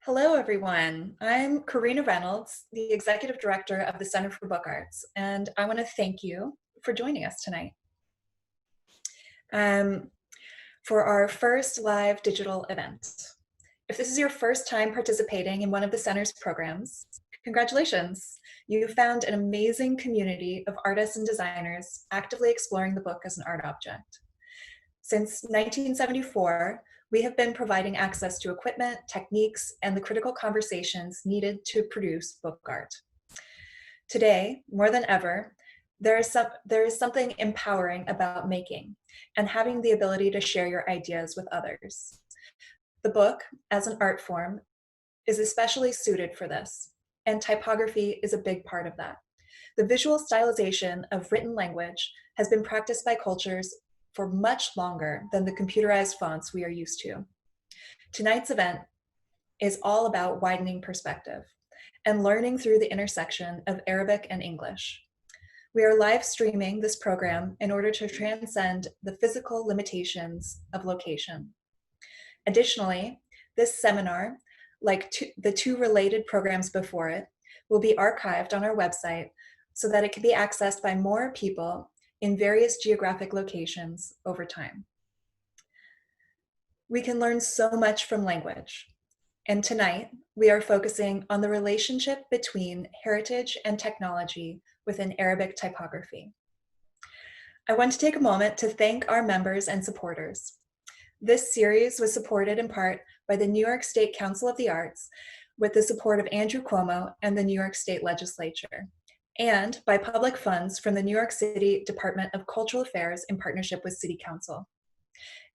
Hello, everyone. I'm Karina Reynolds, the Executive Director of the Center for Book Arts, and I want to thank you for joining us tonight for our first live digital event. If this is your first time participating in one of the Center's programs, congratulations. You found an amazing community of artists and designers actively exploring the book as an art object. Since 1974, we have been providing access to equipment, techniques, and the critical conversations needed to produce book art. Today, more than ever, there is something empowering about making and having the ability to share your ideas with others. The book, as an art form, is especially suited for this, and typography is a big part of that. The visual stylization of written language has been practiced by cultures for much longer than the computerized fonts we are used to. Tonight's event is all about widening perspective and learning through the intersection of Arabic and English. We are live streaming this program in order to transcend the physical limitations of location. Additionally, this seminar, like the two related programs before it, will be archived on our website so that it can be accessed by more people in various geographic locations over time. We can learn so much from language, and tonight we are focusing on the relationship between heritage and technology within Arabic typography. I want to take a moment to thank our members and supporters. This series was supported in part by the New York State Council of the Arts with the support of Andrew Cuomo and the New York State Legislature, and by public funds from the New York City Department of Cultural Affairs in partnership with City Council.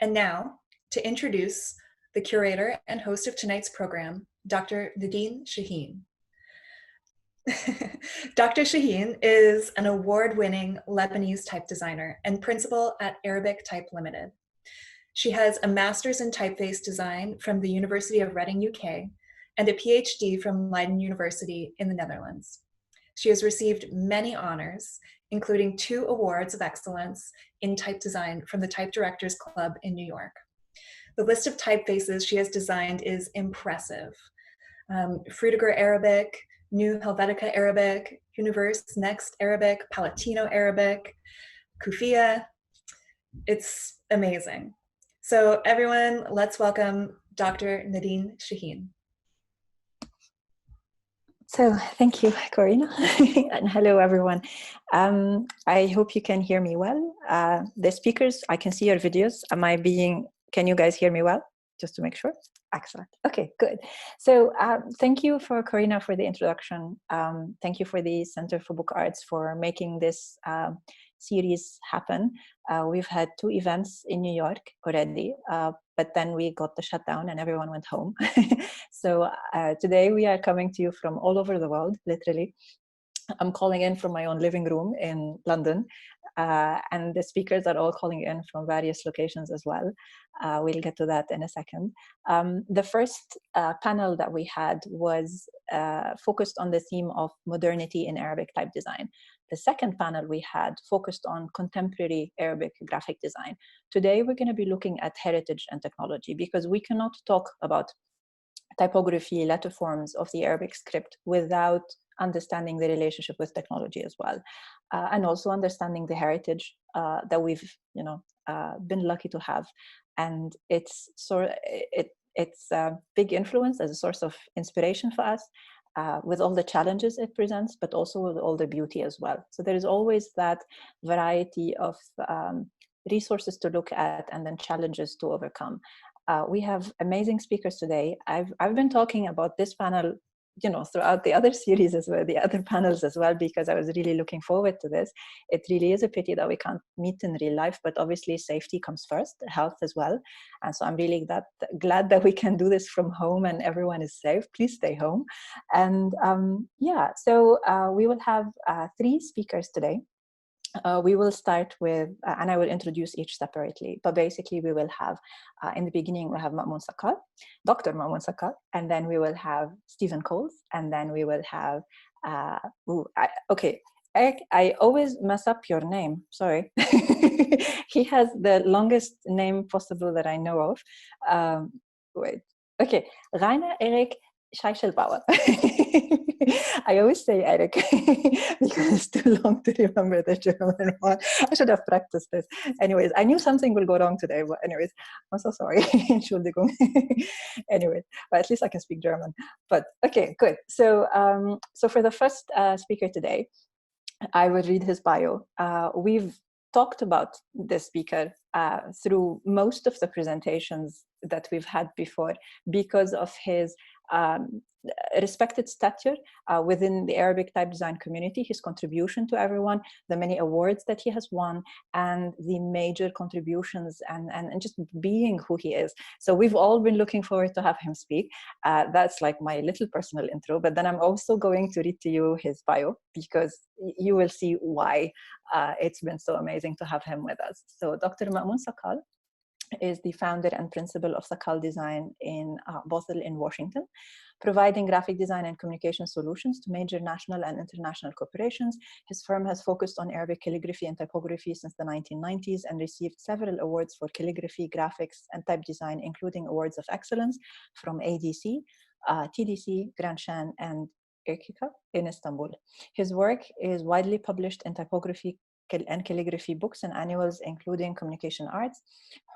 And now, to introduce the curator and host of tonight's program, Dr. Nadine Shahine. Dr. Shaheen is an award-winning Lebanese type designer and principal at Arabic Type Limited. She has a master's in typeface design from the University of Reading, UK, and a PhD from Leiden University in the Netherlands. She has received many honors, including 2 awards of excellence in type design from the Type Directors Club in New York. The list of typefaces she has designed is impressive. Frutiger Arabic, New Helvetica Arabic, Universe Next Arabic, Palatino Arabic, Kufia. It's amazing. So everyone, let's welcome Dr. Nadine Shahine. So thank you, Karina, and hello, everyone. I hope you can hear me well. The speakers, I can see your videos. Can you guys hear me well? Just to make sure. Excellent. Okay, good. So thank you for Karina for the introduction. Thank you for the Center for Book Arts for making this series happen. We've had 2 events in New York already, but then we got the shutdown and everyone went home. So today we are coming to you from all over the world, literally. I'm calling in from my own living room in London, and the speakers are all calling in from various locations as well. We'll get to that in a second. The first panel that we had was focused on the theme of modernity in Arabic type design. The second panel we had focused on contemporary Arabic graphic design. Today we're going to be looking at heritage and technology, because we cannot talk about typography, letterforms of the Arabic script without understanding the relationship with technology as well, and also understanding the heritage that we've been lucky to have. And it's a big influence as a source of inspiration for us, with all the challenges it presents, but also with all the beauty as well. So there is always that variety of resources to look at and then challenges to overcome. We have amazing speakers today. I've been talking about this panel throughout the other series as well, the other panels as well, because I was really looking forward to this. It really is a pity that we can't meet in real life, but obviously safety comes first, health as well. And so I'm really glad that we can do this from home and everyone is safe. Please stay home. And so we will have 3 speakers today. We will start with, and I will introduce each separately, but basically we will have, in the beginning, we'll have Mamoun Sakkal, Dr. Mamoun Sakkal, and then we will have Stephen Coles, and then we will have, Eric, I always mess up your name, sorry. He has the longest name possible that I know of. Wait, okay, Rainer Erich Scheichelbauer. I always say Erich because it's too long to remember the German one. I should have practiced this. Anyways, I knew something will go wrong today, but anyways, I'm so sorry. Entschuldigung. Anyways, but at least I can speak German. But okay, good. So, so for the first speaker today, I will read his bio. We've talked about this speaker through most of the presentations that we've had before because of his respected stature within the Arabic type design community, his contribution to everyone, the many awards that he has won, and the major contributions and just being who he is. So we've all been looking forward to have him speak. That's like my little personal intro, but then I'm also going to read to you his bio because you will see why it's been so amazing to have him with us. So Dr. Mamoun Sakkal is the founder and principal of Sakkal Design in Bothell in Washington, providing graphic design and communication solutions to major national and international corporations. His firm has focused on Arabic calligraphy and typography since the 1990s and received several awards for calligraphy, graphics, and type design, including awards of excellence from ADC, TDC, Grand Shan, and Erkika in Istanbul. His work is widely published in typography and calligraphy books and annuals, including Communication Arts,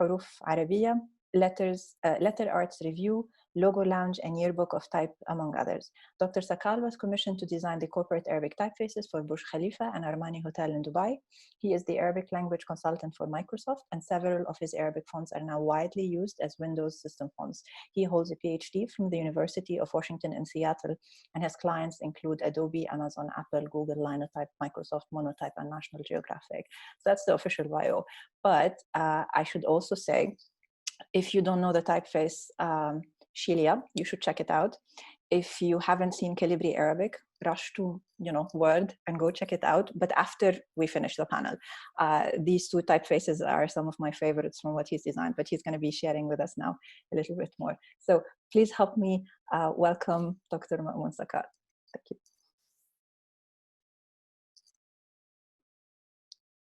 Huruf Arabiya, Letter Arts Review, Logo Lounge, and Yearbook of Type, among others. Dr. Sakkal was commissioned to design the corporate Arabic typefaces for Burj Khalifa and Armani Hotel in Dubai. He is the Arabic language consultant for Microsoft, and several of his Arabic fonts are now widely used as Windows system fonts. He holds a PhD from the University of Washington in Seattle, and his clients include Adobe, Amazon, Apple, Google, Linotype, Microsoft, Monotype, and National Geographic. So that's the official bio. But I should also say, if you don't know the typeface Shilia, you should check it out. If you haven't seen Calibri Arabic, rush to Word and go check it out. But after we finish the panel, these two typefaces are some of my favorites from what he's designed. But he's going to be sharing with us now a little bit more. So please help me welcome Dr. Mamoun Sakkal. Thank you.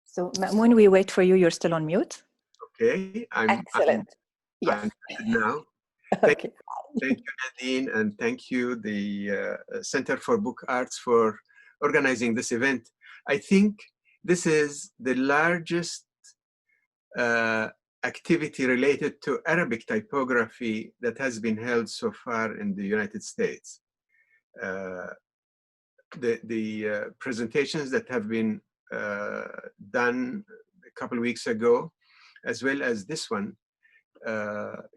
So Mamoun, we wait for you. You're still on mute. Okay, Excellent. Yes. I'm now. Okay. Thank you, Nadine, and thank you, the Center for Book Arts, for organizing this event. I think this is the largest activity related to Arabic typography that has been held so far in the United States. The presentations that have been done a couple of weeks ago, as well as this one,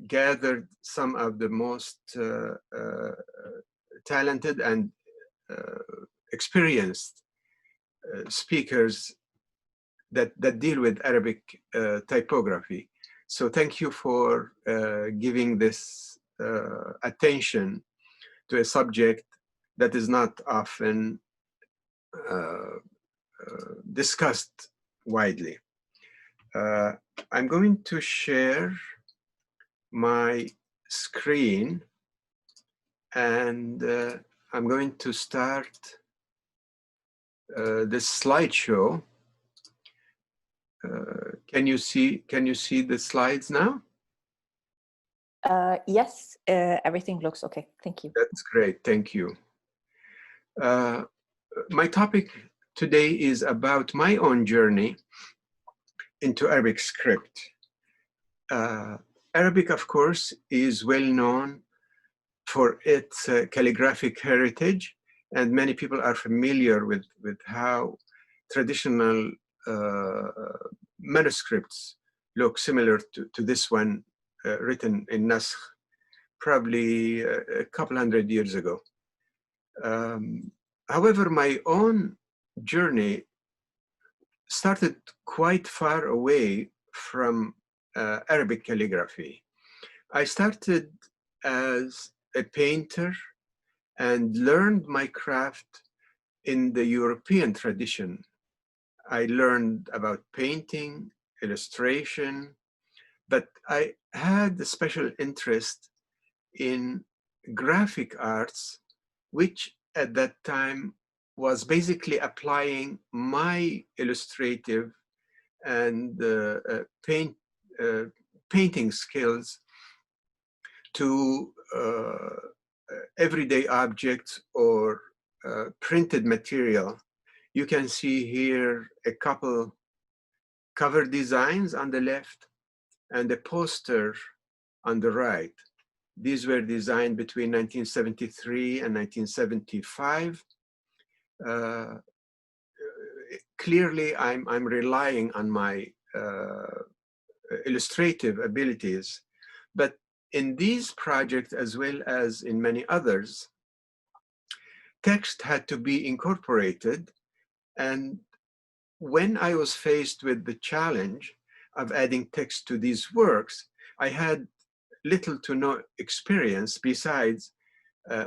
gathered some of the most talented and experienced speakers that deal with Arabic typography. So thank you for giving this attention to a subject that is not often discussed widely. I'm going to share my screen, and I'm going to start this slideshow. Can you see the slides now? Yes, everything looks okay. Thank you. That's great. Thank you. My topic today is about my own journey into Arabic script. Arabic, of course, is well known for its calligraphic heritage, and many people are familiar with how traditional manuscripts look similar to this one written in Naskh, probably a couple hundred years ago. However, my own journey started quite far away from Arabic calligraphy. I started as a painter and learned my craft in the European tradition. I learned about painting, illustration, but I had a special interest in graphic arts, which at that time was basically applying my illustrative and painting skills to everyday objects or printed material. You can see here a couple cover designs on the left and a poster on the right. These were designed between 1973 and 1975. Clearly, I'm relying on my illustrative abilities, but in these projects, as well as in many others, text had to be incorporated. And when I was faced with the challenge of adding text to these works, I had little to no experience besides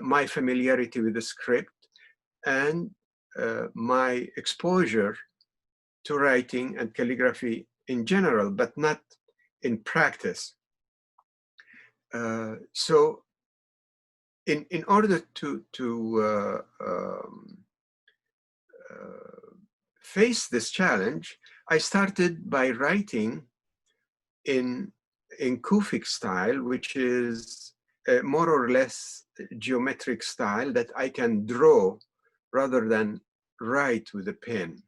my familiarity with the script and my exposure to writing and calligraphy in general, but not in practice. So in order to face this challenge, I started by writing in Kufic style, which is a more or less geometric style that I can draw rather than write with a pen.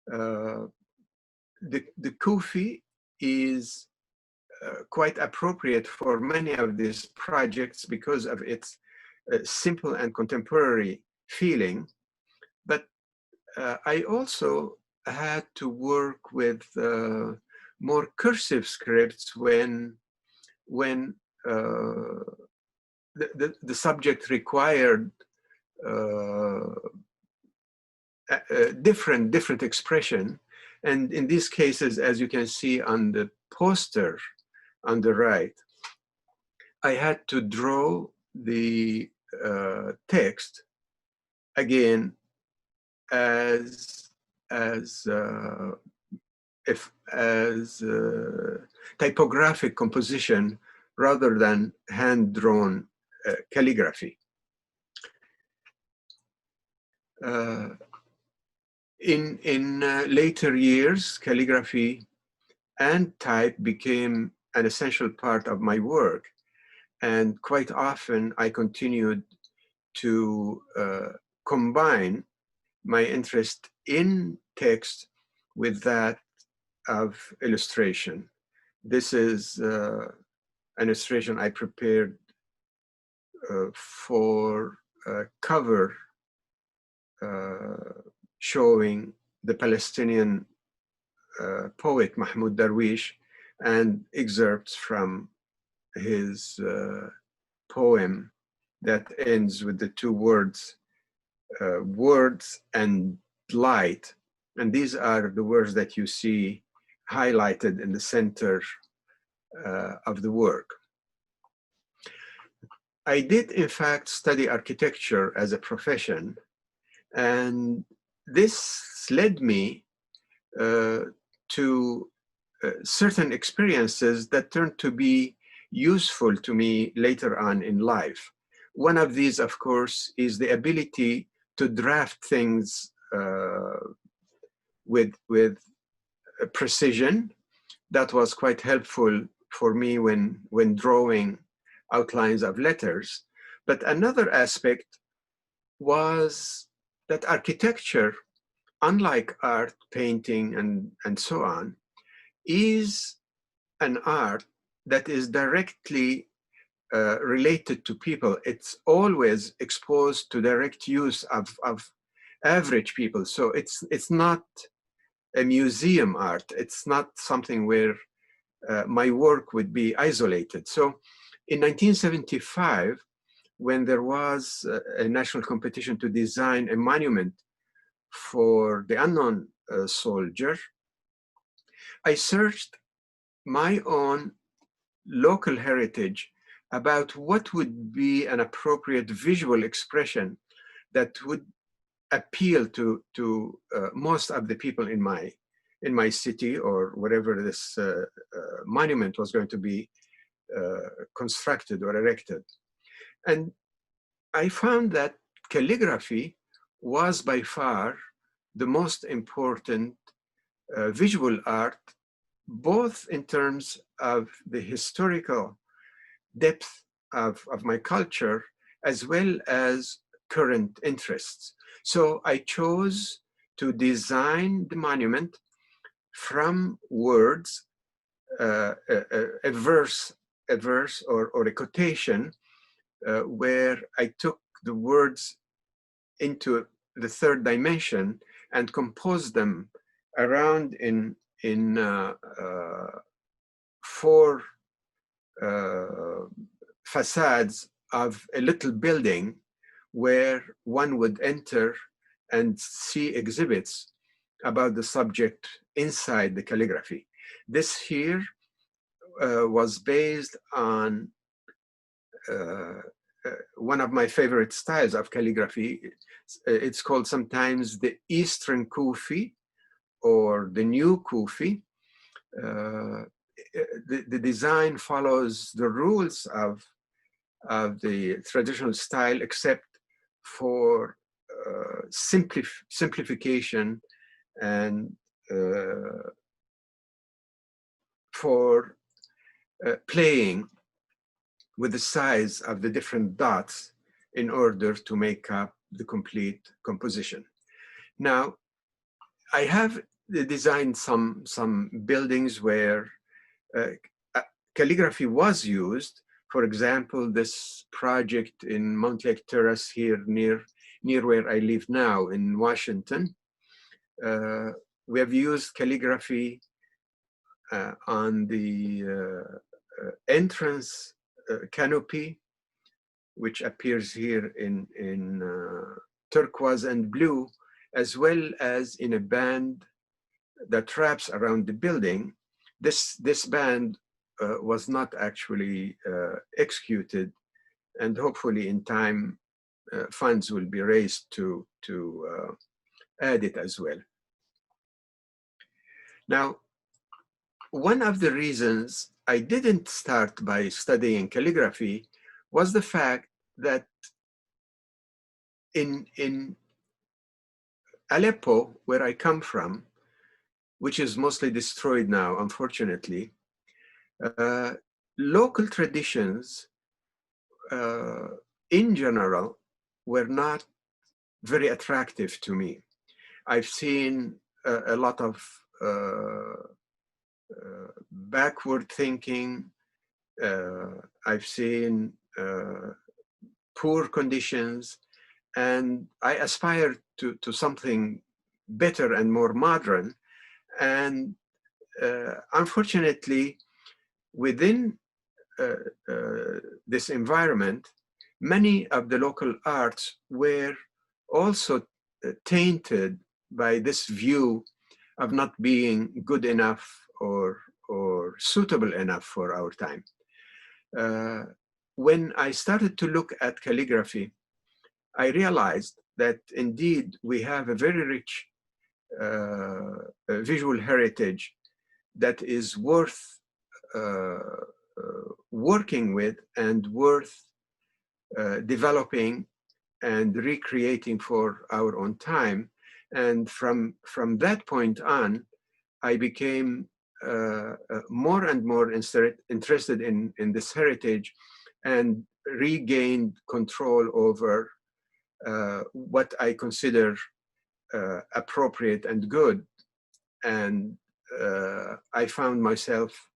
The Kufi is quite appropriate for many of these projects because of its simple and contemporary feeling. But I also had to work with more cursive scripts when the subject required different expression. And in these cases, as you can see on the poster on the right, I had to draw the text again as typographic composition rather than hand-drawn calligraphy. In later years, calligraphy and type became an essential part of my work. And quite often I continued to combine my interest in text with that of illustration. This is an illustration I prepared for a cover showing the Palestinian poet Mahmoud Darwish and excerpts from his poem that ends with the two words, words and light. And these are the words that you see highlighted in the center of the work. I did, in fact, study architecture as a profession, and this led me to certain experiences that turned to be useful to me later on in life. One of these, of course, is the ability to draft things with precision. That was quite helpful for me when drawing outlines of letters. But another aspect was that architecture, unlike art, painting, and so on, is an art that is directly related to people. It's always exposed to direct use of average people. So it's not a museum art. It's not something where my work would be isolated. So in 1975, when there was a national competition to design a monument for the unknown soldier, I searched my own local heritage about what would be an appropriate visual expression that would appeal to most of the people in my city or wherever this monument was going to be constructed or erected. And I found that calligraphy was by far the most important visual art, both in terms of the historical depth of my culture as well as current interests. So I chose to design the monument from words, a verse or a quotation, where I took the words into the third dimension and composed them around in four facades of a little building where one would enter and see exhibits about the subject inside the calligraphy. This here was based on one of my favorite styles of calligraphy. It's called sometimes the Eastern Kufi or the New Kufi. The design follows the rules of the traditional style, except for simplification and for playing with the size of the different dots in order to make up the complete composition. Now, I have designed some buildings where calligraphy was used. For example, this project in Mount Lake Terrace here near where I live now in Washington. We have used calligraphy on the entrance canopy, which appears here in turquoise and blue, as well as in a band that wraps around the building. This band was not actually executed, and hopefully in time funds will be raised to add it as well. Now, one of the reasons I didn't start by studying calligraphy was the fact that in Aleppo, where I come from, which is mostly destroyed now, unfortunately, local traditions in general were not very attractive to me. I've seen a lot of backward thinking. I've seen poor conditions, and I aspired to something better and more modern. And unfortunately, within this environment, many of the local arts were also tainted by this view of not being good enough or suitable enough for our time. When I started to look at calligraphy, I realized that indeed we have a very rich visual heritage that is worth working with and worth developing and recreating for our own time. And from that point on, I became more and more interested in this heritage and regained control over what I consider appropriate and good. And I found myself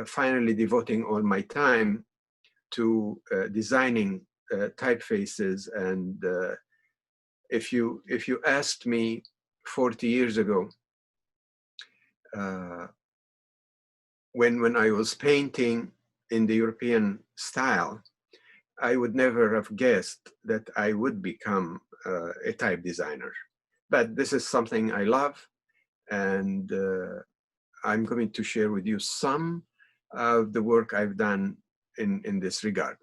finally devoting all my time to designing typefaces. And if you asked me 40 years ago, when I was painting in the European style, I would never have guessed that I would become a type designer. But this is something I love, and I'm going to share with you some of the work I've done in this regard.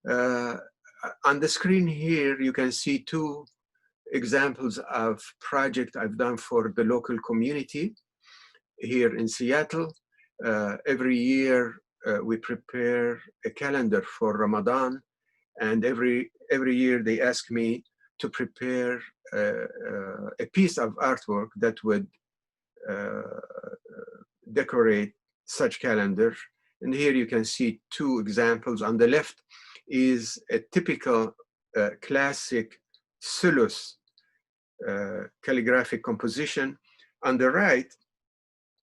On the screen here, you can see two examples of projects I've done for the local community here in Seattle. Every year, we prepare a calendar for Ramadan, and every year they ask me to prepare a piece of artwork that would decorate such calendar. And here you can see two examples. On the left is a typical classic sulus calligraphic composition. On the right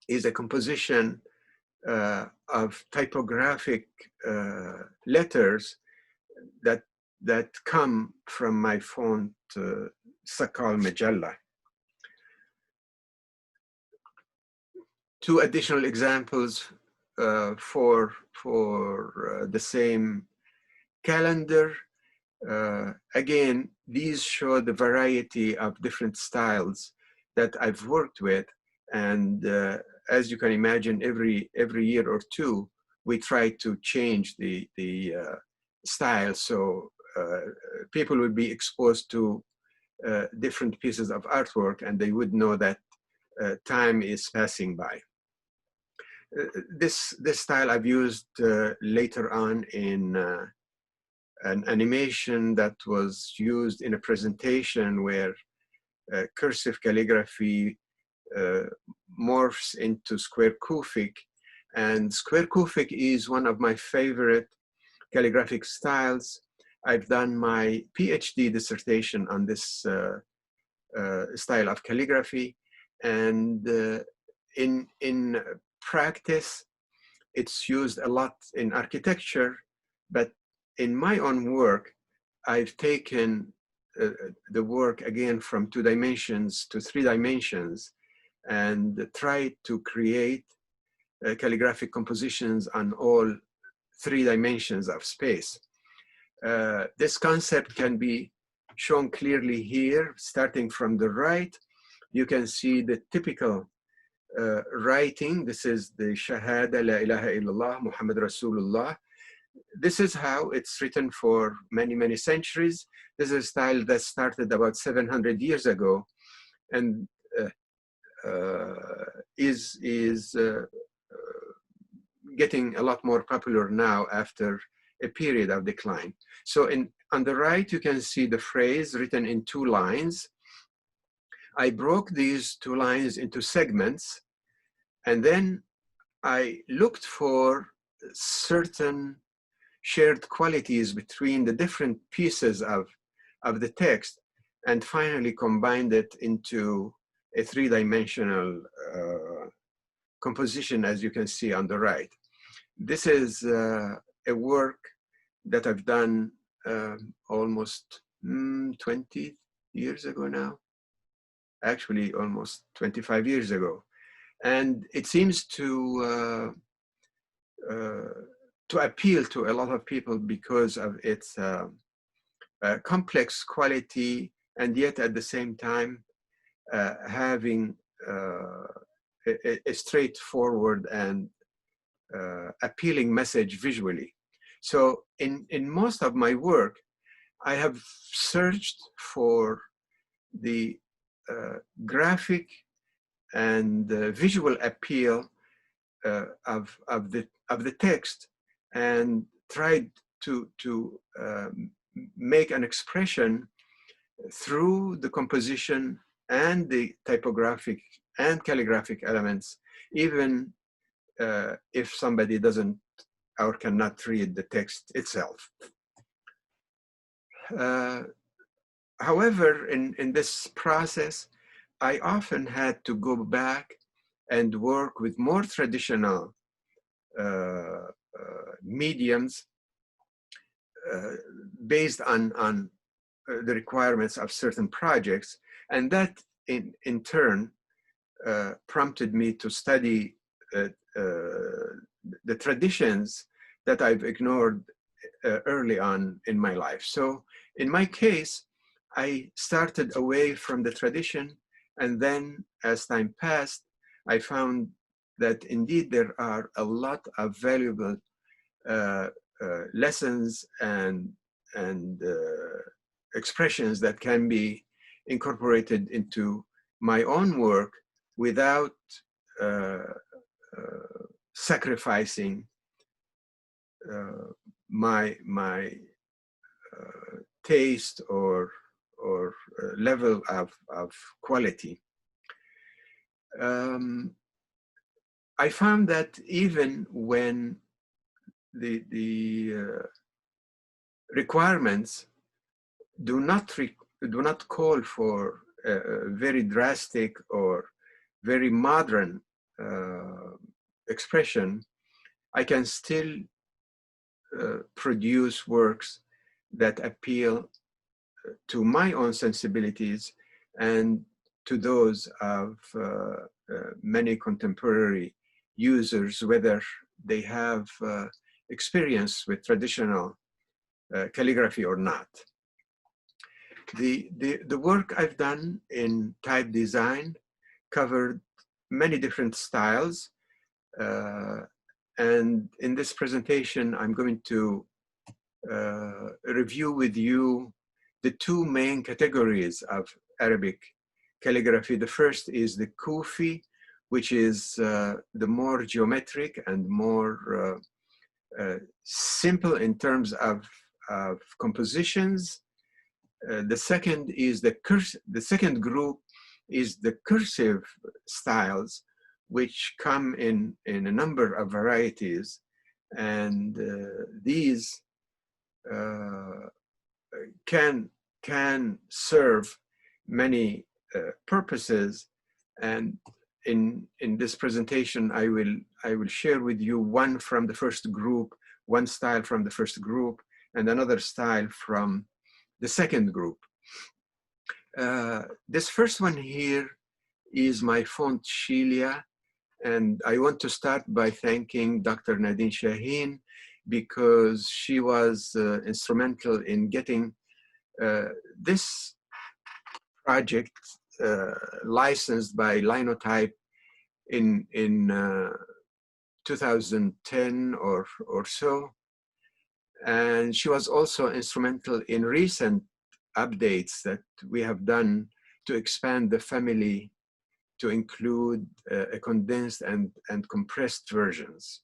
is a composition of typographic letters that come from my font Sakkal Majalla. Two additional examples for the same calendar. Again, these show the variety of different styles that I've worked with, and as you can imagine, every year or two, we try to change the style, so people would be exposed to different pieces of artwork, and they would know that time is passing by. This style I've used later on in an animation that was used in a presentation where cursive calligraphy morphs into square Kufic, and square Kufic is one of my favorite calligraphic styles. I've done my PhD dissertation on this style of calligraphy, and in practice, it's used a lot in architecture, but in my own work, I've taken the work again from 2 dimensions to 3 dimensions and tried to create calligraphic compositions on all 3 dimensions of space. This concept can be shown clearly here. Starting from the right, you can see the typical writing. This is the Shahada, La ilaha illallah, Muhammad Rasulullah. This is how it's written for many, many centuries. This is a style that started about 700 years ago and is getting a lot more popular now after a period of decline. So on the right, you can see the phrase written in 2 lines. I broke these 2 lines into segments, and then I looked for certain shared qualities between the different pieces of the text, and finally combined it into a 3-dimensional composition, as you can see on the right. This is a work that I've done almost 20 years ago now, actually almost 25 years ago. And it seems to appeal to a lot of people because of its complex quality, and yet at the same time having a straightforward and appealing message visually. So in most of my work, I have searched for the graphic and visual appeal of the text, and tried to make an expression through the composition and the typographic and calligraphic elements, even if somebody doesn't or cannot read the text itself. However, in this process, I often had to go back and work with more traditional mediums based on the requirements of certain projects, and that in turn prompted me to study the traditions that I've ignored early on in my life. So in my case, I started away from the tradition, and then as time passed, I found that indeed there are a lot of valuable lessons and expressions that can be incorporated into my own work without sacrificing my taste or level of quality. I found that even when the requirements do not call for a very drastic or very modern expression, I can still produce works that appeal to my own sensibilities and to those of many contemporary users, whether they have experience with traditional calligraphy or not. The work I've done in type design covered many different styles. And in this presentation, I'm going to review with you the two main categories of Arabic calligraphy. The first is the Kufi, which is the more geometric and more simple in terms of compositions. The second is the second group is the cursive styles, which come in a number of varieties, and these can serve many purposes. And in this presentation, I will share with you one from the first group, one style from the first group, and another style from the second group. This first one here is my font Shelia, and I want to start by thanking Dr. Nadine Shahine, because she was instrumental in getting this project licensed by Linotype in 2010 or so. And she was also instrumental in recent updates that we have done to expand the family to include a condensed and compressed versions.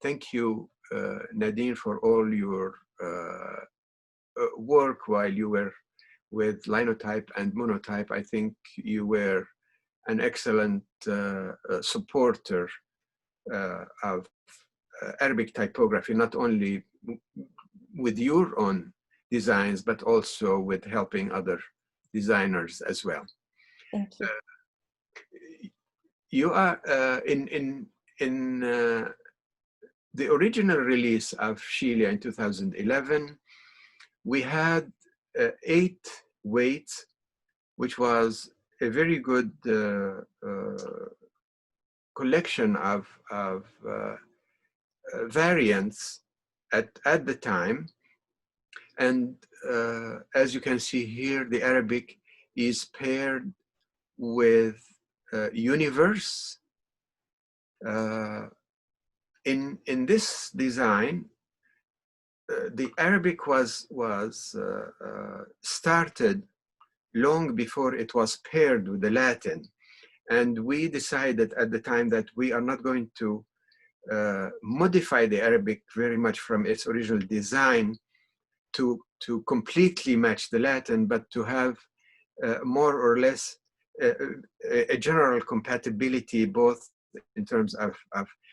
Thank you, Nadine, for all your work while you were with Linotype and Monotype. I think you were an excellent supporter of Arabic typography, not only with your own designs, but also with helping other designers as well. Thank you. You are in the original release of Shelia in 2011, we had 8 weights, which was a very good collection of variants at the time. And as you can see here, the Arabic is paired with universe. In this design, the Arabic was started long before it was paired with the Latin. And we decided at the time that we are not going to modify the Arabic very much from its original design to completely match the Latin, but to have more or less a general compatibility, both in terms of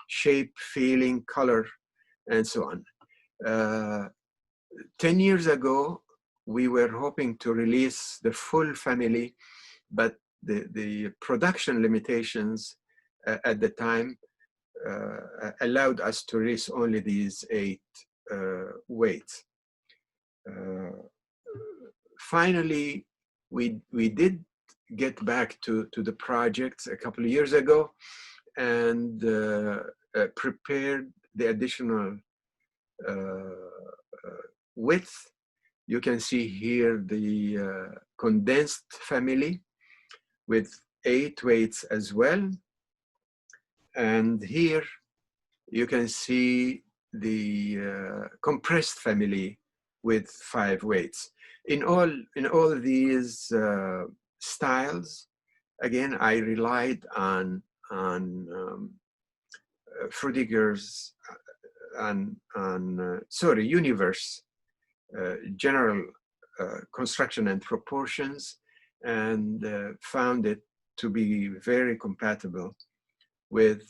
shape, feeling, color, and so on. 10 years ago, we were hoping to release the full family, but the production limitations at the time allowed us to release only these 8 weights. Finally, we did get back to the project a couple of years ago and prepared the additional width. You can see here the condensed family with 8 weights as well. And here you can see the compressed family with 5 weights. In all these styles, again, I relied on Frödiger's universe, general construction and proportions, and found it to be very compatible with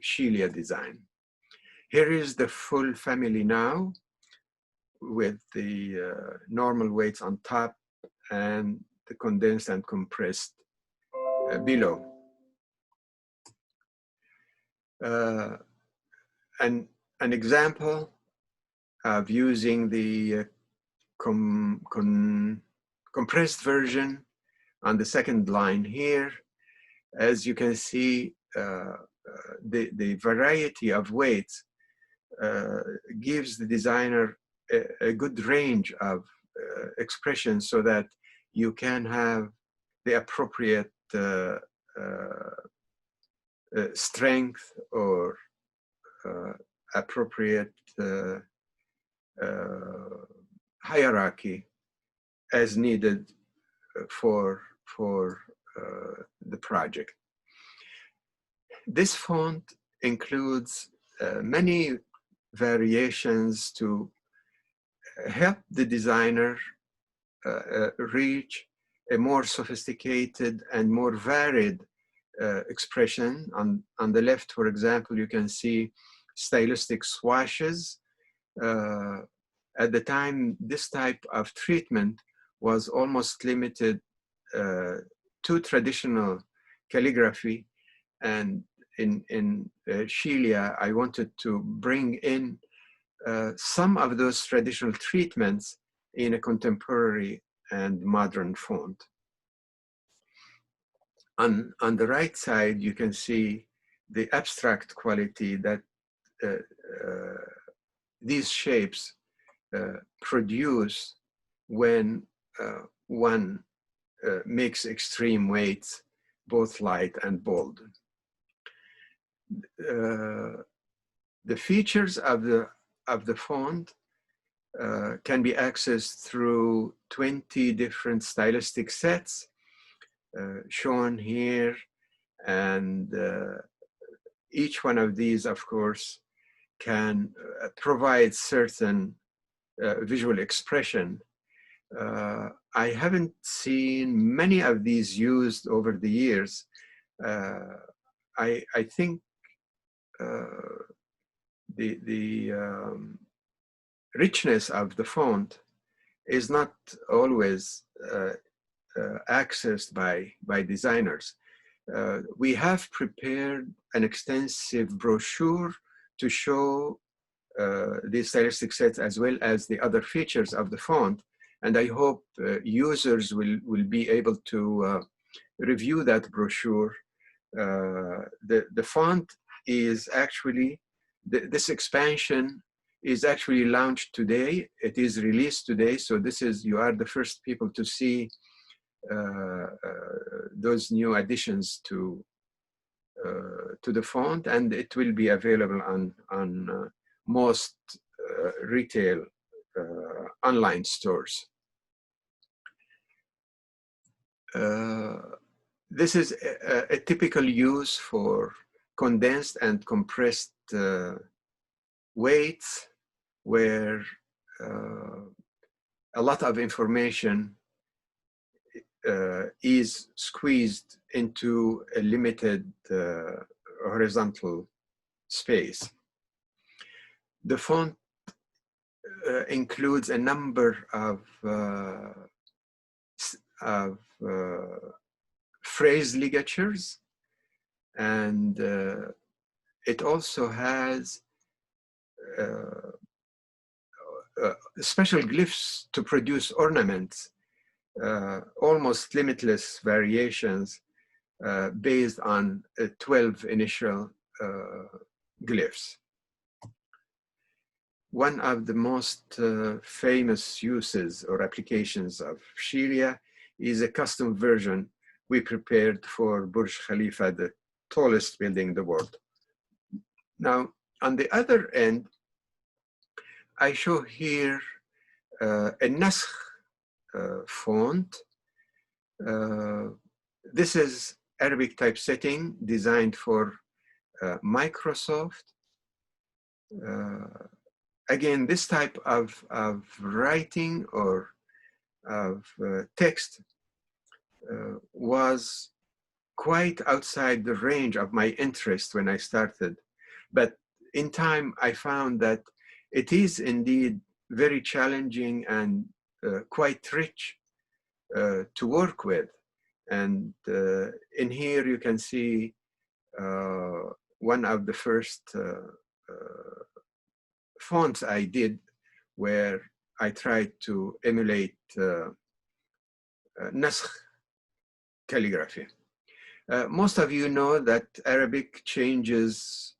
Shelia design. Here is the full family now. with the normal weights on top and the condensed and compressed below. An example of using the compressed version on the second line here. As you can see, the variety of weights gives the designer a good range of expressions so that you can have the appropriate strength or appropriate hierarchy as needed for the project. This font includes many variations to help the designer reach a more sophisticated and more varied expression. On the left, for example, you can see stylistic swashes. At the time, this type of treatment was almost limited to traditional calligraphy, and in Scheichelbauer, I wanted to bring in some of those traditional treatments in a contemporary and modern font. On the right side, you can see the abstract quality that these shapes produce when one makes extreme weights, both light and bold. The features of the font can be accessed through 20 different stylistic sets shown here, and each one of these, of course, can provide certain visual expression. I haven't seen many of these used over the years. I think the richness of the font is not always accessed by designers. We have prepared an extensive brochure to show these stylistic sets as well as the other features of the font, and I hope users will be able to review that brochure. The font is actually, this expansion is actually launched today. It is released today, so this is, you are the first people to see those new additions to the font, and it will be available on most retail online stores. This is a typical use for condensed and compressed weights, where a lot of information is squeezed into a limited horizontal space. The font includes a number of phrase ligatures, and it also has special glyphs to produce ornaments, almost limitless variations based on 12 initial glyphs. One of the most famous uses or applications of Scheichelbauer is a custom version we prepared for Burj Khalifa, the tallest building in the world. Now, on the other end, I show here a Naskh font. This is Arabic typesetting designed for Microsoft. Again, this type of writing or of text was quite outside the range of my interest when I started. But in time, I found that it is indeed very challenging and quite rich to work with. And in here you can see one of the first fonts I did, where I tried to emulate Naskh calligraphy. Most of you know that Arabic changes,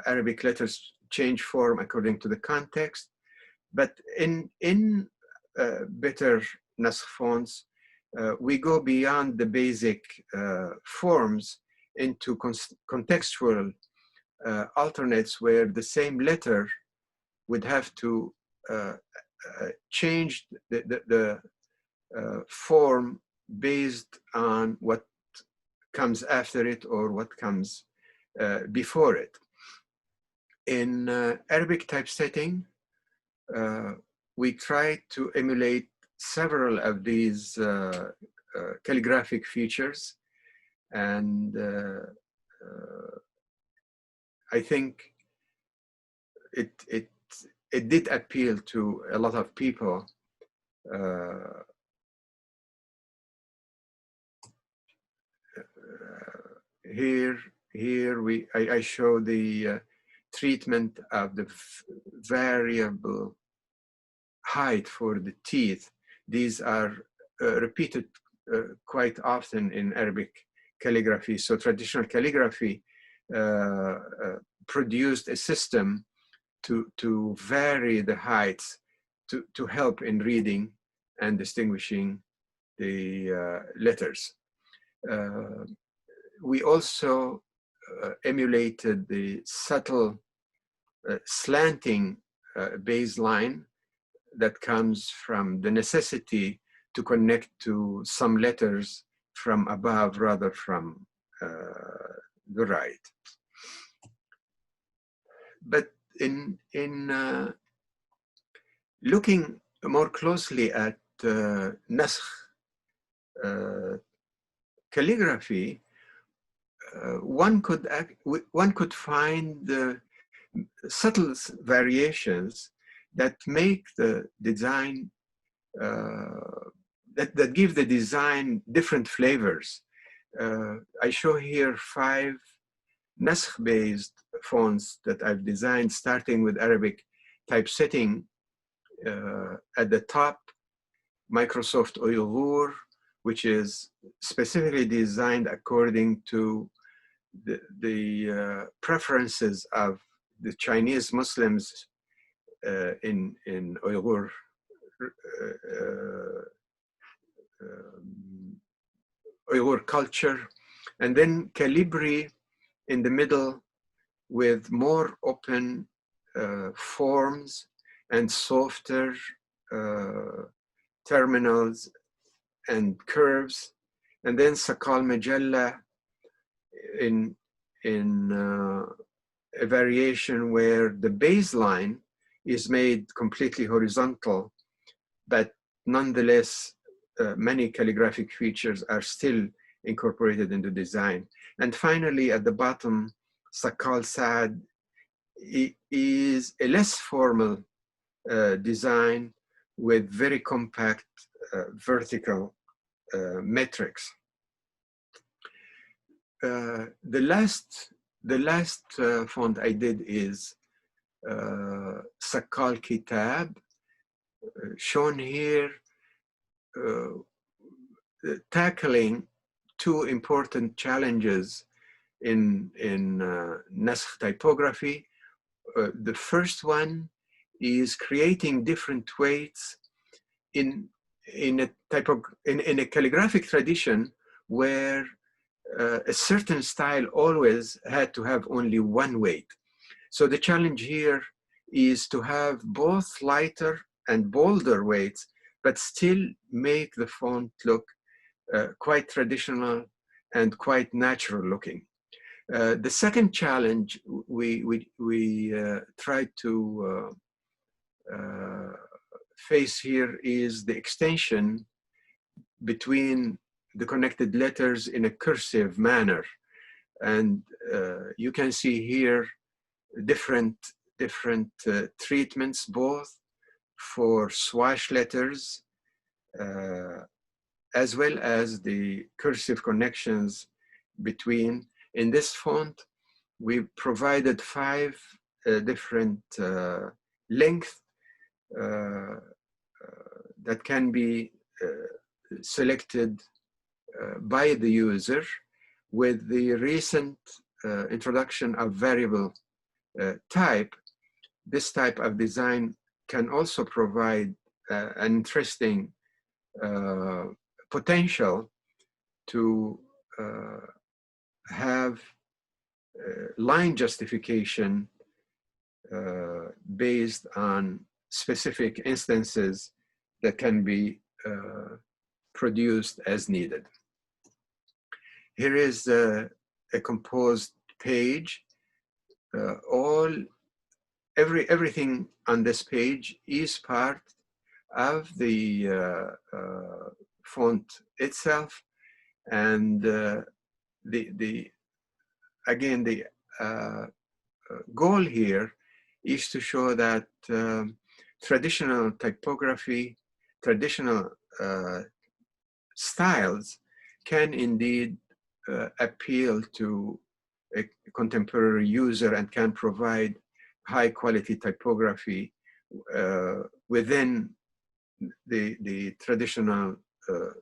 Arabic letters change form according to the context, but in better Naskh fonts, we go beyond the basic forms into contextual alternates, where the same letter would have to change the form based on what comes after it or what comes before it. In Arabic typesetting, we try to emulate several of these calligraphic features, and I think it did appeal to a lot of people. Here I show the treatment of the variable height for the teeth. These are repeated quite often in Arabic calligraphy. So traditional calligraphy produced a system to vary the heights to help in reading and distinguishing the letters. We also emulated the subtle slanting baseline that comes from the necessity to connect to some letters from above rather from the right. But in looking more closely at Naskh calligraphy, one could find subtle variations that make the design, that give the design different flavors. I show here 5 Naskh-based fonts that I've designed, starting with Arabic typesetting. At the top, Microsoft Uyghur, which is specifically designed according to the preferences of the Chinese Muslims in Uyghur Uyghur culture, and then Calibri in the middle with more open forms and softer terminals and curves, and then Sakkal Majalla in a variation where the baseline is made completely horizontal, but nonetheless many calligraphic features are still incorporated into design. And finally, at the bottom, Sakkal Saad is a less formal design with very compact vertical metrics. The last font I did is Sakkal Kitab, shown here, tackling 2 important challenges in Naskh typography. The first one is creating different weights in a calligraphic tradition where a certain style always had to have only 1 weight. So the challenge here is to have both lighter and bolder weights, but still make the font look quite traditional and quite natural looking. The second challenge we tried to face here is the extension between the connected letters in a cursive manner. And you can see here different treatments, both for swash letters, as well as the cursive connections between. In this font, we provided 5 different lengths that can be selected by the user. With the recent introduction of variable type, this type of design can also provide an interesting potential to have line justification based on specific instances that can be produced as needed. Here is a composed page. Everything on this page is part of the font itself, and again the goal here is to show that traditional typography, traditional styles can indeed appeal to a contemporary user and can provide high quality typography within the traditional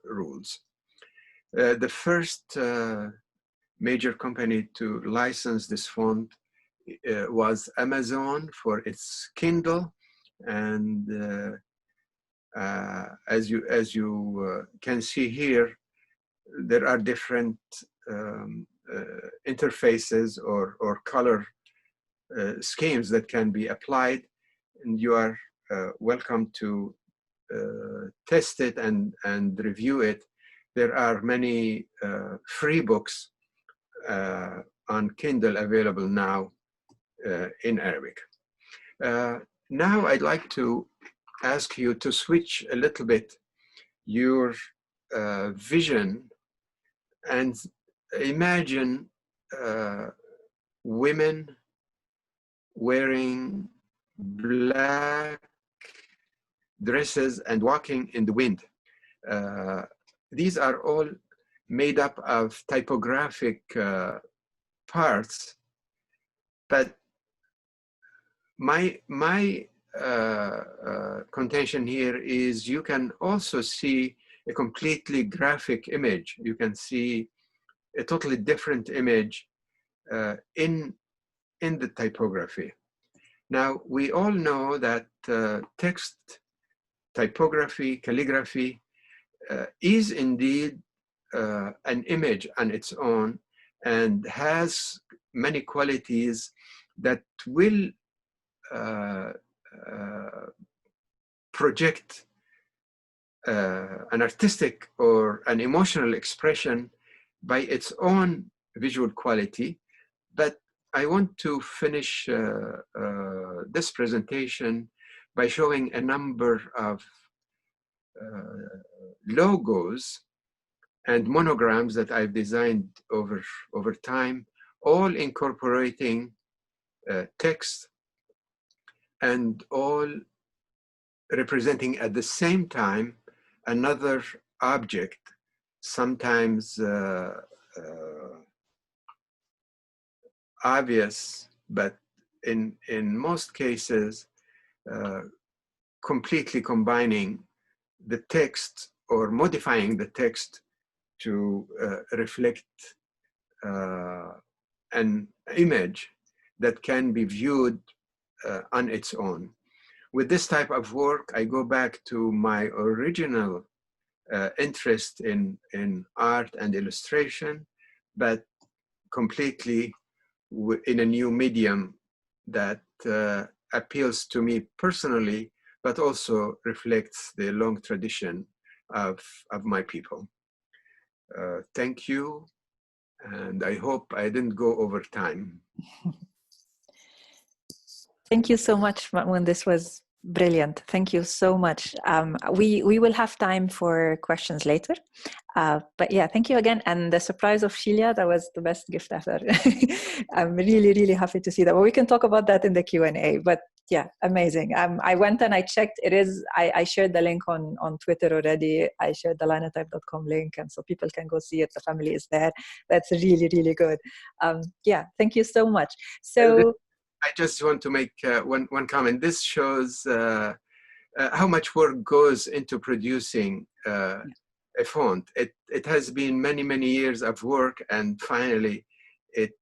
rules. The first major company to license this font was Amazon for its Kindle, and as you can see here, there are different interfaces or color schemes that can be applied, and you are welcome to test it and review it. There are many free books on Kindle available now in Arabic. Now I'd like to ask you to switch a little bit your vision and imagine women wearing black dresses and walking in the wind. These are all made up of typographic parts, but my contention here is you can also see a completely graphic image. You can see a totally different image in the typography. Now, we all know that text typography, calligraphy is indeed an image on its own and has many qualities that will project an artistic or an emotional expression by its own visual quality. But I want to finish this presentation by showing a number of logos and monograms that I've designed over time, all incorporating text and all representing at the same time another object, sometimes obvious, but in most cases completely combining the text or modifying the text to reflect an image that can be viewed on its own. With this type of work, I go back to my original interest in art and illustration, but completely in a new medium that appeals to me personally, but also reflects the long tradition of my people. Thank you, and I hope I didn't go over time. Thank you so much, Mamoun. This was brilliant. Thank you so much. We will have time for questions later. But yeah, thank you again. And the surprise of Sheila, that was the best gift ever. I'm really, really happy to see that. Well, we can talk about that in the Q&A. But Yeah, amazing. I went and I checked. It is. I shared the link on Twitter already. I shared the linotype.com link, and so people can go see it. The family is there. That's really, really good. Yeah, thank you so much. So I just want to make one comment. This shows how much work goes into producing a font. It has been many years of work, and finally it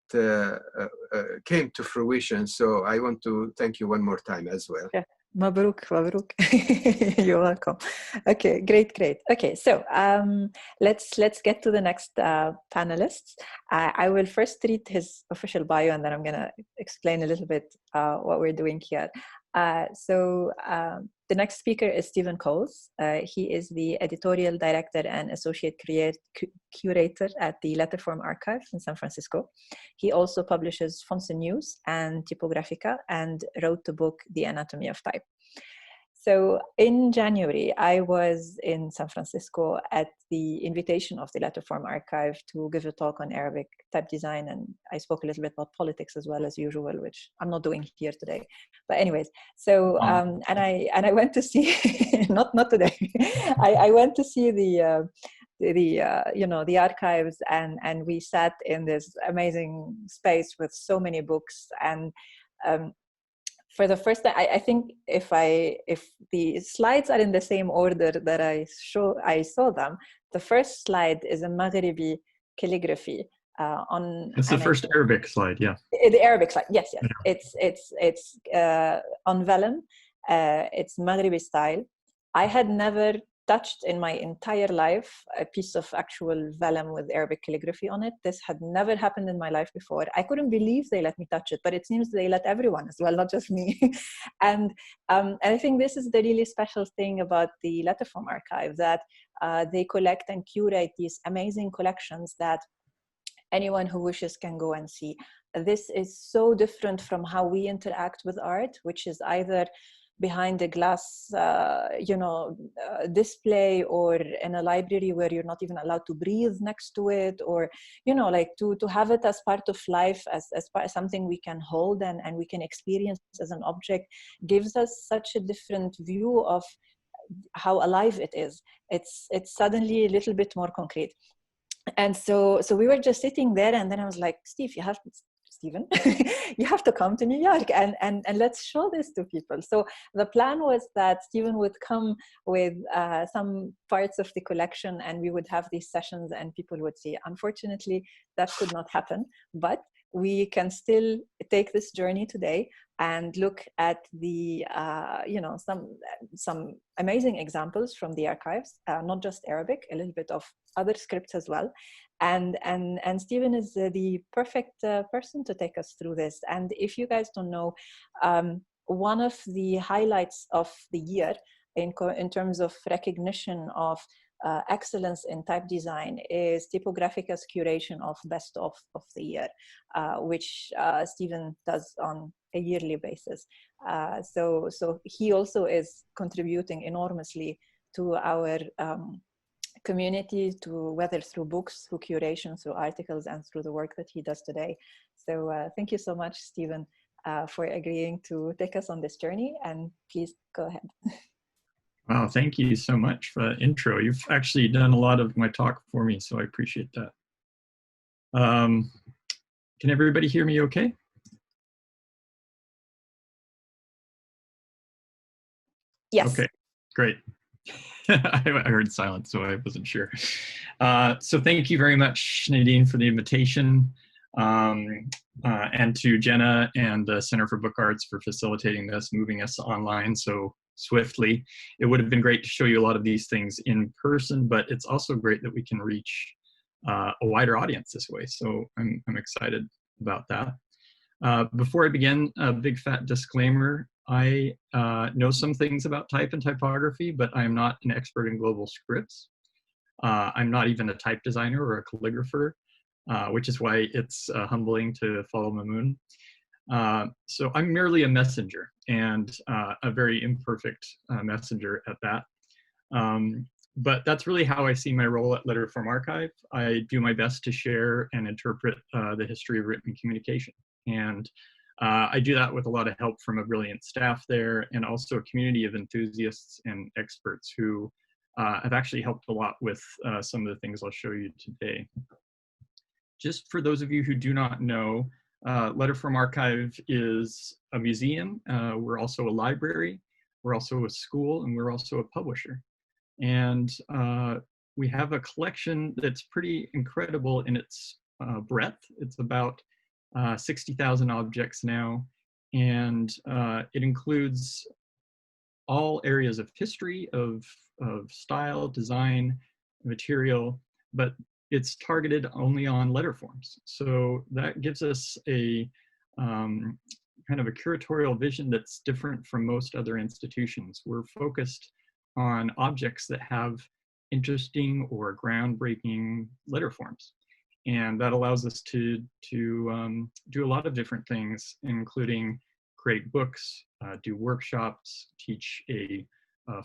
came to fruition. So I want to thank you one more time as well. Yeah. Mabruk, mabruk. You're welcome. Okay, great. Okay, so let's get to the next panelists. I will first read his official bio, and then I'm gonna explain a little bit what we're doing here. The next speaker is Stephen Coles. He is the editorial director and associate curator at the Letterform Archive in San Francisco. He also publishes Fonts and News and Typographica, and wrote the book The Anatomy of Type. So in January, I was in San Francisco at the invitation of the Letterform Archive to give a talk on Arabic type design, and I spoke a little bit about politics as well as usual, which I'm not doing here today. But anyways, so and I went to see not today. I went to see the archives, and we sat in this amazing space with so many books. And for the first time, I think if the slides are in the same order that I saw them, the first slide is a Maghribi calligraphy on. It's the first Arabic slide, yeah. The Arabic slide, yes. Yeah. It's on vellum. It's Maghribi style. I had never touched in my entire life a piece of actual vellum with Arabic calligraphy on it. This had never happened in my life before. I couldn't believe they let me touch it, but it seems they let everyone as well, not just me. And I think this is the really special thing about the Letterform Archive, that they collect and curate these amazing collections that anyone who wishes can go and see. This is so different from how we interact with art, which is either behind a glass display, or in a library where you're not even allowed to breathe next to it, or like to have it as part of life, as something we can hold and we can experience as an object, gives us such a different view of how alive it is. It's suddenly a little bit more concrete. And so we were just sitting there, and then I was like, Stephen, you have to come to New York and let's show this to people. So the plan was that Stephen would come with some parts of the collection, and we would have these sessions and people would see. Unfortunately, that could not happen, but we can still take this journey today and look at the some amazing examples from the archives, not just Arabic, a little bit of other scripts as well. And Stephen is the perfect person to take us through this. And if you guys don't know, one of the highlights of the year in terms of recognition of excellence in type design is Typographica's curation of Best of the Year, which Stephen does on a yearly basis. So he also is contributing enormously to our community, to whether through books, through curation, through articles, and through the work that he does today. So thank you so much, Stephen, for agreeing to take us on this journey, and please go ahead. Wow, thank you so much for that intro. You've actually done a lot of my talk for me, so I appreciate that. Can everybody hear me okay? Yes. Okay, great. I heard silence, so I wasn't sure. So thank you very much, Nadine, for the invitation, and to Jenna and the Center for Book Arts for facilitating this, moving us online so swiftly. It would have been great to show you a lot of these things in person, but it's also great that we can reach a wider audience this way. So I'm excited about that. Before I begin, a big fat disclaimer. I know some things about type and typography, but I'm not an expert in global scripts. I'm not even a type designer or a calligrapher, which is why it's humbling to follow Mamoun. So I'm merely a messenger, and a very imperfect messenger at that. But that's really how I see my role at Letterform Archive. I do my best to share and interpret the history of written communication. And I do that with a lot of help from a brilliant staff there, and also a community of enthusiasts and experts who have actually helped a lot with some of the things I'll show you today. Just for those of you who do not know, Letterform Archive is a museum. We're also a library. We're also a school, and we're also a publisher. And we have a collection that's pretty incredible in its breadth. It's about 60,000 objects now, and it includes all areas of history, of style, design, material, but it's targeted only on letterforms. So that gives us a kind of a curatorial vision that's different from most other institutions. We're focused on objects that have interesting or groundbreaking letterforms. And that allows us to do a lot of different things, including create books, do workshops, teach a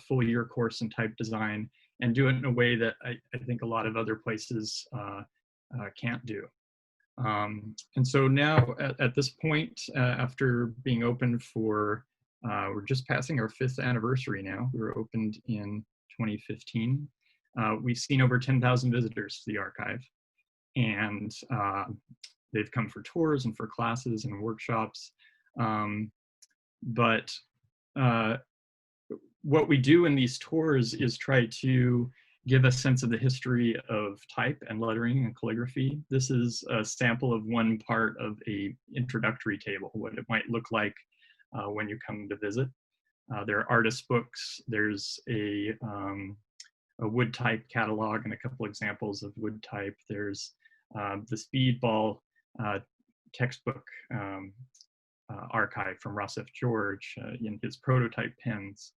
full year course in type design, and do it in a way that I think a lot of other places can't do. And so now at this point, after being open for, we're just passing our 5th anniversary now. We were opened in 2015. We've seen over 10,000 visitors to the archive, and they've come for tours and for classes and workshops. But what we do in these tours is try to give a sense of the history of type and lettering and calligraphy. This is a sample of one part of a introductory table, what it might look like when you come to visit. There are artist books. There's a wood type catalog and a couple examples of wood type. There's the Speedball textbook archive from Rossef George in his prototype pens.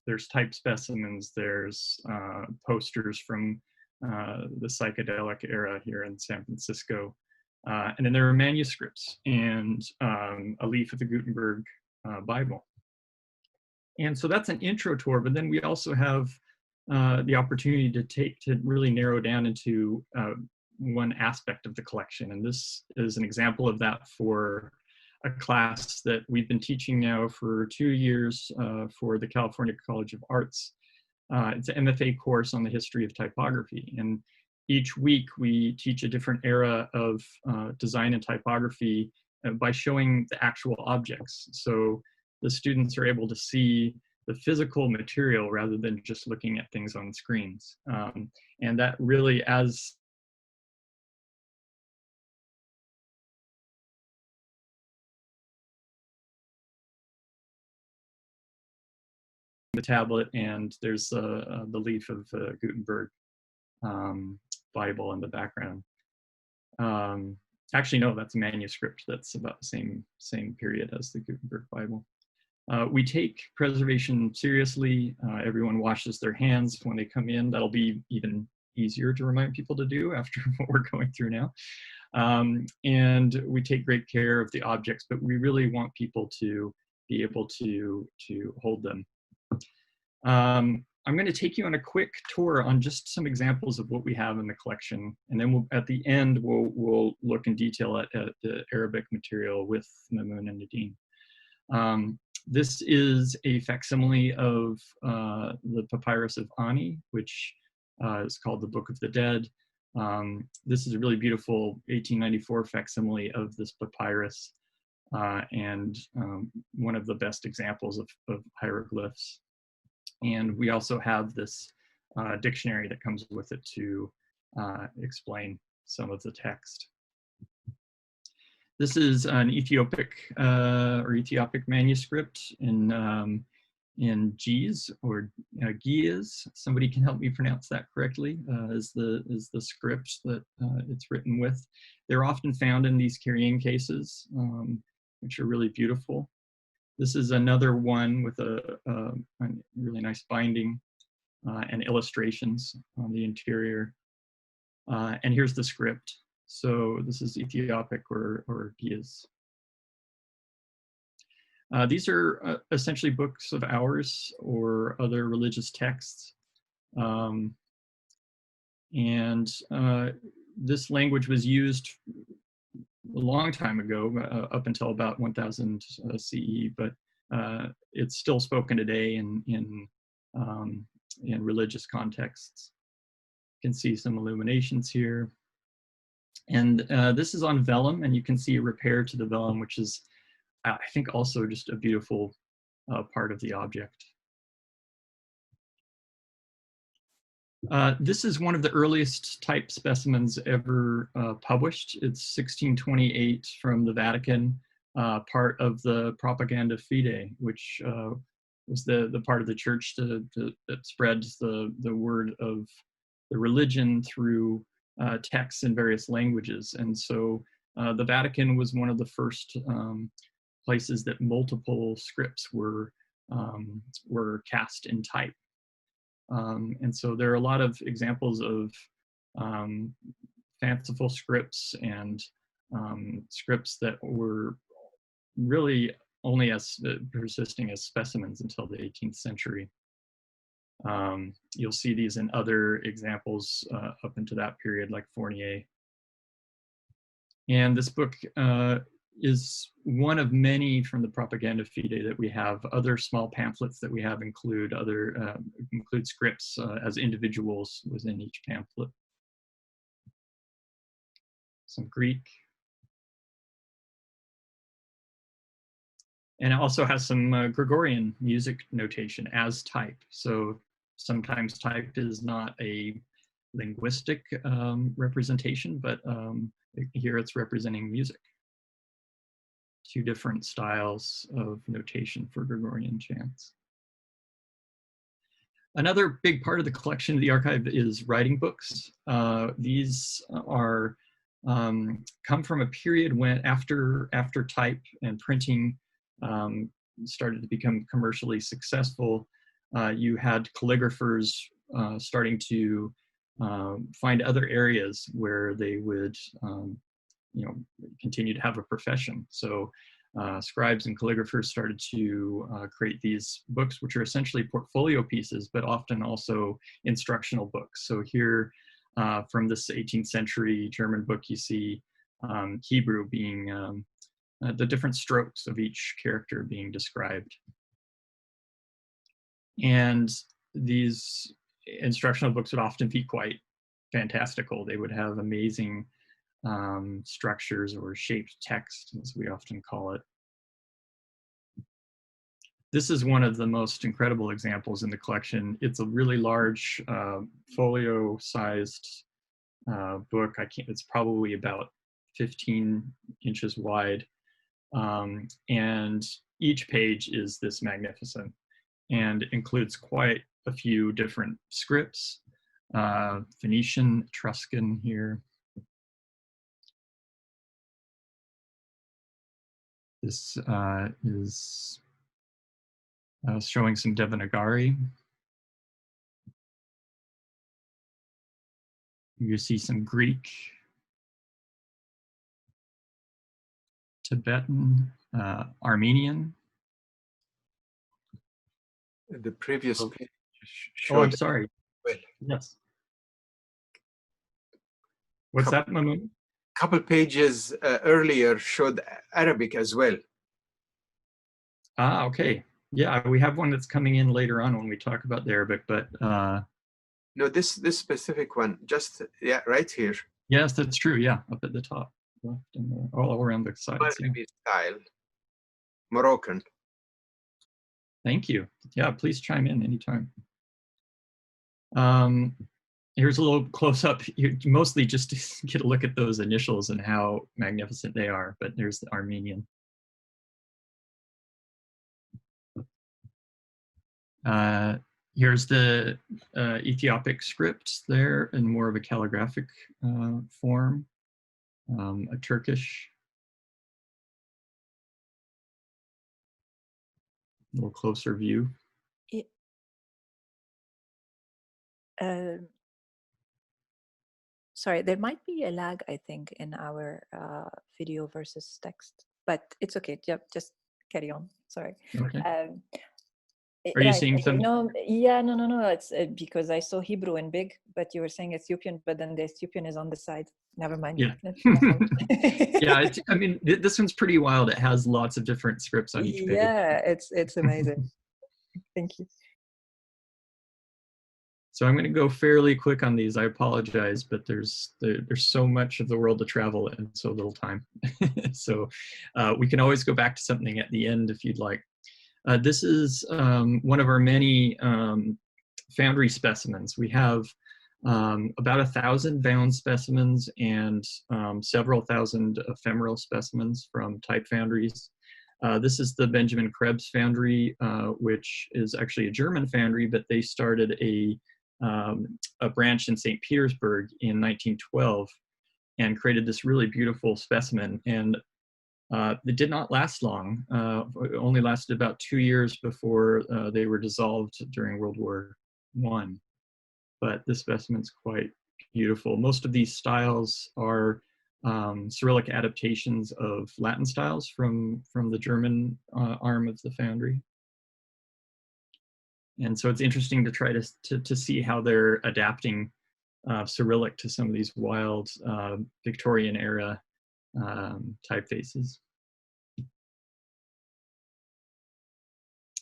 There's type specimens, there's posters from the psychedelic era here in San Francisco. And then there are manuscripts and a leaf of the Gutenberg Bible. And so that's an intro tour, but then we also have the opportunity to really narrow down into one aspect of the collection. And this is an example of that for a class that we've been teaching now for 2 years for the California College of Arts. It's an MFA course on the history of typography. And each week we teach a different era of design and typography by showing the actual objects. So the students are able to see the physical material rather than just looking at things on screens. And that really, as the tablet, and there's the leaf of the Gutenberg Bible in the background. Actually, no, that's a manuscript that's about the same period as the Gutenberg Bible. We take preservation seriously. Everyone washes their hands when they come in. That'll be even easier to remind people to do after what we're going through now. And we take great care of the objects, but we really want people to be able to hold them. I'm going to take you on a quick tour on just some examples of what we have in the collection, and then at the end we'll look in detail at the Arabic material with Mamoun and Nadine. This is a facsimile of the papyrus of Ani, which is called the Book of the Dead. This is a really beautiful 1894 facsimile of this papyrus, and one of the best examples of hieroglyphs. And we also have this dictionary that comes with it to explain some of the text. This is an Ethiopic manuscript in G's or Gias. Somebody can help me pronounce that correctly. Is the script that it's written with. They're often found in these carrying cases, which are really beautiful. This is another one with a really nice binding and illustrations on the interior. And here's the script. So this is Ethiopic or Gias. These are essentially books of hours or other religious texts. And this language was used long time ago, up until about 1000 CE, but it's still spoken today in religious contexts. You can see some illuminations here. And this is on vellum, and you can see a repair to the vellum, which is, I think, also just a beautiful part of the object. This is one of the earliest type specimens ever published. It's 1628 from the Vatican, part of the Propaganda Fide, which was the part of the church that spreads the word of the religion through texts in various languages. And so the Vatican was one of the first places that multiple scripts were cast in type. And so there are a lot of examples of fanciful scripts and scripts that were really only persisting as specimens until the 18th century. You'll see these in other examples up into that period, like Fournier. And this book is one of many from the Propaganda Fide that we have. Other small pamphlets that we have include scripts as individuals within each pamphlet. Some Greek. And it also has some Gregorian music notation as type. So sometimes type is not a linguistic representation, but here it's representing music. Two different styles of notation for Gregorian chants. Another big part of the collection of the archive is writing books. These are come from a period when after type and printing started to become commercially successful, you had calligraphers starting to find other areas where they would continue to have a profession. So scribes and calligraphers started to create these books, which are essentially portfolio pieces, but often also instructional books. So here from this 18th century German book, you see Hebrew being the different strokes of each character being described. And these instructional books would often be quite fantastical. They would have amazing structures or shaped text, as we often call it. This is one of the most incredible examples in the collection. It's a really large folio-sized book. It's probably about 15 inches wide. And each page is this magnificent and includes quite a few different scripts, Phoenician, Etruscan here. This is showing some Devanagari. You see some Greek, Tibetan, Armenian. The previous page showed. Oh, I'm sorry. Well, yes. What's that, Mamoun? Couple pages earlier showed Arabic as well. Ah, okay. Yeah, we have one that's coming in later on when we talk about the Arabic, but no, this specific one, just right here. Yes, that's true. Yeah, up at the top, left, and all around the sides. Yeah. Style, Moroccan. Thank you. Yeah, please chime in anytime. Here's a little close up, mostly just to get a look at those initials and how magnificent they are, but there's the Armenian. Here's the Ethiopic script there in more of a calligraphic form, a Turkish. A little closer view. Sorry, there might be a lag, I think, in our video versus text, but it's okay. Just carry on. Sorry. Okay. Are you seeing some? No, yeah, no. It's because I saw Hebrew in big, but you were saying Ethiopian, but then the Ethiopian is on the side. Never mind. Yeah. Yeah, Yeah, I mean, this one's pretty wild. It has lots of different scripts on each page. Yeah, it's amazing. Thank you. So I'm going to go fairly quick on these. I apologize, but there's so much of the world to travel in so little time. So we can always go back to something at the end if you'd like. This is one of our many Foundry specimens. We have about 1,000 bound specimens and several thousand ephemeral specimens from type foundries. This is the Benjamin Krebs Foundry, which is actually a German foundry, but they started a branch in St. Petersburg in 1912 and created this really beautiful specimen. And it did not last long. It only lasted about 2 years before they were dissolved during World War I. But this specimen's quite beautiful. Most of these styles are Cyrillic adaptations of Latin styles from the German arm of the foundry. And so it's interesting to try to see how they're adapting Cyrillic to some of these wild Victorian era typefaces.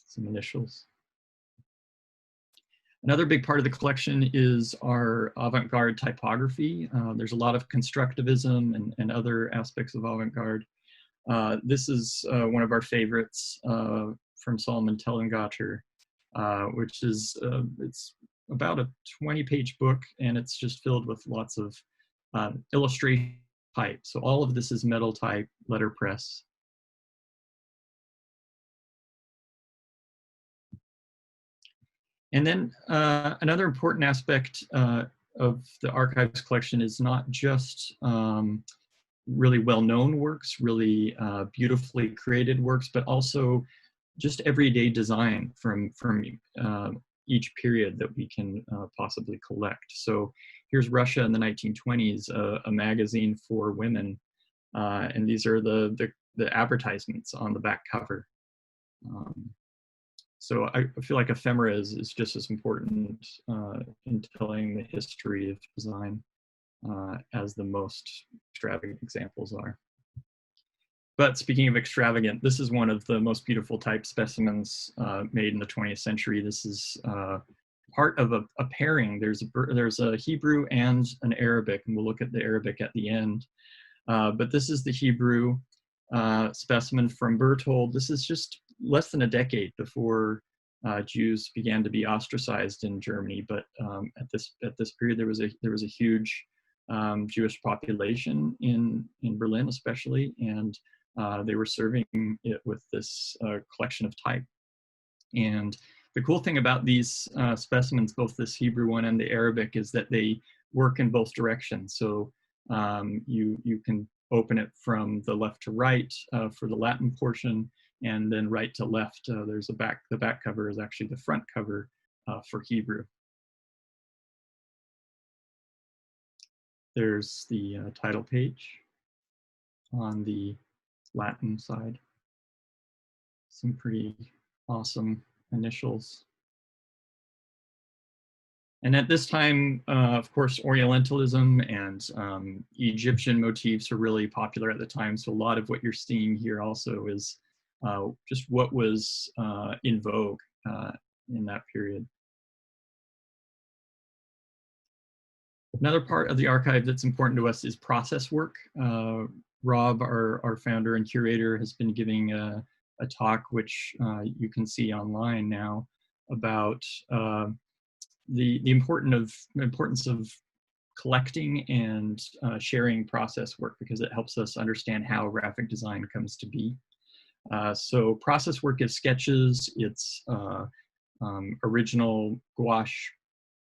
Some initials. Another big part of the collection is our avant-garde typography. There's a lot of constructivism and other aspects of avant-garde. This is one of our favorites from Solomon Tellengacher, which is, it's about a 20-page book, and it's just filled with lots of illustration type. So all of this is metal type letterpress. And then another important aspect of the archives collection is not just really well-known works, really beautifully created works, but also just everyday design from each period that we can possibly collect. So here's Russia in the 1920s, a magazine for women, and these are the advertisements on the back cover. So I feel like ephemera is just as important in telling the history of design as the most extravagant examples are. But speaking of extravagant, this is one of the most beautiful type specimens made in the 20th century. This is part of a pairing. There's a Hebrew and an Arabic, and we'll look at the Arabic at the end. But this is the Hebrew specimen from Berthold. This is just less than a decade before Jews began to be ostracized in Germany. But at this period, there was a huge Jewish population in Berlin, especially, and they were serving it with this collection of type. And the cool thing about these specimens, both this Hebrew one and the Arabic, is that they work in both directions. So you can open it from the left to right for the Latin portion, and then right to left. There's the back cover is actually the front cover for Hebrew. There's the title page on the Latin side. Some pretty awesome initials. And at this time, of course, Orientalism and Egyptian motifs are really popular at the time. So a lot of what you're seeing here also is just what was in vogue in that period. Another part of the archive that's important to us is process work. Rob, our founder and curator, has been giving a talk, which you can see online now, about the importance of collecting and sharing process work, because it helps us understand how graphic design comes to be. So process work is sketches, it's original gouache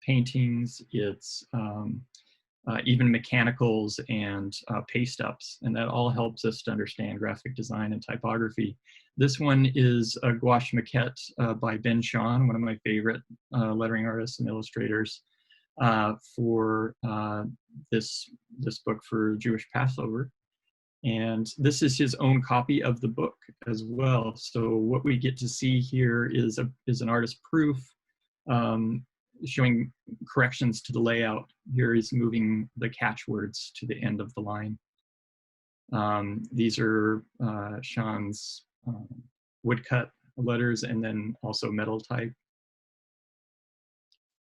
paintings, it's even mechanicals and paste ups, and that all helps us to understand graphic design and typography. This one is a Gouache Maquette by Ben Shaheen, one of my favorite lettering artists and illustrators, for this book for Jewish Passover. And this is his own copy of the book as well. So what we get to see here is an artist proof. showing corrections to the layout. Here he's moving the catchwords to the end of the line. These are Sean's woodcut letters, and then also metal type,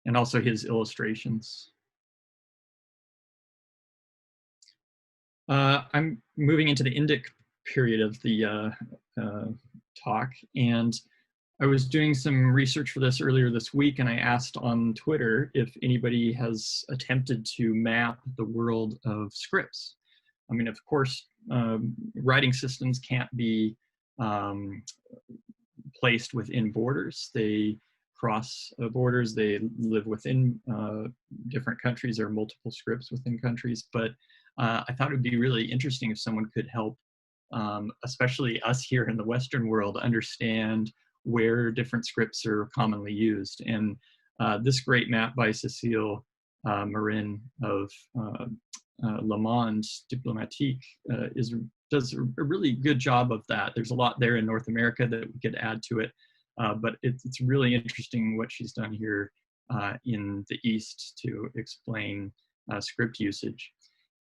and also his illustrations. I'm moving into the Indic period of the talk, and I was doing some research for this earlier this week, and I asked on Twitter if anybody has attempted to map the world of scripts. I mean, of course, writing systems can't be placed within borders. They cross borders, they live within different countries. There are multiple scripts within countries, but I thought it would be really interesting if someone could help, especially us here in the Western world, understand where different scripts are commonly used. And this great map by Cécile Marin of Le Monde Diplomatique does a really good job of that. There's a lot there in North America that we could add to it, but it's really interesting what she's done here in the East to explain script usage.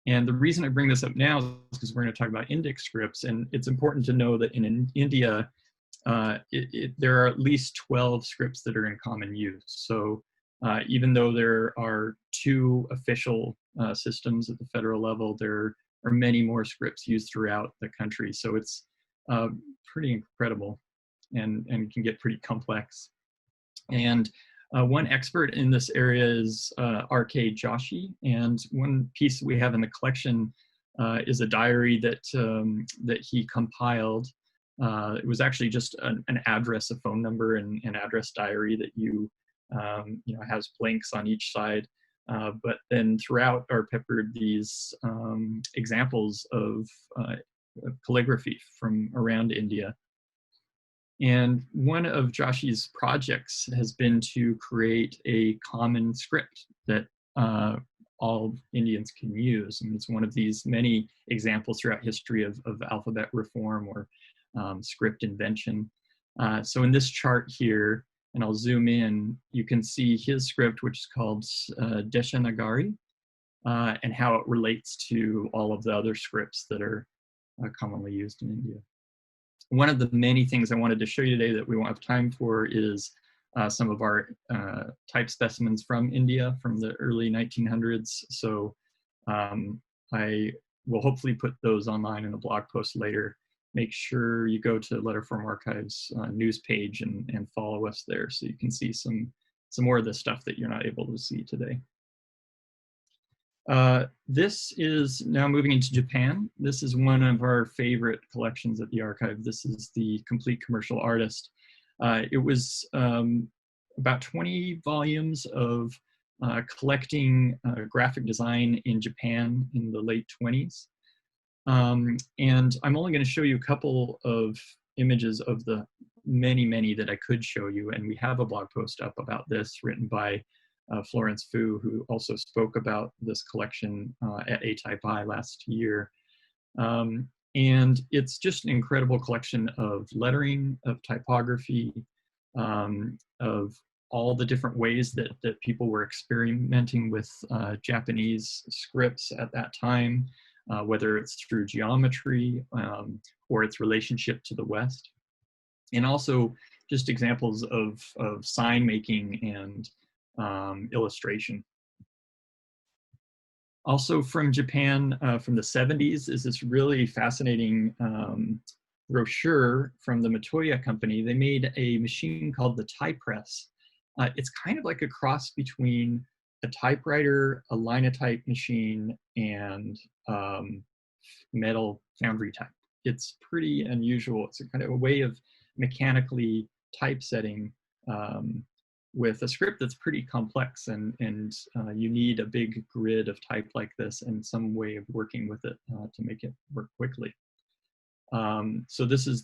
And the reason I bring this up now is because we're going to talk about Indic scripts, and it's important to know that in India, there are at least 12 scripts that are in common use. So even though there are 2 official systems at the federal level, there are many more scripts used throughout the country. So it's pretty incredible and can get pretty complex. And one expert in this area is R.K. Joshi, and one piece we have in the collection is a diary that he compiled. It was actually just an address, a phone number, and an address diary that you know, has blanks on each side. But then throughout are peppered these examples of calligraphy from around India. And one of Joshi's projects has been to create a common script that all Indians can use. And it's one of these many examples throughout history of alphabet reform or script invention. So in this chart here, and I'll zoom in, you can see his script, which is called Deshanagari, and how it relates to all of the other scripts that are commonly used in India. One of the many things I wanted to show you today that we won't have time for is some of our type specimens from India from the early 1900s. So I will hopefully put those online in a blog post later. Make sure you go to Letterform Archive's news page and follow us there so you can see some more of the stuff that you're not able to see today. This is now moving into Japan. This is one of our favorite collections at the archive. This is the Complete Commercial Artist. It was about 20 volumes of collecting graphic design in Japan in the late 20s. And I'm only going to show you a couple of images of the many that I could show you. And we have a blog post up about this written by Florence Fu, who also spoke about this collection at ATypI last year. And it's just an incredible collection of lettering, of typography, of all the different ways that people were experimenting with Japanese scripts at that time, whether it's through geometry or its relationship to the West. And also just examples of sign making and illustration. Also from Japan, from the 70s, is this really fascinating brochure from the Matoya company. They made a machine called the Type Press. It's kind of like a cross between a typewriter, a linotype machine, and metal foundry type. It's pretty unusual. It's a kind of a way of mechanically typesetting with a script that's pretty complex, and you need a big grid of type like this and some way of working with it to make it work quickly. So this is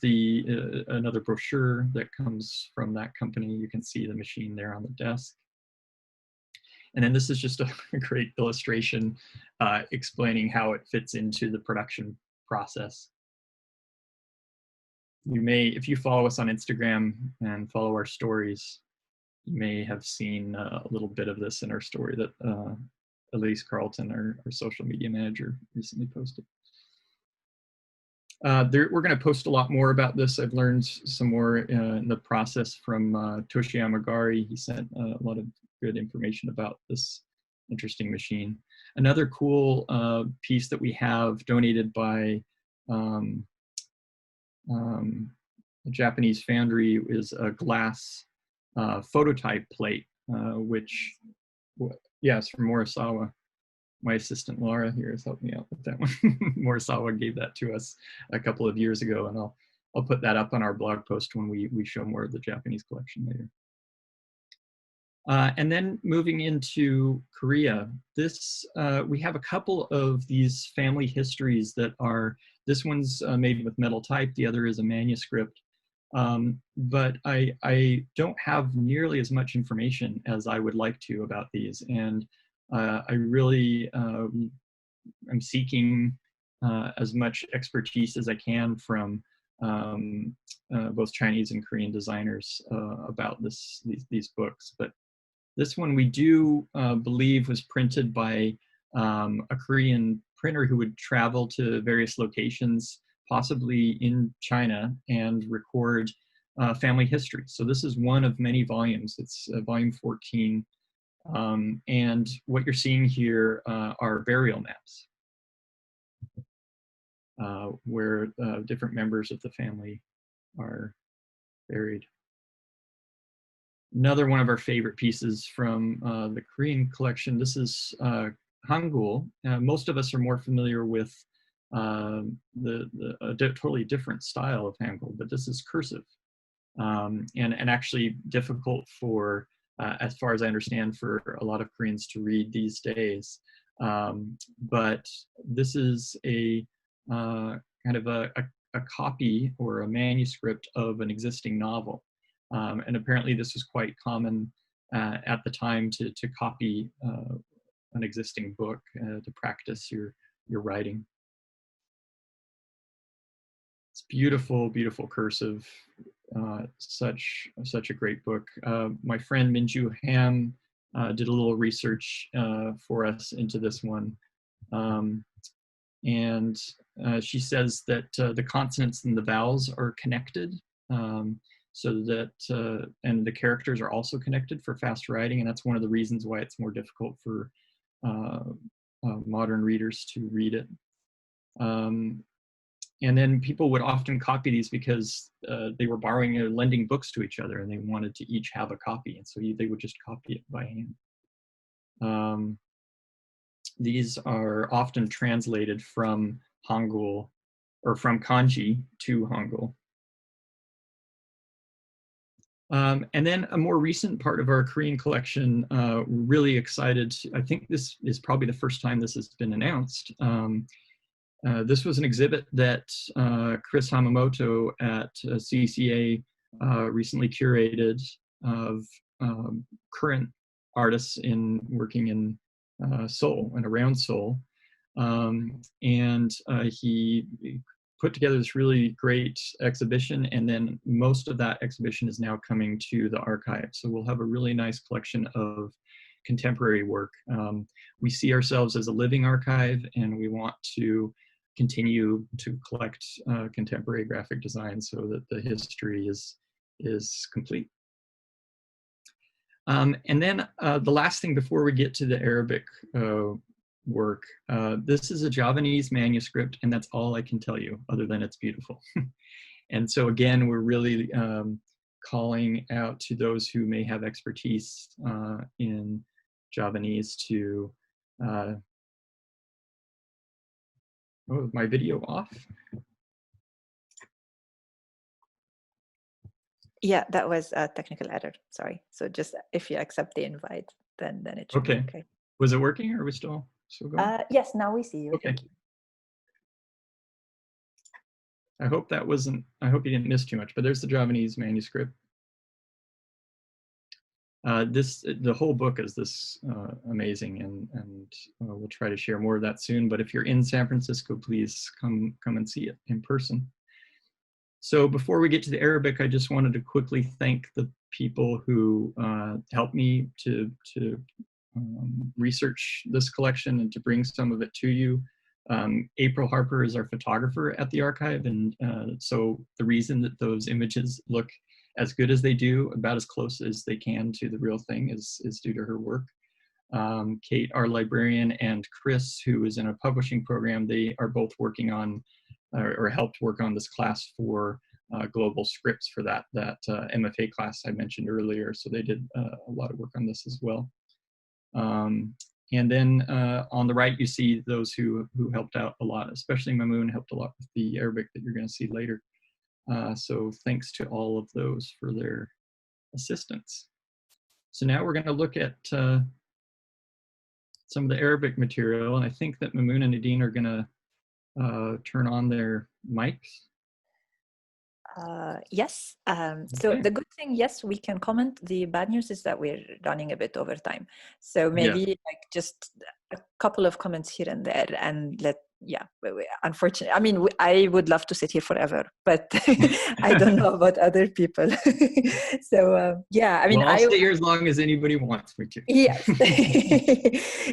another brochure that comes from that company. You can see the machine there on the desk. And then this is just a great illustration explaining how it fits into the production process. You may, if you follow us on Instagram and follow our stories, you may have seen a little bit of this in our story that Elise Carlton, our social media manager, recently posted. We're going to post a lot more about this. I've learned some more in the process from Toshiyama Gari. He sent a lot of good information about this interesting machine. Another cool piece that we have donated by a Japanese Foundry is a glass phototype plate, which, yes, from Morisawa. My assistant Laura here has helped me out with that one. Morisawa gave that to us a couple of years ago, and I'll put that up on our blog post when we show more of the Japanese collection later. And then moving into Korea, we have a couple of these family histories that are, this one's made with metal type, the other is a manuscript. But I don't have nearly as much information as I would like to about these. And I really am seeking as much expertise as I can from both Chinese and Korean designers about these books. But this one we do believe was printed by a Korean printer who would travel to various locations, possibly in China, and record family history. So this is one of many volumes. It's volume 14. And what you're seeing here are burial maps, where different members of the family are buried. Another one of our favorite pieces from the Korean collection, this is Hangul. Most of us are more familiar with totally different style of Hangul, but this is cursive, and actually difficult for, as far as I understand, for a lot of Koreans to read these days. But this is a kind of a copy or a manuscript of an existing novel. And apparently this was quite common at the time to copy an existing book to practice your writing. It's beautiful, beautiful cursive. Such a great book. My friend Minju Ham did a little research for us into this one. And she says that the consonants and the vowels are connected, so that, and the characters are also connected for fast writing, and that's one of the reasons why it's more difficult for modern readers to read it. And then people would often copy these because they were borrowing or lending books to each other, and they wanted to each have a copy, and so they would just copy it by hand. These are often translated from Hangul, or from kanji to Hangul. And then a more recent part of our Korean collection, we're really excited. I think this is probably the first time this has been announced. This was an exhibit that Chris Hamamoto at CCA recently curated of current artists working in Seoul and around Seoul. And he put together this really great exhibition, and then most of that exhibition is now coming to the archive. So we'll have a really nice collection of contemporary work. We see ourselves as a living archive, and we want to continue to collect contemporary graphic design so that the history is complete. And then the last thing before we get to the Arabic work, this is a Javanese manuscript, and that's all I can tell you, other than it's beautiful. And so again, we're really calling out to those who may have expertise in Javanese to, oh, my video off? Yeah, that was a technical error, sorry. So just if you accept the invite, then it should be okay. Was it working, or are we still going? Yes, now we see you. Okay. I hope that wasn't, I hope you didn't miss too much, but there's the Javanese manuscript. The whole book is this amazing, and we'll try to share more of that soon. But if you're in San Francisco, please come and see it in person. So before we get to the Arabic, I just wanted to quickly thank the people who helped me to research this collection and to bring some of it to you. April Harper is our photographer at the archive, and so the reason that those images look as good as they do, about as close as they can to the real thing, is due to her work. Kate, our librarian, and Chris, who is in a publishing program, they are both working on, or helped work on this class for global scripts for that MFA class I mentioned earlier. So they did a lot of work on this as well. And then on the right, you see those who helped out a lot, especially Mamoun helped a lot with the Arabic that you're going to see later. So thanks to all of those for their assistance. So now we're going to look at some of the Arabic material, and I think that Mamoun and Nadine are going to turn on their mics. Yes. So the good thing, yes, we can comment. The bad news is that we're running a bit over time. So maybe like just a couple of comments here and there, and unfortunately, I mean, I would love to sit here forever, but I don't know about other people. So yeah, I mean, well, I'll stay here as long as anybody wants me to. Yes.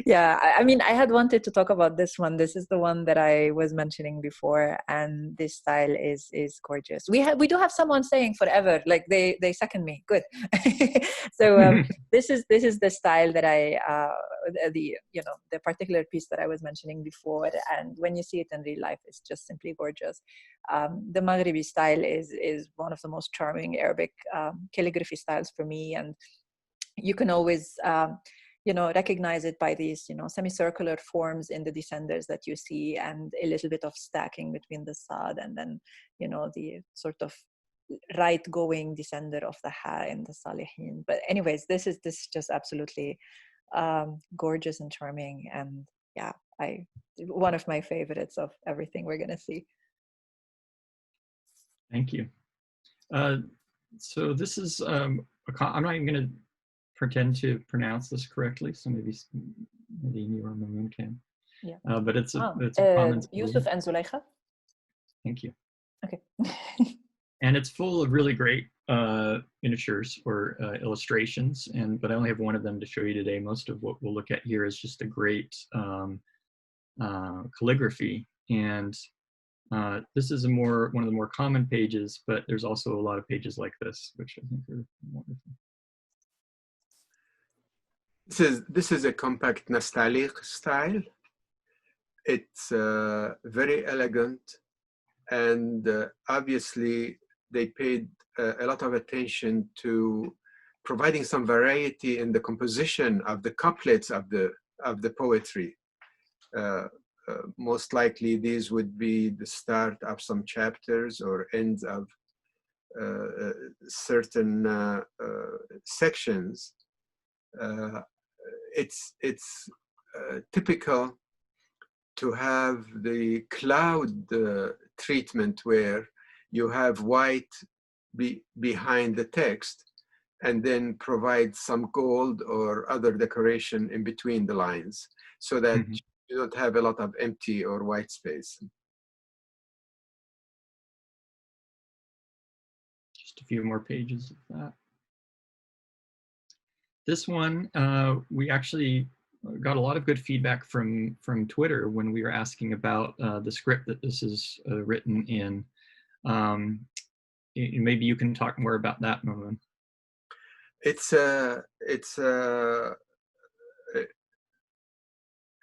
Yeah, I mean, I had wanted to talk about this one. This is the one that I was mentioning before, and this style is gorgeous. We do have someone saying forever, like they second me. Good. So this is the style that the particular piece that I was mentioning before, and when you see it in real life, it's just simply gorgeous. The Maghribi style is one of the most charming Arabic calligraphy styles for me, and you can always recognize it by these semicircular forms in the descenders that you see, and a little bit of stacking between the sad and then the sort of right going descender of the ha in the salihin. But anyways, this is just absolutely gorgeous and charming, and yeah, one of my favorites of everything we're gonna see. Thank you. So this is I'm not even going to pretend to pronounce this correctly, so maybe you or Mamoun can. Yeah. But it's a common Yusuf and Zulaikha. Thank you. Okay. And it's full of really great miniatures or illustrations, but I only have one of them to show you today. Most of what we'll look at here is just a great calligraphy, and this is one of the more common pages, but there's also a lot of pages like this, which I think are wonderful. This is a compact nastaliq style. It's very elegant, and obviously they paid a lot of attention to providing some variety in the composition of the couplets of the poetry. Most likely these would be the start of some chapters or ends of certain sections. It's typical to have the cloud treatment where you have white behind the text and then provide some gold or other decoration in between the lines so that you don't have a lot of empty or white space. Just a few more pages of that. This one, we actually got a lot of good feedback from Twitter when we were asking about the script that this is written in. Maybe you can talk more about that, Mamoun. It's a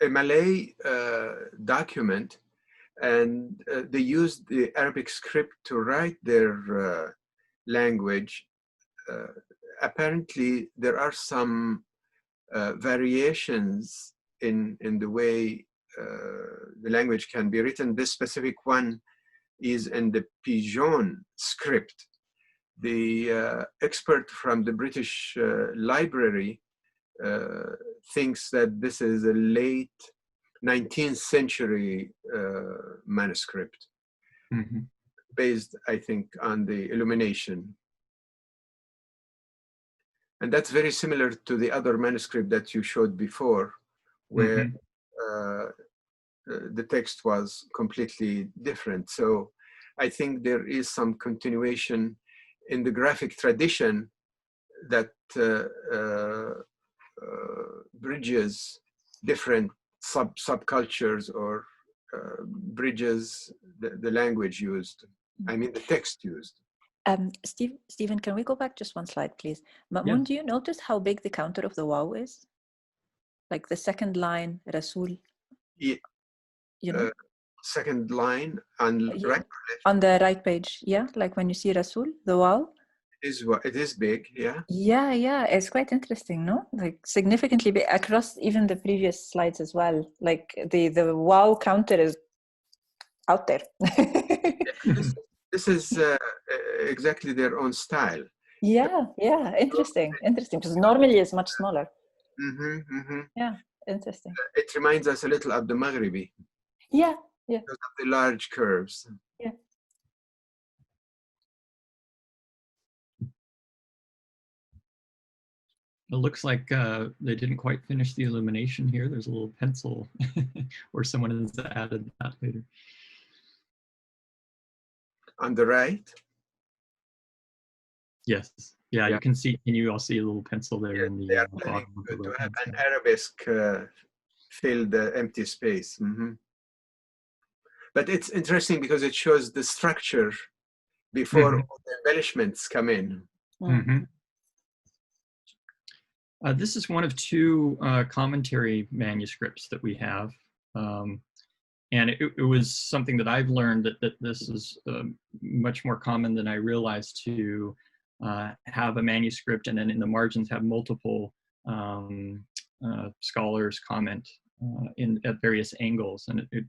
Malay document, and they used the Arabic script to write their language. Apparently, there are some variations in the way the language can be written. This specific one is in the Pidgin script. The expert from the British Library thinks that this is a late 19th century manuscript, based, I think, on the illumination. And that's very similar to the other manuscript that you showed before, where the text was completely different. So I think there is some continuation in the graphic tradition that bridges different subcultures or bridges the language used. I mean, the text used. Stephen, can we go back just one slide, please? Mamoun, Yeah. do you notice how big the counter of the wow is? Like the second line, Rasul. Yeah. You know? Second line and Yeah. right On the right page, yeah, like when you see Rasul, the wow. it is big, yeah. Yeah, it's quite interesting, no? Like significantly big across even the previous slides as well. Like the wow counter is out there. This is exactly their own style. Yeah, interesting, because normally it's much smaller. Yeah, interesting. It reminds us a little of the Maghribi. Yeah. Because of the large curves. Yeah. It looks like they didn't quite finish the illumination here. There's a little pencil or someone has added that later. On the right? Yes. Yeah, you can see, can you all see a little pencil there in the bottom of the to right have an side? arabesque fill the empty space. But it's interesting because it shows the structure before all the embellishments come in. This is one of two commentary manuscripts that we have. And it was something that I've learned that this is much more common than I realized to have a manuscript and then in the margins have multiple scholars comment at various angles. And it,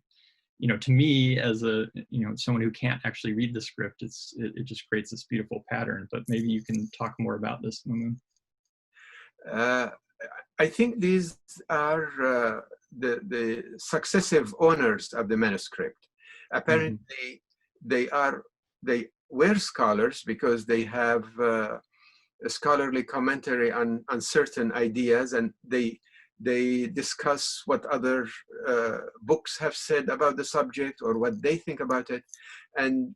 you know, to me as a, you know, someone who can't actually read the script, it just creates this beautiful pattern. But maybe you can talk more about this, Mamoun. I think these are the successive owners of the manuscript. Apparently, they were scholars because they have a scholarly commentary on certain ideas, and they discuss what other books have said about the subject or what they think about it. And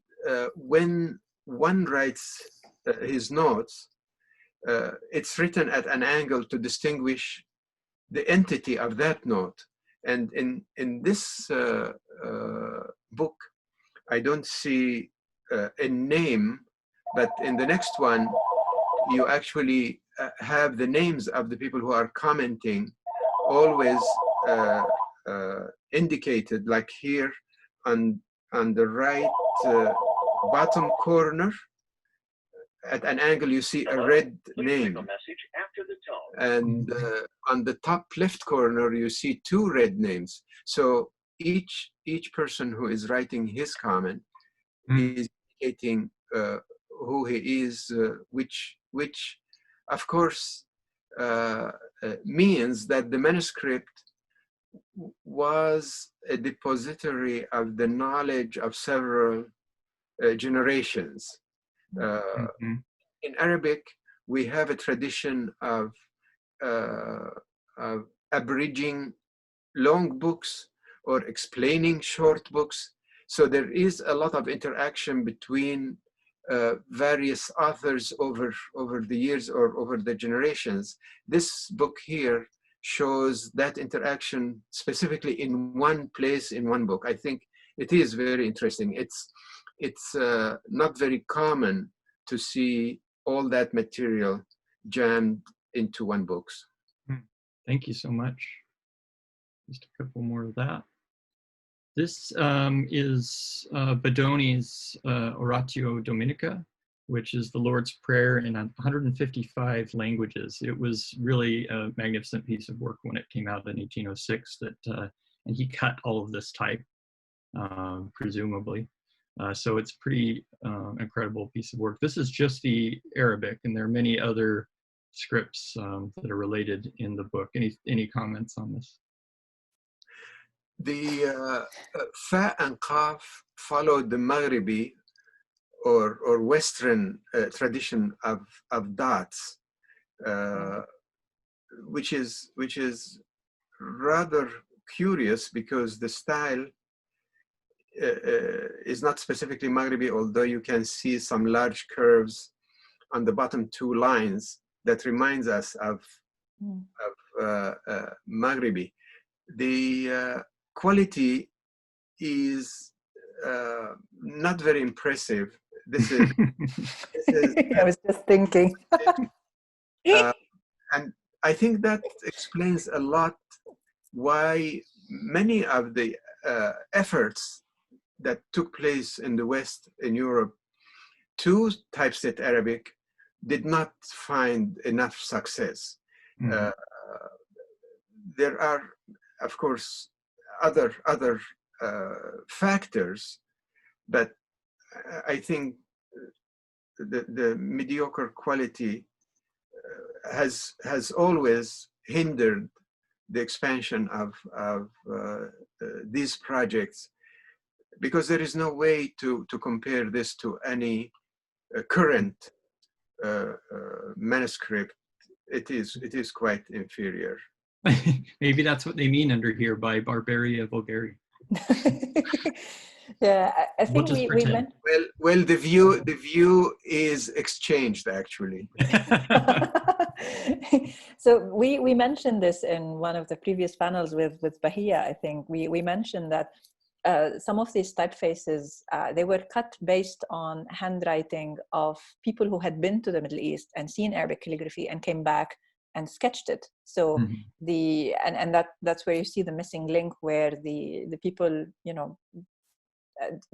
when one writes his notes, it's written at an angle to distinguish the entity of that note. And in this book, I don't see a name, but in the next one, you actually have the names of the people who are commenting always indicated, like here on the right bottom corner. At an angle, you see a red name. And on the top left corner, you see two red names. So each person who is writing his comment is indicating who he is, which of course means that the manuscript was a depository of the knowledge of several generations. In Arabic, we have a tradition of abridging long books or explaining short books. So there is a lot of interaction between various authors over the years or over the generations. This book here shows that interaction specifically in one place in one book. I think it is very interesting. It's not very common to see all that material jammed into one book. Thank you so much. Just a couple more of that. This is Bedoni's Oratio Dominica, which is the Lord's Prayer in 155 languages. It was really a magnificent piece of work when it came out in 1806. And he cut all of this type, presumably. So it's pretty incredible piece of work. This is just the Arabic, and there are many other scripts that are related in the book. Any comments on this? The Fa and Qaf followed the Maghribi or Western tradition of dots, which is rather curious because the style is not specifically Maghrebi, although you can see some large curves on the bottom two lines that reminds us of Maghrebi. The quality is not very impressive. This is I was just thinking. And I think that explains a lot why many of the efforts that took place in the West, in Europe, to typeset Arabic did not find enough success. There are, of course, other factors, but I think the mediocre quality has always hindered the expansion of these projects, because there is no way to compare this to any current manuscript. It is quite inferior. Maybe that's what they mean under here by Barbaria Vulgari. Yeah, I think we meant. Well, the view is exchanged actually. So we mentioned this in one of the previous panels with Bahia. I think we mentioned that some of these typefaces, they were cut based on handwriting of people who had been to the Middle East and seen Arabic calligraphy and came back and sketched it. So that's where you see the missing link, where the people, you know,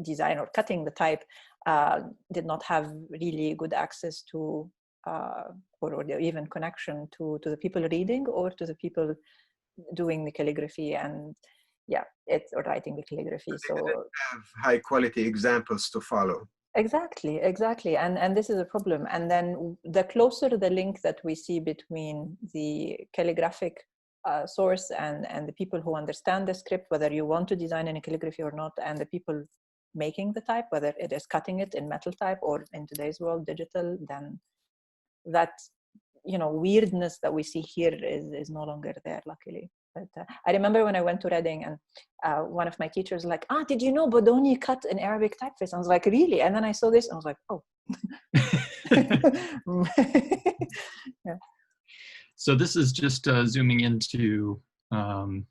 design or cutting the type did not have really good access to or even connection to the people reading or to the people doing the calligraphy and or writing the calligraphy. So they didn't have high quality examples to follow. Exactly. And this is a problem. And then the closer the link that we see between the calligraphic source and the people who understand the script, whether you want to design any calligraphy or not, and the people making the type, whether it is cutting it in metal type or in today's world digital, then that, you know, weirdness that we see here is no longer there, luckily. But I remember when I went to Reading, and one of my teachers was like, did you know Bodoni cut an Arabic typeface? I was like, really? And then I saw this and I was like, oh. Yeah. So this is just zooming into the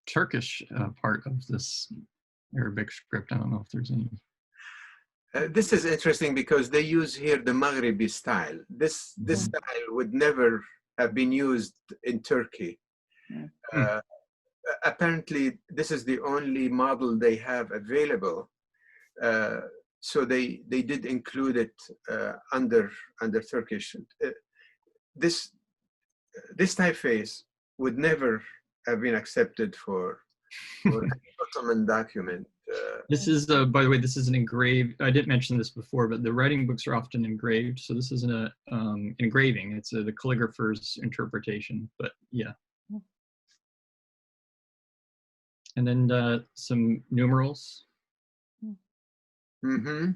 Turkish part of this Arabic script. I don't know if there's any. This is interesting because they use here the Maghrebi style. This style would never have been used in Turkey. Apparently, this is the only model they have available. So they did include it under Turkish. This typeface would never have been accepted for an Ottoman document. This is, by the way, this is an engraved. I didn't mention this before, but the writing books are often engraved. So this isn't an engraving. It's the calligrapher's interpretation. But yeah. And then some numerals. Mm-hmm.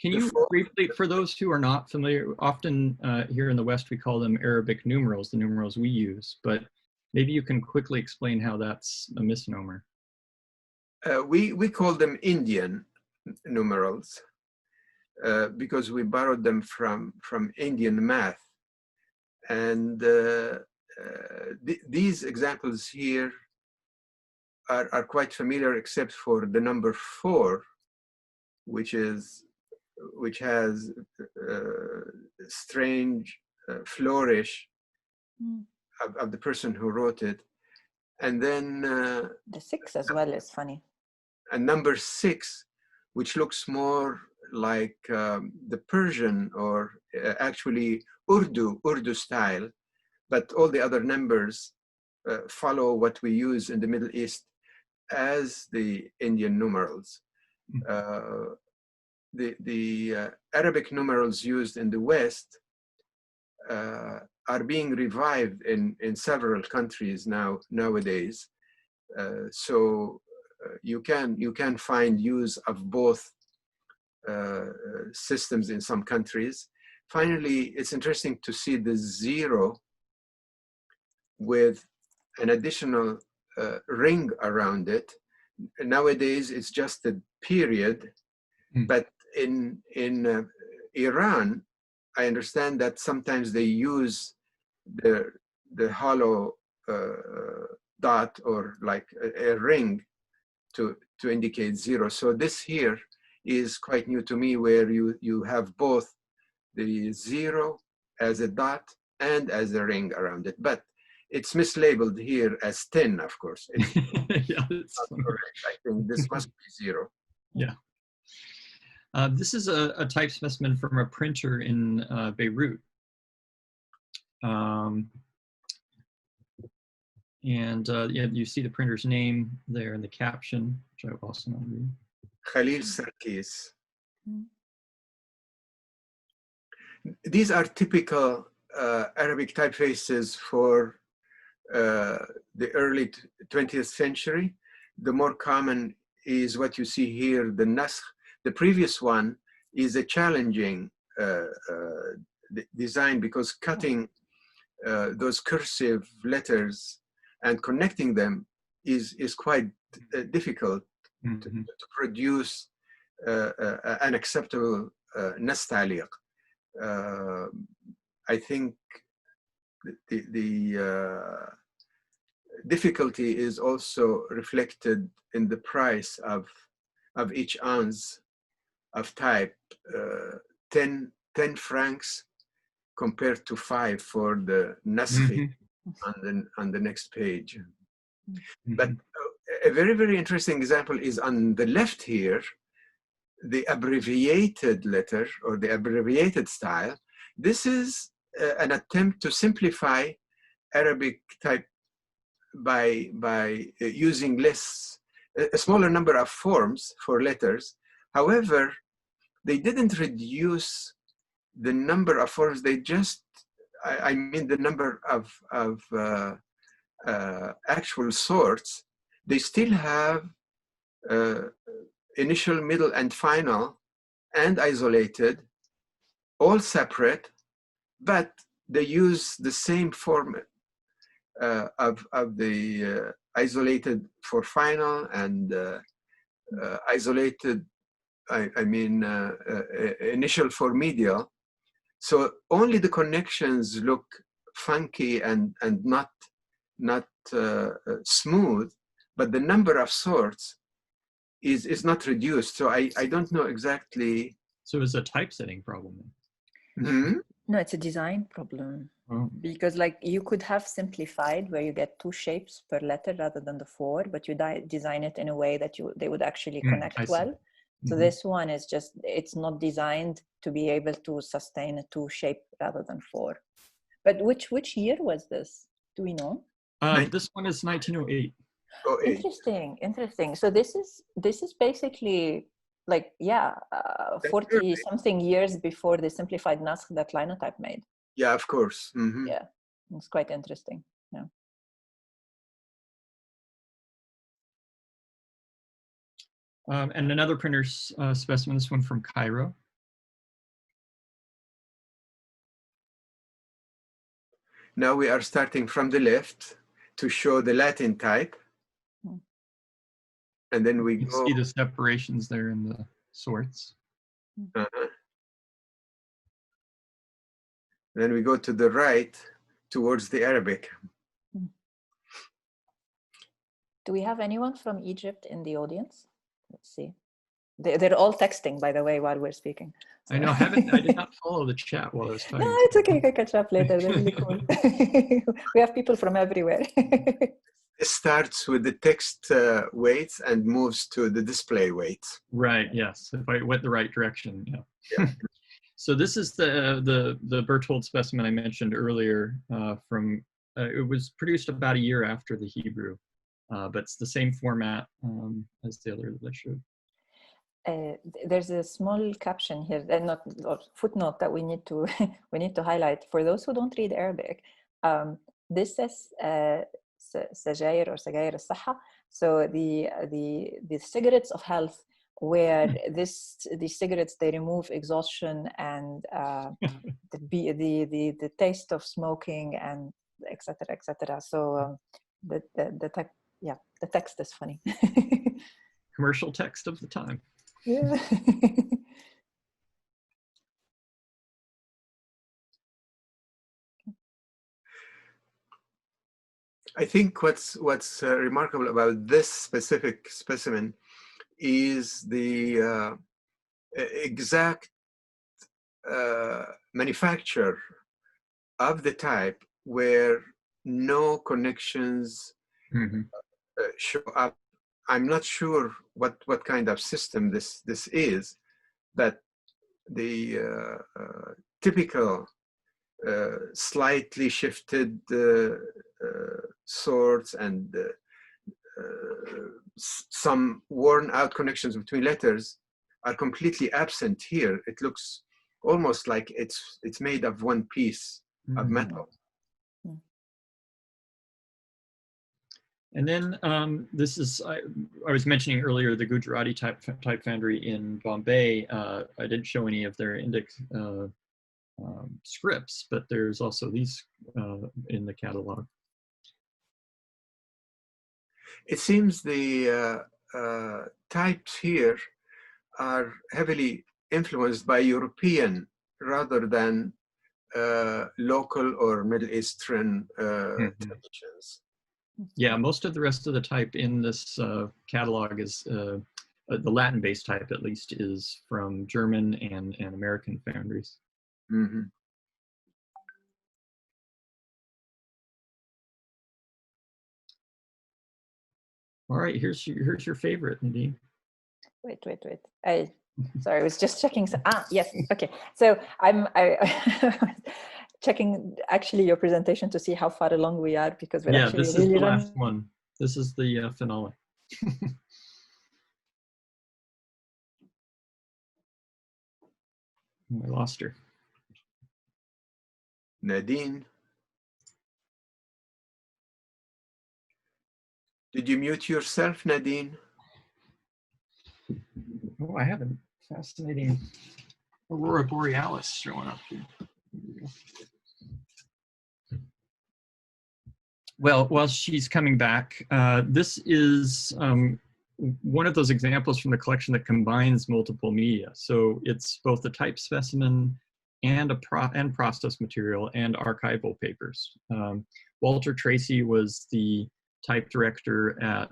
Can you briefly, for those who are not familiar, often here in the West we call them Arabic numerals, the numerals we use, but maybe you can quickly explain how that's a misnomer. We call them Indian numerals because we borrowed them from Indian math. And these examples here are quite familiar, except for the number 4, which has strange flourish of the person who wrote it. And then the 6 as well is funny. And number 6, which looks more like the Persian or actually Urdu style, but all the other numbers follow what we use in the Middle East as the Indian numerals. The Arabic numerals used in the West are being revived in several countries nowadays. So you can find use of both systems in some countries. Finally, it's interesting to see the 0 with an additional ring around it. Nowadays, it's just a period. But in Iran, I understand that sometimes they use the hollow dot or like a ring to indicate zero. So this here is quite new to me, where you have both the zero as a dot and as a ring around it. But it's mislabeled here as 10, of course. It's yeah, not correct. I think this must be 0. Yeah. This is a type specimen from a printer in Beirut. Yeah, you see the printer's name there in the caption, which I also want to read. Khalil Sarkis. These are typical Arabic typefaces for the early 20th century. The more common is what you see here, the naskh. The previous one is a challenging design, because cutting those cursive letters and connecting them is quite difficult to produce an acceptable nastaliq. I think the difficulty is also reflected in the price of each ounce of type, 10 francs compared to 5 for the naskhi on the next page. But a very, very interesting example is on the left here, the abbreviated letter or the abbreviated style. This is an attempt to simplify Arabic type by using a smaller number of forms for letters. However, they didn't reduce the number of forms. They just, I mean, the number of actual sorts. They still have initial, middle, and final, and isolated, all separate, but they use the same format of the isolated for final and isolated, I mean, initial for medial. So only the connections look funky and not smooth, but the number of sorts is not reduced. So I don't know exactly. So it's a typesetting problem. No, it's a design problem. Because like you could have simplified where you get 2 shapes per letter rather than the 4, but you design it in a way that they would actually connect well. So this one is just, it's not designed to be able to sustain a 2 shape rather than 4. But which year was this? Do we know? This one is 1908. Interesting. So this is basically like, 40 something years before the simplified naskh that Linotype made. Yeah, of course. Yeah, it's quite interesting. Yeah. And another printer's specimen, this one from Cairo. Now we are starting from the left to show the Latin type. And then we go. See the separations there in the sorts. Then we go to the right towards the Arabic. Do we have anyone from Egypt in the audience? Let's see. They're all texting, by the way, while we're speaking. So. I know. I did not follow the chat while I was talking. No, it's okay. You can catch up later. They're really cool. We have people from everywhere. It starts with the text weights and moves to the display weights. Right. Yes. If I went the right direction. Yeah. So this is the Berthold specimen I mentioned earlier. From it was produced about a year after the Hebrew, but it's the same format as the other that I showed. There's a small caption here, or footnote that we need to highlight for those who don't read Arabic. This says Sajair or Sagair al-Saha. So the cigarettes of health, where these cigarettes, they remove exhaustion and the taste of smoking and etc. So the yeah, the text is funny. Commercial text of the time. Yeah. I think what's remarkable about this specific specimen is the exact manufacture of the type where no connections show up. I'm not sure what kind of system this is, but the typical slightly shifted sorts and some worn out connections between letters are completely absent here. It looks almost like it's made of one piece of metal. And then this is, I was mentioning earlier the Gujarati type Foundry in Bombay. I didn't show any of their index scripts, but there's also these in the catalog. It seems the types here are heavily influenced by European rather than local or Middle Eastern traditions. Yeah, most of the rest of the type in this catalog is, the Latin-based type at least, is from German and American foundries. Mm-hmm. All right, here's your favorite, Nadine. Wait. Sorry, I was just checking. Yes, okay. So I checking actually your presentation to see how far along we are, because we're actually this is the last one. This is the finale. I lost her. Nadine, did you mute yourself, Nadine? Oh, I have a fascinating Aurora Borealis showing up here. Well, while she's coming back, this is one of those examples from the collection that combines multiple media. So it's both a type specimen and process material and archival papers. Walter Tracy was the type director at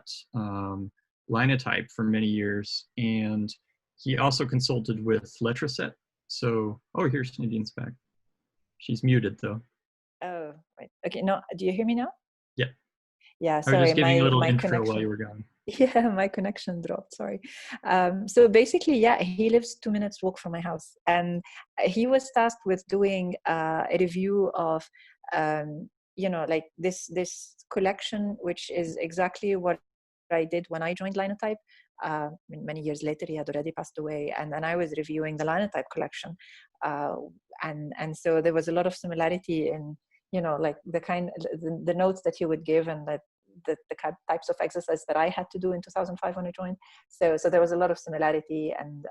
Linotype for many years, and he also consulted with Letterforms. So, oh, here's Nadine's back. She's muted though. Oh, right. Okay, no, do you hear me now? Yeah. Yeah, I was sorry, just giving a little my intro connection. while you were gone. Yeah, my connection dropped, sorry. So basically, yeah, he lives 2 minutes walk from my house, and he was tasked with doing a review of, you know, like this collection, which is exactly what I did when I joined Linotype. Many years later, he had already passed away, and then I was reviewing the Linotype collection, and so there was a lot of similarity in, you know, like the notes that he would give, and that the types of exercises that I had to do in 2005 when I joined. So there was a lot of similarity, and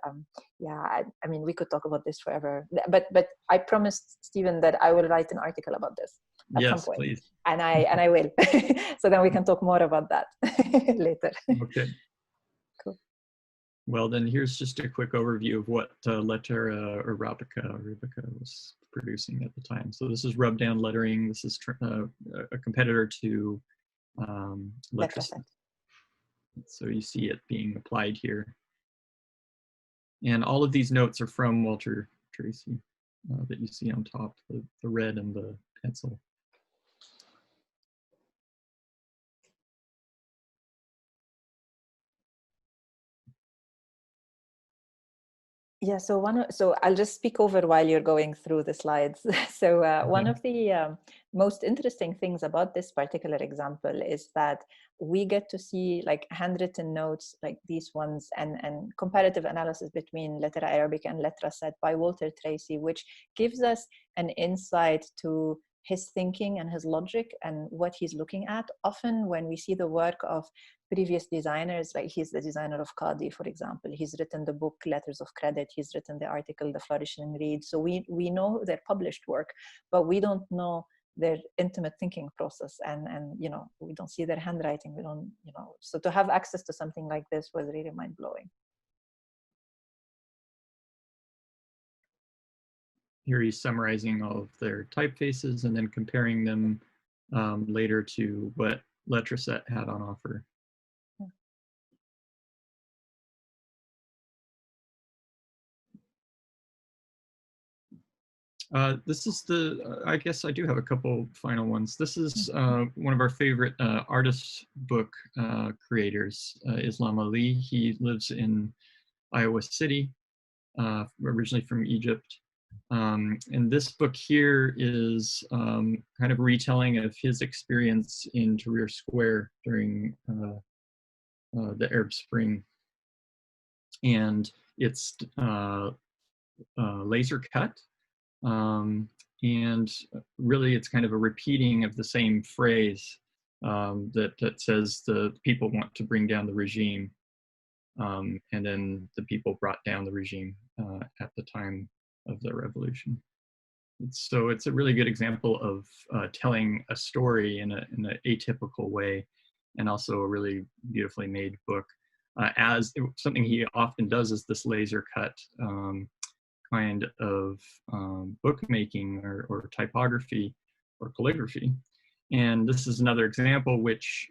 yeah, I mean, we could talk about this forever, but I promised Stephen that I will write an article about this at some point. Please. And I will. So then we can talk more about that later. Okay. Cool. Well, then here's just a quick overview of what Lettera or Rubica was producing at the time. So this is rub down lettering. This is a competitor to Letterforms. So you see it being applied here. And all of these notes are from Walter Tracy that you see on top, the red and the pencil. Yeah, so I'll just speak over while you're going through the slides. So one of the most interesting things about this particular example is that we get to see like handwritten notes like these ones, and comparative analysis between Lettera Arabica and Lettera Set by Walter Tracy, which gives us an insight to his thinking and his logic and what he's looking at. Often when we see the work of previous designers, like he's the designer of Qadi, for example, he's written the book Letters of Credit, he's written the article The Flourishing Reed. So we know their published work, but we don't know their intimate thinking process, and you know, we don't see their handwriting, we don't, you know, so to have access to something like this was really mind-blowing. Here he's summarizing all of their typefaces and then comparing them later to what Letraset had on offer. This is the, I guess I do have a couple final ones. This is one of our favorite artist book creators, Islam Ali. He lives in Iowa City, originally from Egypt. And this book here is kind of a retelling of his experience in Tahrir Square during the Arab Spring. And it's laser cut. And really it's kind of a repeating of the same phrase that says the people want to bring down the regime. And then the people brought down the regime at the time of the revolution. So it's a really good example of telling a story in an atypical way, and also a really beautifully made book. As something he often does is this laser cut kind of bookmaking or typography or calligraphy. And this is another example which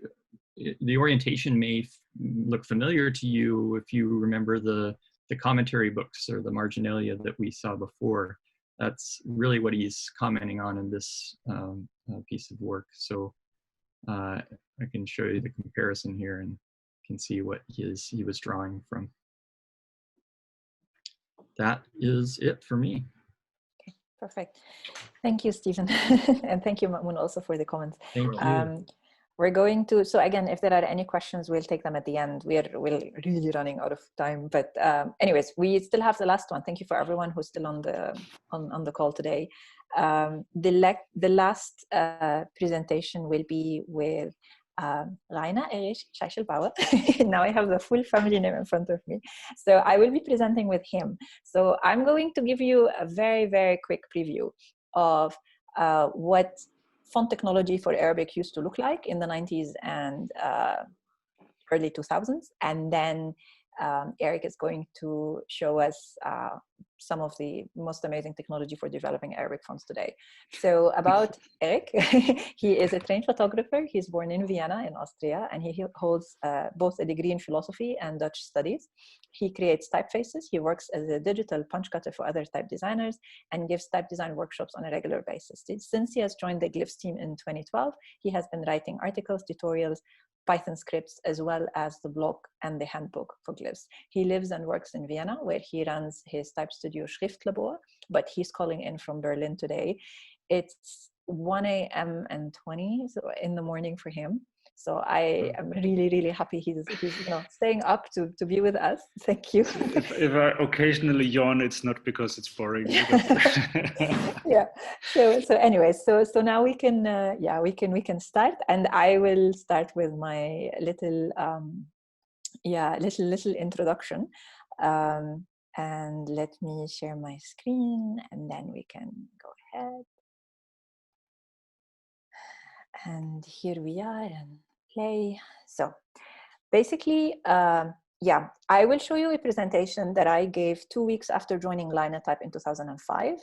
the orientation may look familiar to you if you remember the commentary books or the marginalia that we saw before. That's really what he's commenting on in this piece of work. So I can show you the comparison here and can see what he was drawing from. That is it for me. Okay, perfect. Thank you, Stephen. And thank you, Mamoun, also for the comments. Thank you. We're going to, so again, if there are any questions, we'll take them at the end. We're really running out of time, but anyways, we still have the last one. Thank you for everyone who's still on the call today. The last presentation will be with Erich Scheichelbauer. Now I have the full family name in front of me. So I will be presenting with him. So I'm going to give you a very, very quick preview of what font technology for Arabic used to look like in the 90s and early 2000s. And then Erich is going to show us some of the most amazing technology for developing Arabic fonts today. So about Erich, he is a trained photographer. He's born in Vienna in Austria, and he holds both a degree in philosophy and Dutch studies. He creates typefaces. He works as a digital punch cutter for other type designers and gives type design workshops on a regular basis. Since he has joined the Glyphs team in 2012, he has been writing articles, tutorials, Python scripts, as well as the blog and the handbook for Glyphs. He lives and works in Vienna, where he runs his type studio Schriftlabor, but he's calling in from Berlin today. It's 1 a.m. and 20 in the morning for him. So I am really, really happy he's staying up to be with us. Thank you. If I occasionally yawn, it's not because it's boring. Yeah. So anyway, so now we can we can start, and I will start with my little little introduction. And let me share my screen, and then we can go ahead. And here we are, and play. So basically, I will show you a presentation that I gave 2 weeks after joining Linotype in 2005.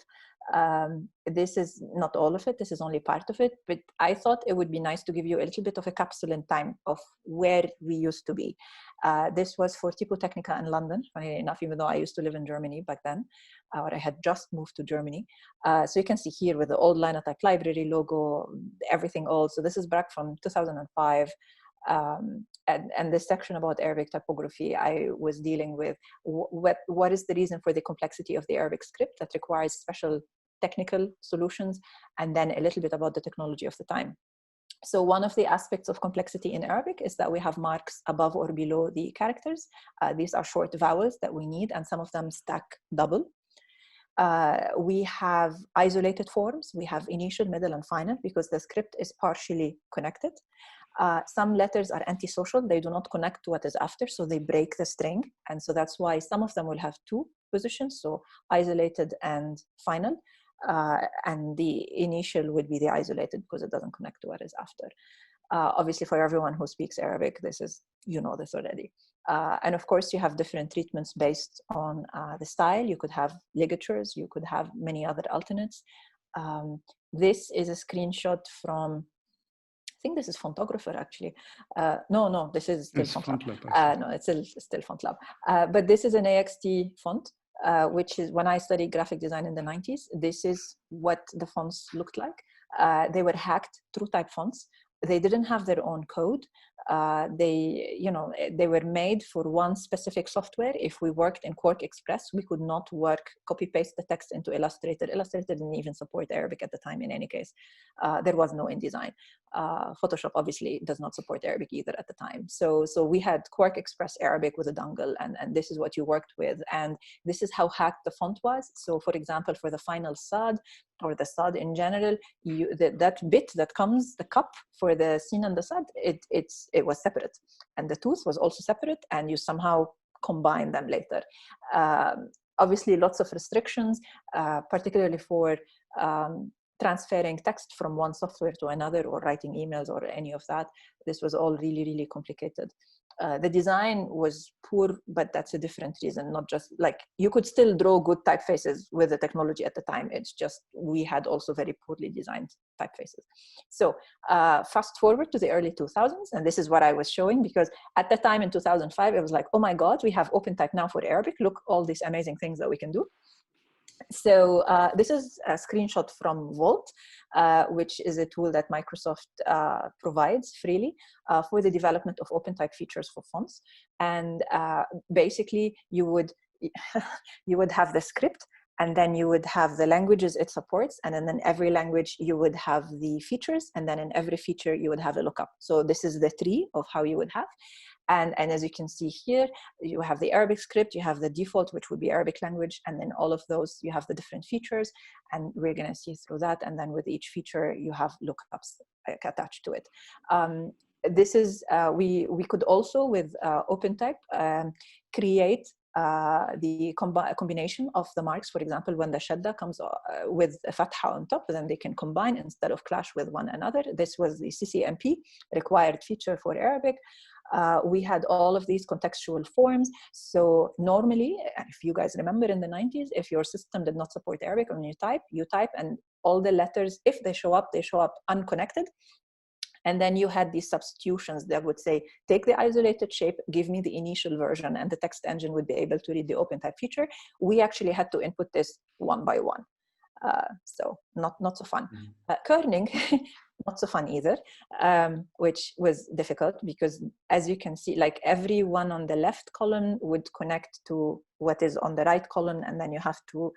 This is not all of it, this is only part of it, but I thought it would be nice to give you a little bit of a capsule in time of where we used to be. This was for Typotechnica in London, funny enough, even though I used to live in Germany back then, or I had just moved to Germany. So you can see here with the old Linotype library logo, everything old. So this is back from 2005. And this section about Arabic typography, I was dealing with what is the reason for the complexity of the Arabic script that requires special technical solutions, and then a little bit about the technology of the time. So one of the aspects of complexity in Arabic is that we have marks above or below the characters. These are short vowels that we need, and some of them stack double. We have isolated forms. We have initial, middle, and final because the script is partially connected. Some letters are antisocial. They do not connect to what is after, so they break the string. And so that's why some of them will have two positions, so isolated and final. and the initial would be the isolated because it doesn't connect to what is after. Obviously, for everyone who speaks Arabic, this is, you know this already. And of course, you have different treatments based on the style. You could have ligatures, you could have many other alternates. This is a screenshot from, I think this is Fontographer actually. No, this is still FontLab. No, it's still FontLab. But this is an AXT font, which is when I studied graphic design in the 90s. This is what the fonts looked like. They were hacked through type fonts. They didn't have their own code. They were made for one specific software. If we worked in Quark Express, we could not copy paste the text into Illustrator. Illustrator didn't even support Arabic at the time in any case. There was no InDesign. Photoshop obviously does not support Arabic either at the time. So we had Quark Express Arabic with a dongle, and this is what you worked with. And this is how hacked the font was. So for example, for the final Sad, or the Sad in general, that bit that comes, the cup for the Sin and the Sad, it was separate. And the tooth was also separate, and you somehow combine them later. Obviously, lots of restrictions, particularly for transferring text from one software to another or writing emails or any of that. This was all really, really complicated. The design was poor, but that's a different reason, not just like you could still draw good typefaces with the technology at the time. It's just we had also very poorly designed typefaces. So fast forward to the early 2000s, and this is what I was showing, because at the time in 2005, it was like, oh my God, we have OpenType now for Arabic. Look, all these amazing things that we can do. So this is a screenshot from Volt, which is a tool that Microsoft provides freely for the development of OpenType features for fonts. And basically, you would have the script, and then you would have the languages it supports, and then in every language you would have the features, and then in every feature you would have a lookup. So this is the tree of how you would have. And as you can see here, you have the Arabic script, you have the default, which would be Arabic language, and then all of those, you have the different features, and we're gonna see through that. And then with each feature, you have lookups attached to it. This is, we could also, with OpenType, create the combination of the marks. For example, when the shadda comes with a fatha on top, then they can combine instead of clash with one another. This was the CCMP required feature for Arabic. We had all of these contextual forms. So normally, if you guys remember in the 90s, if your system did not support Arabic, when you type, and all the letters, if they show up unconnected. And then you had these substitutions that would say, take the isolated shape, give me the initial version, and the text engine would be able to read the OpenType feature. We actually had to input this one by one. So not so fun. Kerning, not so fun either, which was difficult because, as you can see, like every one on the left column would connect to what is on the right column, and then you have to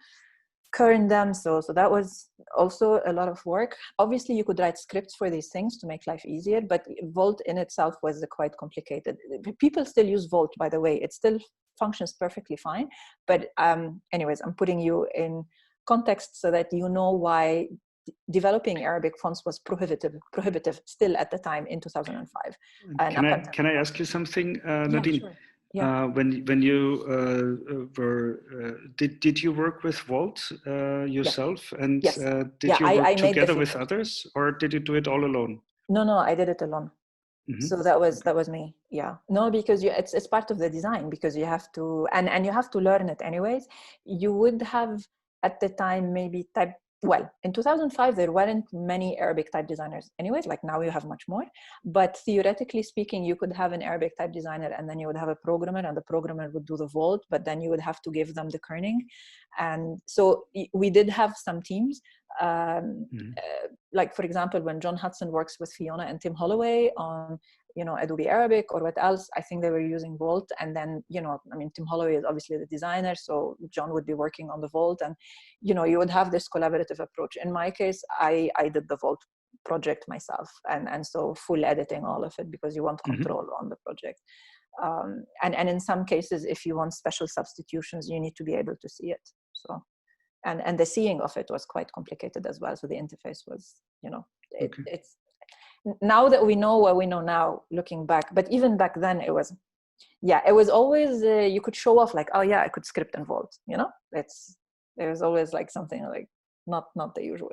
kern them. So that was also a lot of work. Obviously, you could write scripts for these things to make life easier, but Volt in itself was quite complicated. People still use Volt, by the way. It still functions perfectly fine. But anyways, I'm putting you in context so that you know why developing Arabic fonts was prohibitive still at the time in 2005. Can I ask you something, Nadine? Yeah, sure. Yeah. When you did you work with Volt yourself? Yeah. And yes. Did you work together with others, or did you do it all alone? No, I did it alone. Mm-hmm. So that was me. Yeah. No, because it's part of the design, because you have to, and you have to learn it anyways. You would have at the time maybe in 2005, there weren't many Arabic type designers anyways, like now you have much more. But theoretically speaking, you could have an Arabic type designer, and then you would have a programmer, and the programmer would do the Volt, but then you would have to give them the kerning. And so we did have some teams. Like, for example, when John Hudson works with Fiona and Tim Holloway on, Adobe Arabic or what else, I think they were using Volt. And then, Tim Holloway is obviously the designer, so John would be working on the Volt, and, you would have this collaborative approach. In my case, I did the Volt project myself, and so full editing all of it, because you want control on the project. And in some cases, if you want special substitutions, you need to be able to see it. So, and the seeing of it was quite complicated as well. So the interface was, it's, now that we know what we know now, looking back, but even back then it was always, you could show off like, oh yeah, I could script and Volt, there was always like something like, not the usual.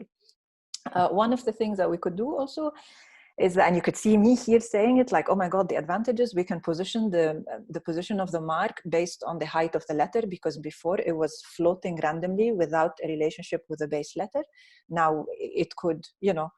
One of the things that we could do also is that, and you could see me here saying it like, oh my God, the advantages, we can position the position of the mark based on the height of the letter, because before it was floating randomly without a relationship with the base letter. Now it could, you know,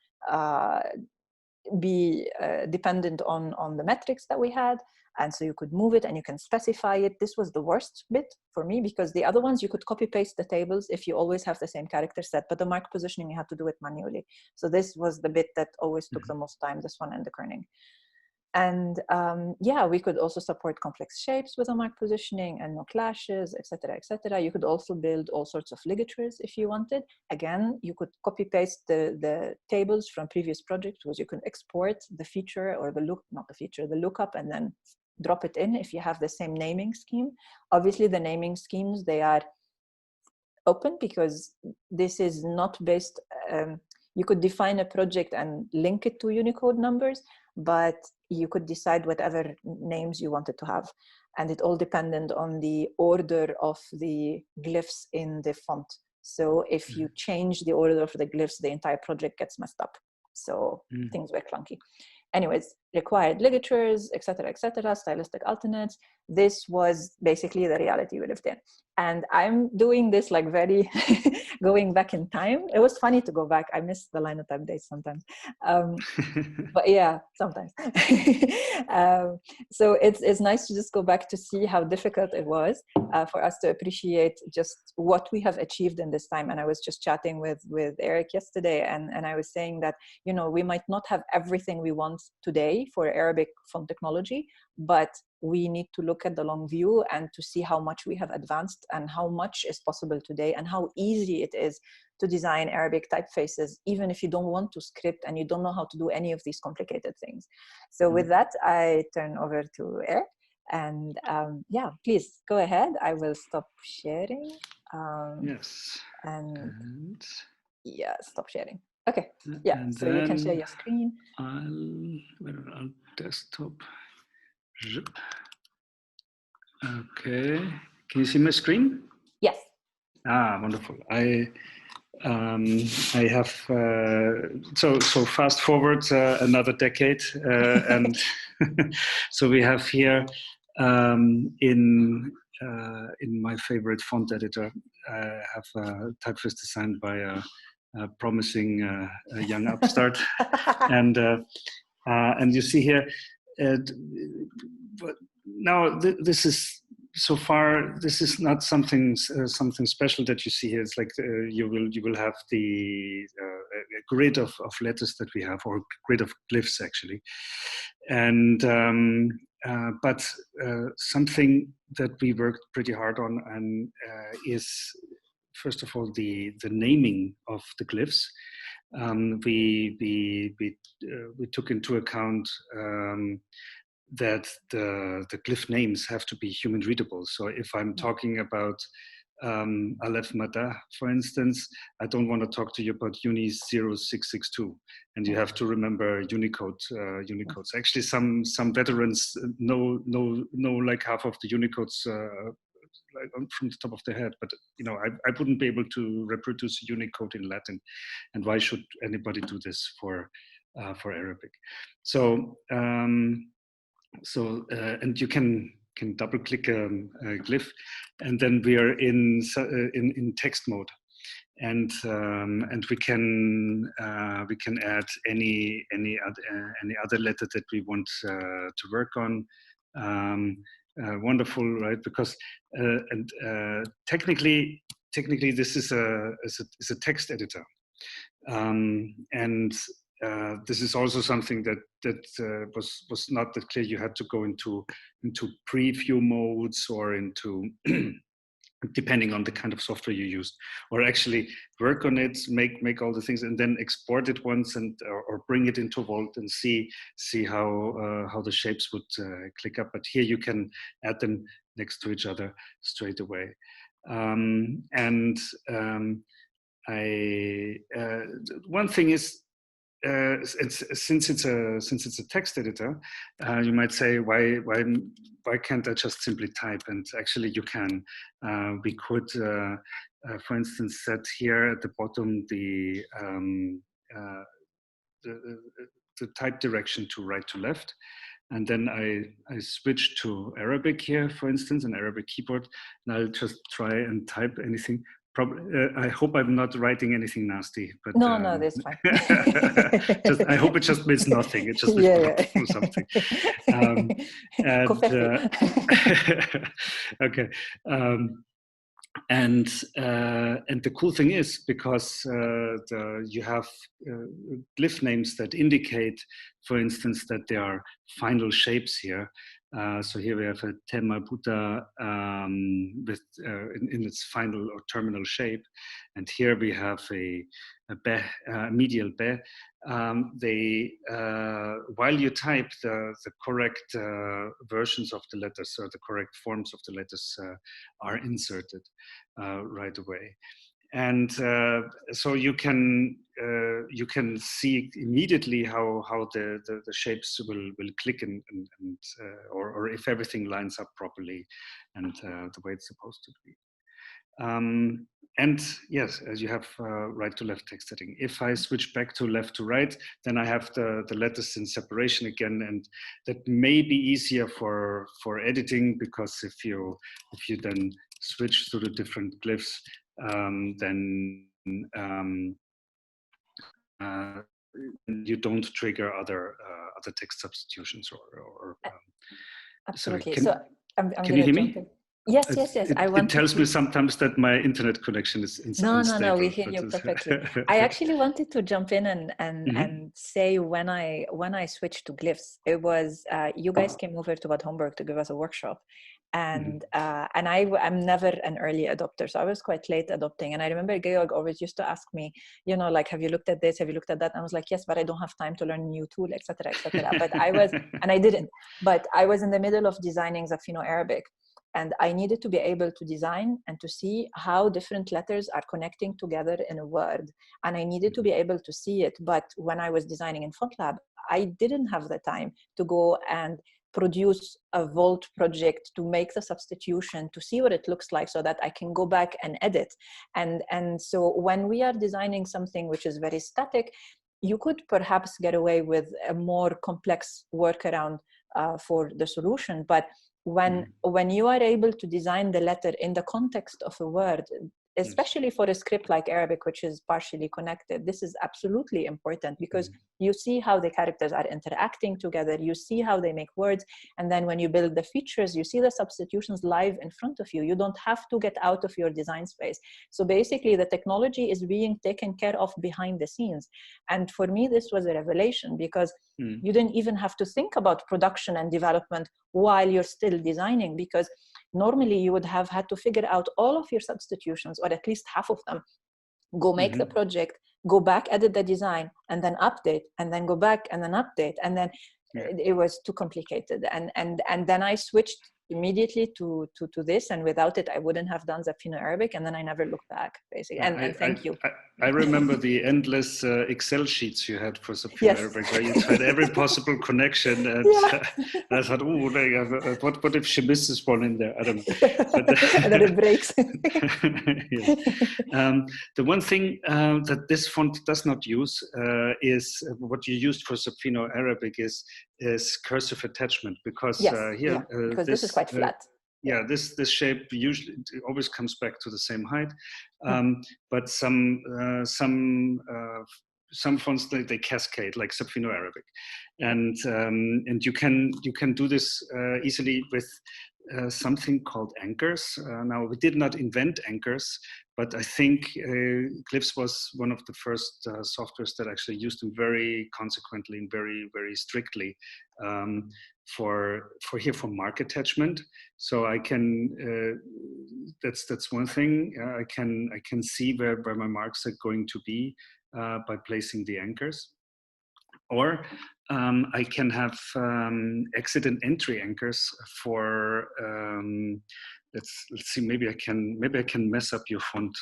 be dependent on the metrics that we had. And so you could move it and you can specify it. This was the worst bit for me, because the other ones you could copy paste the tables if you always have the same character set, but the mark positioning you had to do it manually. So this was the bit that always took the most time, this one and the kerning. And yeah, we could also support complex shapes with a mark positioning and no clashes, etc., etc. You could also build all sorts of ligatures if you wanted. Again, you could copy paste the tables from previous projects, because you can export the feature or the lookup, and then drop it in if you have the same naming scheme. Obviously, the naming schemes, they are open, because this is not based, you could define a project and link it to Unicode numbers, but you could decide whatever names you wanted to have. And it all depended on the order of the glyphs in the font. So if you change the order of the glyphs, the entire project gets messed up. So things were clunky. Anyways, required ligatures, etc., stylistic alternates. This was basically the reality we lived in. And I'm doing this like very going back in time. It was funny to go back. I miss the linotype days sometimes. But yeah, sometimes. So it's nice to just go back to see how difficult it was for us to appreciate just what we have achieved in this time. And I was just chatting with Erich yesterday, and I was saying that, you know, we might not have everything we want today for Arabic font technology, but we need to look at the long view and to see how much we have advanced and how much is possible today, and how easy it is to design Arabic typefaces, even if you don't want to script and you don't know how to do any of these complicated things. So with that, I turn over to Erich, and yeah, please go ahead. I will stop sharing. Yes. And yeah, stop sharing. Okay. Yeah, and so you can share your screen. I'll desktop. Okay. Can you see my screen? Yes. Ah, wonderful. I have so fast forward another decade, and so we have here in my favorite font editor, I have a typeface designed by a promising young upstart, and you see here. But now this is, so far, this is not something special that you see here. It's like you will have the grid of letters that we have, or grid of glyphs actually, and but something that we worked pretty hard on and is, first of all, the naming of the glyphs. We took into account that the glyph names have to be human readable. So if I'm talking about Aleph Mada, for instance, I don't want to talk to you about Uni 0662, and you have to remember Unicodes. Actually, some veterans know like half of the Unicodes from the top of their head, but you know, I wouldn't be able to reproduce Unicode in Latin, and why should anybody do this for Arabic? So and you can double click a glyph, and then we are in text mode, and we can add any other letter that we want to work on. Wonderful, right? Because technically this is a text editor, and this is also something that was not that clear. You had to go into preview modes, or into depending on the kind of software you used, or actually work on it, make all the things, and then export it once, and or bring it into Vault and see how the shapes would click up. But here you can add them next to each other straight away. One thing is, since it's a text editor, you might say, why can't I just simply type? And actually you can. We could for instance, set here at the bottom the type direction to right to left. And then I switch to Arabic here, for instance, an Arabic keyboard, and I'll just try and type anything. Probably, I hope I'm not writing anything nasty, but no, that's fine. I hope it just means nothing. It just means something. Okay. And the cool thing is, because you have glyph names that indicate, for instance, that there are final shapes here. So here we have a Tema Buddha with in its final or terminal shape, and here we have a be, medial be. While you type, the correct versions of the letters or the correct forms of the letters are inserted right away. And so you can see immediately how the shapes will click and or if everything lines up properly and the way it's supposed to be. And yes, as you have right to left text setting. If I switch back to left to right, then I have the letters in separation again, and that may be easier for editing, because if you then switch to the different glyphs, then you don't trigger other text substitutions or absolutely. Sorry, can you hear me? Yes. It tells me sometimes that my internet connection is unstable. No, we hear you perfectly. I actually wanted to jump in and say when I switched to glyphs, it was you guys came over to Bad Homburg to give us a workshop, and I'm never an early adopter, so I was quite late adopting. And I remember Georg always used to ask me, you know, like, have you looked at this? Have you looked at that? And I was like, yes, but I don't have time to learn a new tool, etc., etc. But I was, and I didn't. But I was in the middle of designing Zafino Arabic. And I needed to be able to design and to see how different letters are connecting together in a word. And I needed to be able to see it. But when I was designing in FontLab, I didn't have the time to go and produce a Volt project to make the substitution, to see what it looks like so that I can go back and edit. And so when we are designing something which is very static, you could perhaps get away with a more complex workaround for the solution. But when you are able to design the letter in the context of a word, especially for a script like Arabic, which is partially connected, this is absolutely important, because you see how the characters are interacting together, you see how they make words, and then when you build the features, you see the substitutions live in front of you. You don't have to get out of your design space. So basically the technology is being taken care of behind the scenes. And for me, this was a revelation, because you didn't even have to think about production and development while you're still designing, because normally you would have had to figure out all of your substitutions, or at least half of them, go make the project, go back, edit the design, and then update, and then go back and then update. And then it was too complicated. And then I switched immediately to this, and without it I wouldn't have done Zafino Arabic, and then I never looked back, basically. And thank you. I remember the endless Excel sheets you had for Zafino Arabic, where you tried every possible connection, and I thought, oh, what if she misses one in there? I don't know. And then it breaks. The one thing that this font does not use is what you used for Zafino Arabic is cursive attachment, because here because this is quite flat. This shape usually always comes back to the same height, but some fonts they cascade, like Zafino Arabic, and you can do this easily with something called anchors. Now, we did not invent anchors, but I think Glyphs was one of the first softwares that actually used them very consequently and very, very strictly for mark attachment. So I can that's one thing. I can see where my marks are going to be by placing the anchors. Or I can have exit and entry anchors for let's see, maybe I can mess up your font.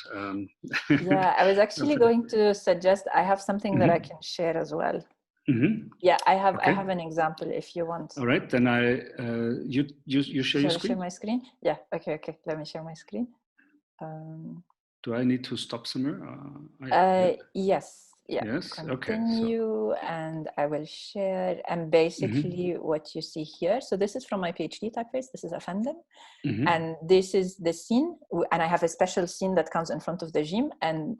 Yeah, I was actually going to suggest I have something that I can share as well. Yeah, I have an example if you want. All right, then you share your screen. Share my screen? Yeah. Okay. Let me share my screen. Do I need to stop somewhere? Yes. Yeah. Yes. Continue, Okay. and I will share. And basically, what you see here. So this is from my PhD typeface. This is Effendin, and this is the scene. And I have a special scene that comes in front of the gym. And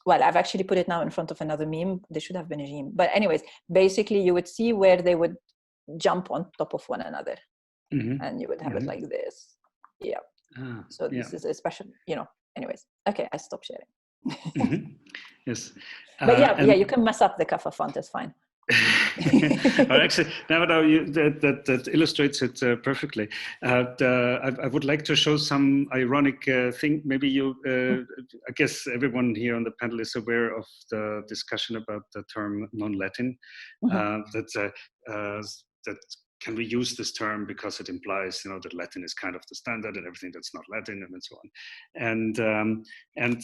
well, I've actually put it now in front of another meme. There should have been a gym, but anyways, basically, you would see where they would jump on top of one another, and you would have it like this. Yeah. So this is a special, anyways. Okay, I stop sharing. Yes. But yeah, you can mess up the Kappa font, it's fine. Well, actually, now that illustrates it perfectly. I would like to show some ironic thing. Maybe I guess everyone here on the panel is aware of the discussion about the term non-Latin. That can we use this term because it implies, that Latin is kind of the standard and everything that's not Latin and so on. And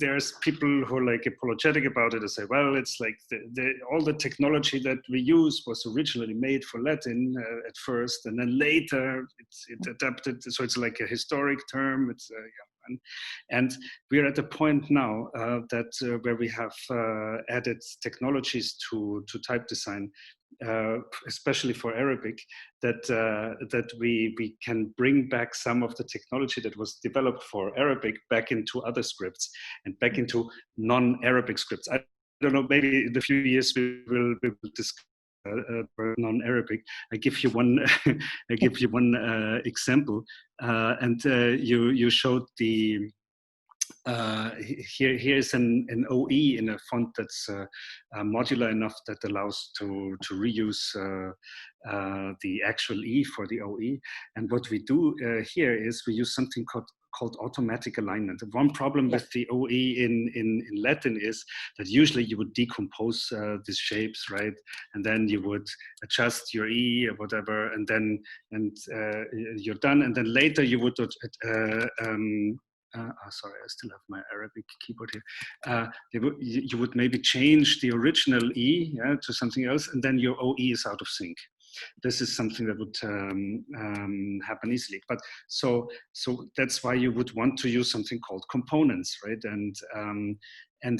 there's people who are like apologetic about it and say, well, it's like all the technology that we use was originally made for Latin at first, and then later it adapted. So it's like a historic term. And we're at a point now that where we have added technologies to type design, especially for Arabic, that we can bring back some of the technology that was developed for Arabic back into other scripts and back into non-Arabic scripts. I don't know, maybe in a few years we will discuss non-Arabic. I give you one. I give you one example, and you showed the. Here's an OE in a font that's modular enough that allows to reuse the actual E for the OE. And what we do here is we use something called automatic alignment. One problem with the OE in Latin is that usually you would decompose these shapes, right? And then you would adjust your E or whatever, and then you're done. And then later you would sorry, I still have my Arabic keyboard here. You would maybe change the original E to something else, and then your OE is out of sync. This is something that would happen easily. But so that's why you would want to use something called components, right? And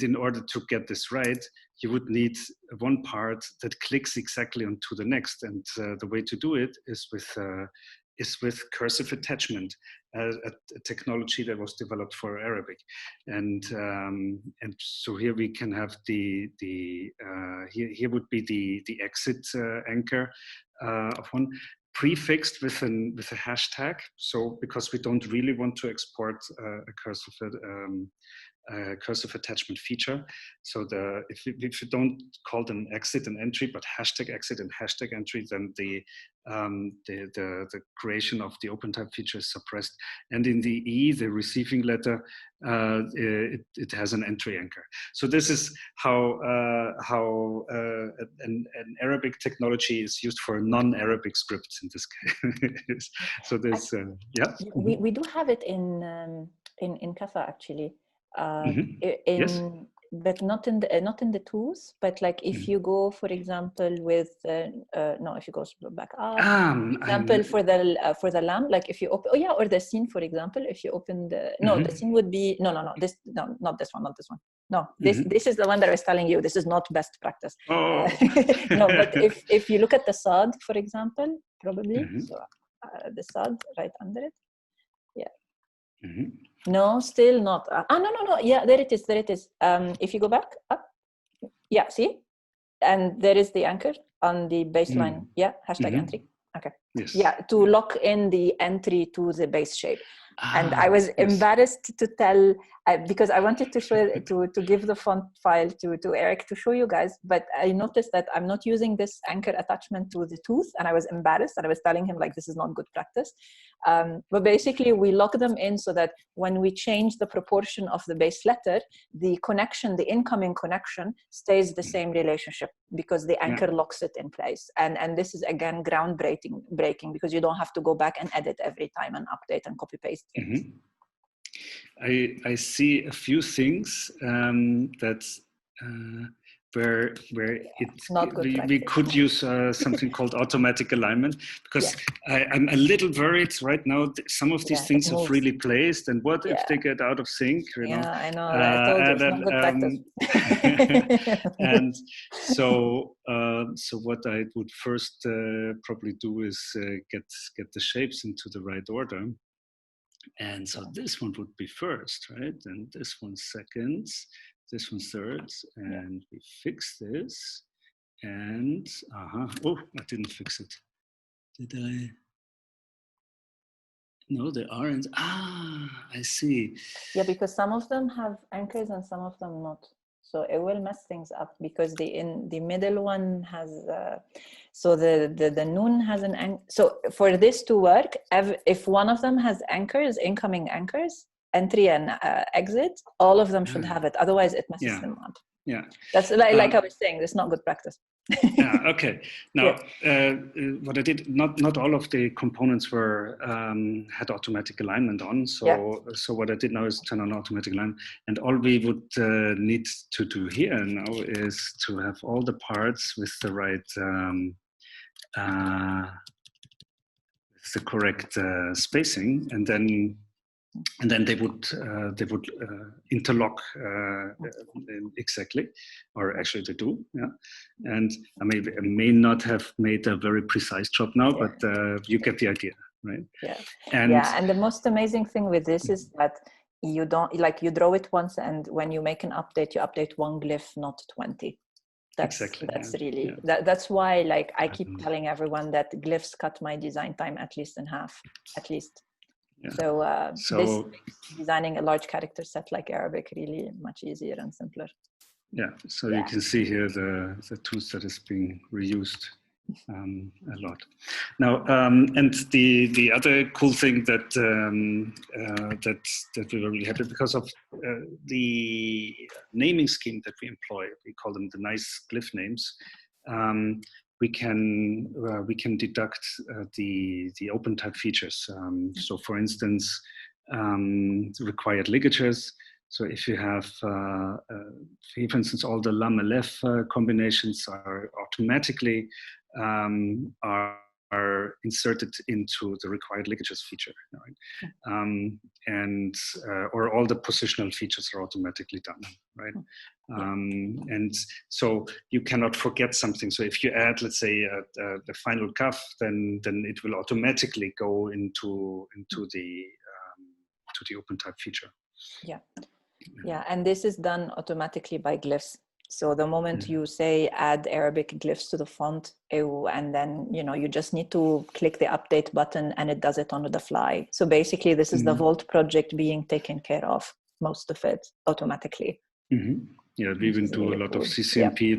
in order to get this right, you would need one part that clicks exactly onto the next. And the way to do it is with cursive attachment, a technology that was developed for Arabic, and so here we can have here would be the exit anchor of one, prefixed with a hashtag. So because we don't really want to export a cursive attachment feature. So if you don't call them exit and entry, but hashtag exit and hashtag entry, then the creation of the OpenType feature is suppressed. And in the E, the receiving letter, it has an entry anchor. So this is how an Arabic technology is used for non-Arabic scripts in this case. So there's we do have it in Kaffa actually. Yes. But not in the tools, but like if you go, for example, with if you go back up, example for the lamp, like if you open or the scene, for example, if you open the scene would be not this one. This is the one that I was telling you. This is not best practice. No, but if you look at the SOD, for example, probably so the SOD right under it, No, still not. No. Yeah, there it is. If you go back up, see? And there is the anchor on the baseline. Hashtag entry. Okay. Yes. To lock in the entry to the base shape. And I was embarrassed to tell, because I wanted to show to give the font file to Erich to show you guys, but I noticed that I'm not using this anchor attachment to the tooth, and I was embarrassed, and I was telling him like this is not good practice. But basically we lock them in so that when we change the proportion of the base letter, the incoming connection stays the same relationship because the anchor locks it in place. And this is again groundbreaking because you don't have to go back and edit every time and update and copy paste. I see a few things that where Not good we could use something called automatic alignment, because I'm a little worried right now. Some of these things are freely placed, and what if they get out of sync? You know? I know. I told you it's not good practice. And so what I would first probably do is get the shapes into the right order. And so this one would be first, right? And this one second, this one third, and we fix this. And oh, I didn't fix it. Did I? No, they aren't. I see. Yeah, because some of them have anchors and some of them not. So it will mess things up, because the middle one has so the noon has an anchor. So for this to work, if one of them has anchors, incoming anchors, entry and exit, all of them should have it. Otherwise, it messes them up. Yeah, that's like I was saying. This is not good practice. Okay. Now, what I did, not all of the components were had automatic alignment on. So what I did now is turn on automatic alignment, and all we would need to do here now is to have all the parts with the right, the correct spacing, and then they would interlock exactly, or actually they do, And I may not have made a very precise job now, but you get the idea, right? And the most amazing thing with this is that you don't, like, you draw it once, and when you make an update, you update one glyph, not 20. That's really that's why, like, I keep telling everyone that glyphs cut my design time at least in half, at least. So this makes designing a large character set like Arabic really much easier and simpler. So you can see here the tools that is being reused a lot now. And the other cool thing that that we were really happy because of the naming scheme that we employ. We call them the nice glyph names. We can deduct the open type features. So, for instance, required ligatures. So, if you have, for instance, all the lam aleph combinations are automatically are inserted into the required ligatures feature, right? And or all the positional features are automatically done, right? And so you cannot forget something. So if you add, let's say, the final cuff, then it will automatically go into the open type feature. And this is done automatically by glyphs. So the moment you say add Arabic glyphs to the font, and then you just need to click the update button, and it does it on the fly. So basically, this is the Vault project being taken care of, most of it automatically. Yeah, we even do a lot of CCNP,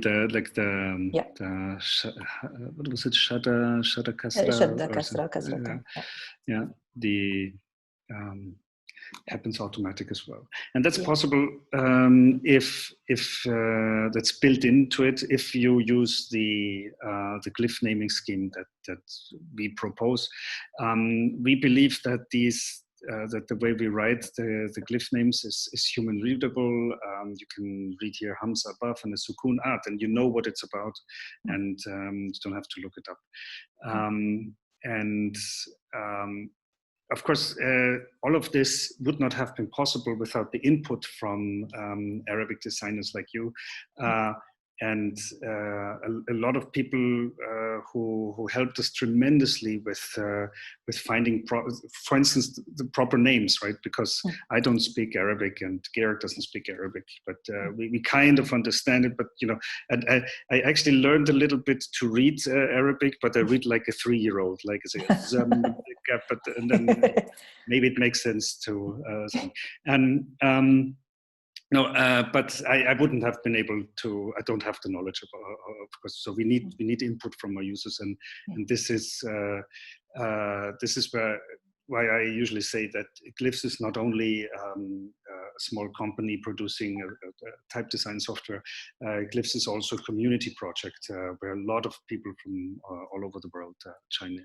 what was it, Shada Kasra? The happens automatic as well, and that's possible if that's built into it. If you use the glyph naming scheme that we propose, we believe that that the way we write the glyph names is human readable. You can read here Hamza above and a Sukun at, and you know what it's about, and you don't have to look it up. Of course, all of this would not have been possible without the input from Arabic designers like you. And a lot of people who helped us tremendously with finding, for instance, the proper names, right? Because I don't speak Arabic and Gerrit doesn't speak Arabic, but we kind of understand it. But and I actually learned a little bit to read Arabic, but I read like a 3-year-old, like I say, but and then maybe it makes sense to. No, but I wouldn't have been able to. I don't have the knowledge of course. So we need input from our users, and this is why I usually say that Glyphs is not only a small company producing type design software. Glyphs is also a community project where a lot of people from all over the world chime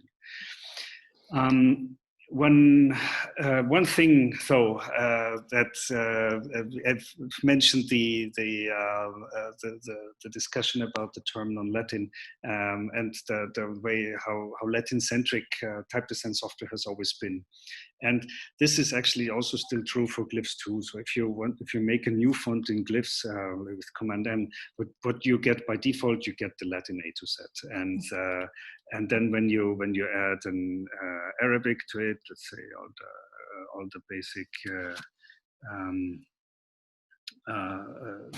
in. One thing, though, that I've mentioned the discussion about the term non-Latin and the way how Latin-centric type design software has always been, and this is actually also still true for Glyphs too. So if you make a new font in Glyphs with Command M, what you get by default, you get the Latin A to Z, and then when you add an Arabic to it, let's say all the basic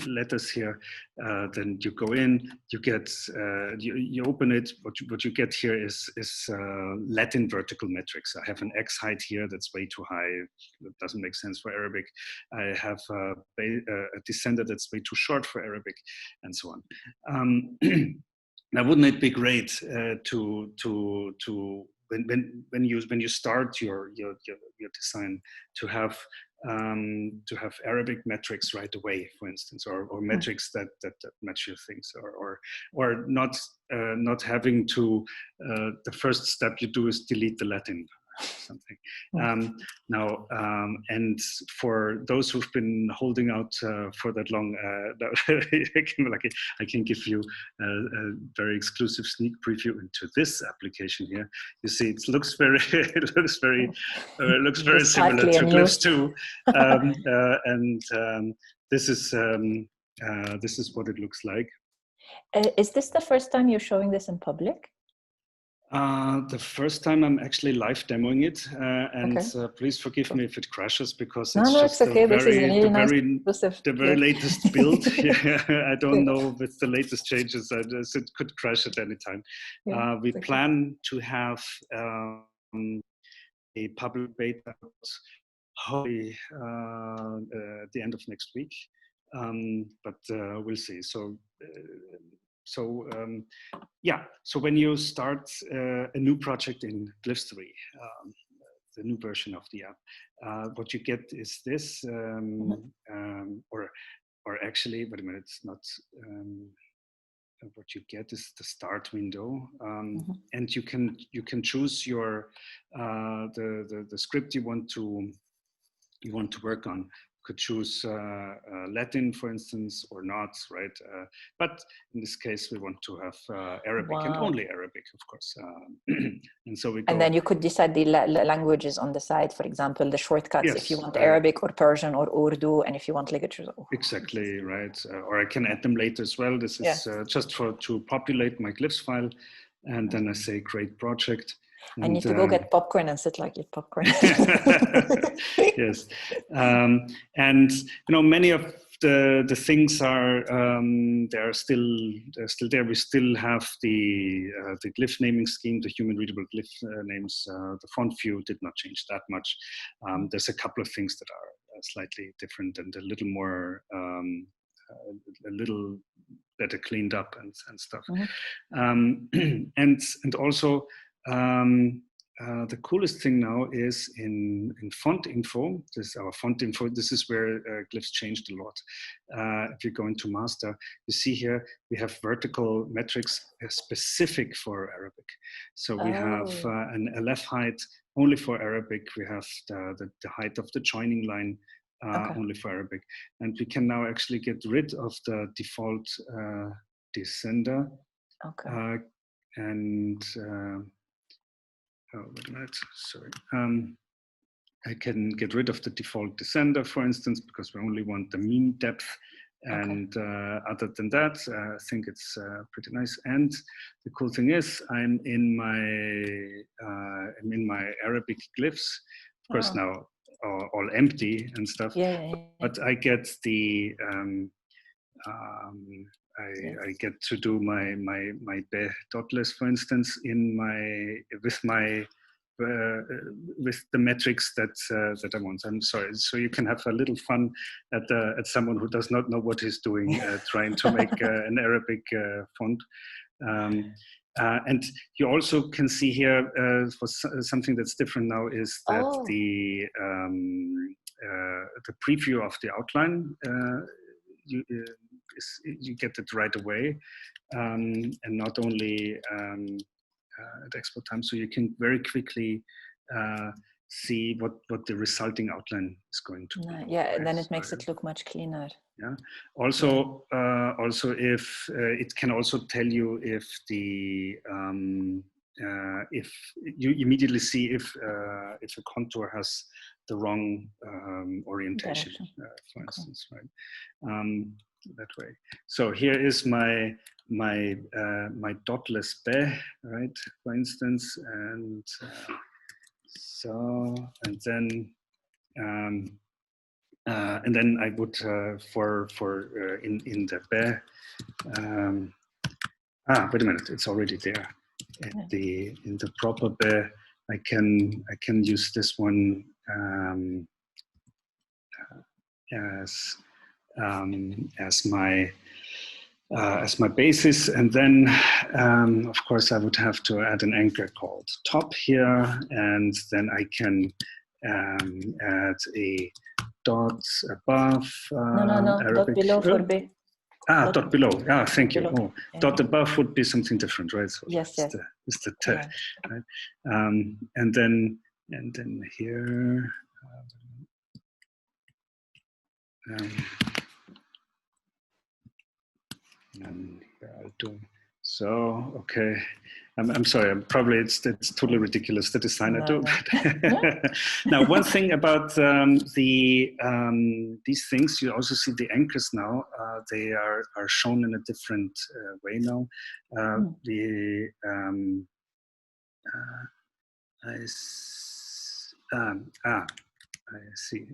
letters here, then you go in, you get you open it. What you get here is Latin vertical metrics. I have an X height here that's way too high. That doesn't make sense for Arabic. I have a descender that's way too short for Arabic, and so on. Now, wouldn't it be great when you start your design to have Arabic metrics right away, for instance, or metrics that match your things, or not having to the first step you do is delete the Latin or something. And for those who've been holding out for that long, I can give you a very exclusive sneak preview into this application here. You see, it looks very similar to Glyphs too, this is what it looks like. Is this the first time you're showing this in public? The first time I'm actually live demoing it, and okay. Please forgive me if it crashes, because it's just okay. the very latest build. I don't know with the latest changes, it could crash at any time. We plan to have a public beta hopefully at the end of next week, but we'll see. So when you start a new project in Glyphs 3, the new version of the app, what you get is this, or actually, wait a minute, it's not. What you get is the start window, and you can choose your the script you want to work on. Could choose Latin, for instance, or not, right? But in this case, we want to have Arabic and only Arabic, of course. And so we go. And then you could decide the languages on the side, for example, the shortcuts, if you want Arabic or Persian or Urdu, and if you want ligatures. Exactly, right. Or I can add them later as well. This is just to populate my Glyphs file. And then I say create project. I need to go get popcorn and sit like eat popcorn. Yes, and many of the things are they're still there. We still have the glyph naming scheme, the human readable glyph names. The font view did not change that much. There's a couple of things that are slightly different and a little more a little better cleaned up and stuff. And also. The coolest thing now is in font info. This is our font info. This is where Glyphs changed a lot. If you go into master, you see here we have vertical metrics specific for Arabic. So we have an LF height only for Arabic. We have the height of the joining line only for Arabic, and we can now actually get rid of the default descender. Oh, wait a minute, sorry. I can get rid of the default descender, for instance, because we only want the mean depth. And other than that, I think it's pretty nice. And the cool thing is, I'm in my Arabic glyphs, of course now all empty and stuff. But I get the I get to do my be dotless, for instance, with the metrics that I want. I'm sorry. So you can have a little fun at someone who does not know what he's doing, trying to make an Arabic font. And you also can see here for something that's different now is that the preview of the outline. You get it right away, and not only at export time. So you can very quickly see what the resulting outline is going to be. Yeah, then it makes it look much cleaner. Yeah. Also, also if it can also tell you if the if you immediately see if a contour has the wrong orientation, for instance, right? That way. So here is my dotless be, right? For instance, and so and then I would in the be. Wait a minute, it's already there. In the proper be, I can use this one as my basis, and then of course I would have to add an anchor called top here, and then I can add a dot above. No, Arabic. dot below for B. Dot below. Thank you. Below. Dot above would be something different, right? So yes. It's the T, right? And then here. And I'll do so. Okay, I'm sorry. Probably it's totally ridiculous, the design I do. Now, one thing about these things, you also see the anchors now. They are shown in a different way now. I see.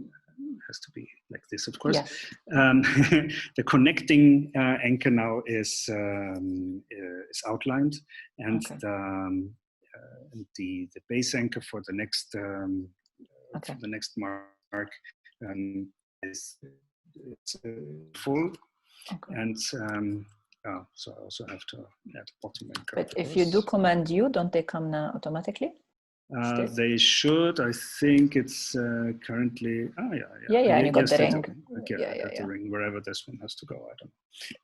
It has to be like this, of course. Yes. The connecting anchor now is outlined, and the base anchor for the next mark is full, and so I also have to add bottom anchor. But if you do Command U, don't they come now automatically? They should. I think it's currently. Yeah. And you got the ring. Okay, I got the ring wherever this one has to go. I don't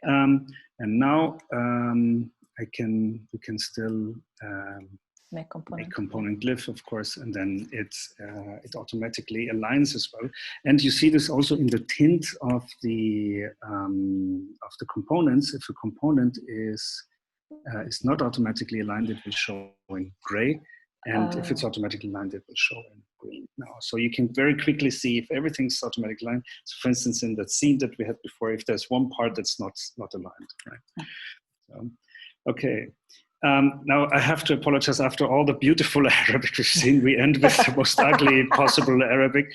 know. And now we can still make component glyph, of course, and then it automatically aligns as well. And you see this also in the tint of the components. If a component is not automatically aligned, it will show in gray. And if it's automatically aligned, it will show in green now. So you can very quickly see if everything's automatically aligned. So for instance, in that scene that we had before, if there's one part that's not aligned, right? So, okay. Now I have to apologize. After all the beautiful Arabic we've seen, we end with the most ugly possible Arabic.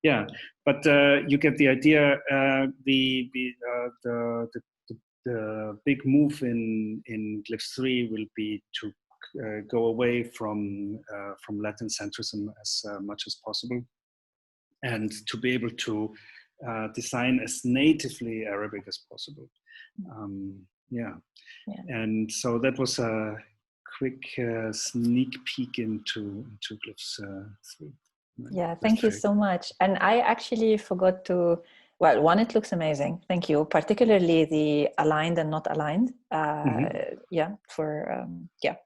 Yeah, but you get the idea. The big move in Glyphs 3 will be to go away from Latin centrism as much as possible, and to be able to design as natively Arabic as possible. And so that was a quick sneak peek into Glyphs 3. Yeah, thank you so much. And I actually forgot to. Well, one, it looks amazing. Thank you. Particularly the aligned and not aligned.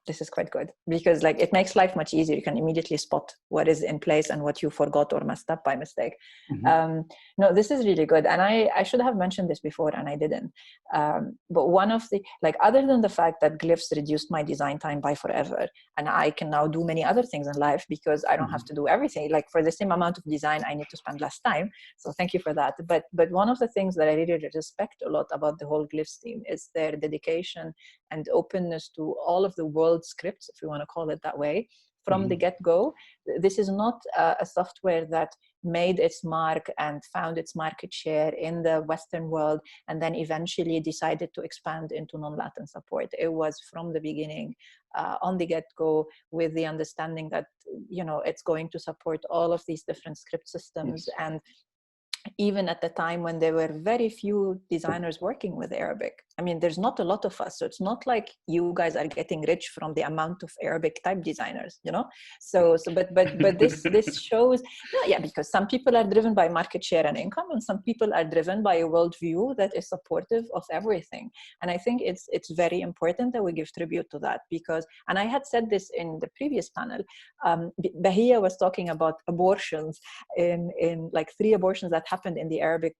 This is quite good because like it makes life much easier. You can immediately spot what is in place and what you forgot or messed up by mistake. No, this is really good. And I should have mentioned this before and I didn't. But one of the, like, other than the fact that Glyphs reduced my design time by forever, and I can now do many other things in life because I don't have to do everything. Like for the same amount of design, I need to spend less time. So thank you for that. But one of the things that I really respect a lot about the whole Glyphs team is their dedication and openness to all of the world scripts, if you want to call it that way, from the get-go. This is not a software that made its mark and found its market share in the Western world and then eventually decided to expand into non-Latin support. It was from the beginning, on the get-go, with the understanding that, you know, it's going to support all of these different script systems. And even at the time when there were very few designers working with Arabic. I mean, there's not a lot of us, so it's not like you guys are getting rich from the amount of Arabic type designers, you know. But this shows, no, yeah, because some people are driven by market share and income, and some people are driven by a worldview that is supportive of everything. And I think it's very important that we give tribute to that, because, and I had said this in the previous panel, Bahia was talking about abortions, in like 3 abortions that happened in the Arabic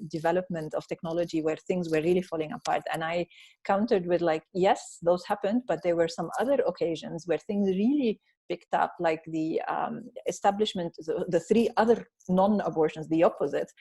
development of technology, where things were really falling apart. And I countered with like, yes, those happened, but there were some other occasions where things really picked up, like the establishment, the 3 other non-abortions, the opposite.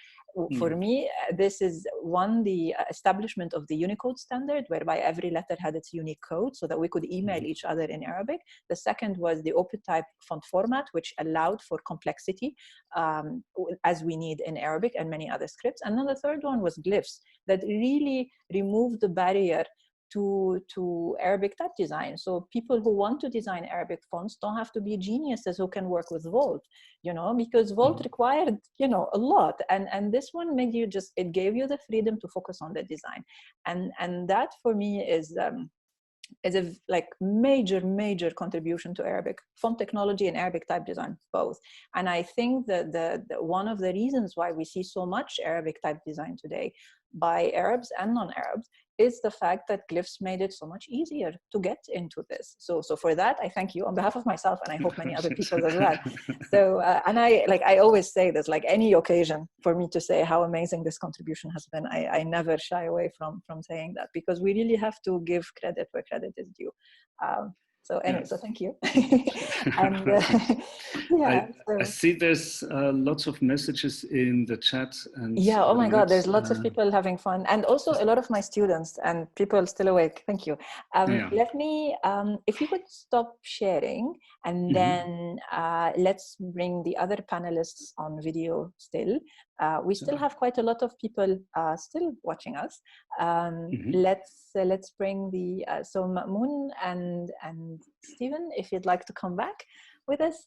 For me, this is one, the establishment of the Unicode standard, whereby every letter had its unique code so that we could email each other in Arabic. The second was the OpenType font format, which allowed for complexity as we need in Arabic and many other scripts. And then the third one was Glyphs, that really removed the barrier to Arabic type design. So people who want to design Arabic fonts don't have to be geniuses who can work with Volt, you know, because Volt required, you know, a lot. And this one made you just, it gave you the freedom to focus on the design. And that for me is a like major contribution to Arabic font technology and Arabic type design, both. And I think that the one of the reasons why we see so much Arabic type design today by Arabs and non-Arabs is the fact that Glyphs made it so much easier to get into this. So for that, I thank you on behalf of myself, and I hope many other people as well. So, and I always say this, like any occasion for me to say how amazing this contribution has been, I never shy away from saying that, because we really have to give credit where credit is due. So anyway, so thank you. And yeah, I see there's lots of messages in the chat. And yeah, oh my God, there's lots of people having fun, and also a lot of my students and people still awake. Thank you. Let me, if you could stop sharing, and then let's bring the other panelists on video still. We still have quite a lot of people still watching us. Let's bring the so Mamoun and Stephen, if you'd like to come back with us.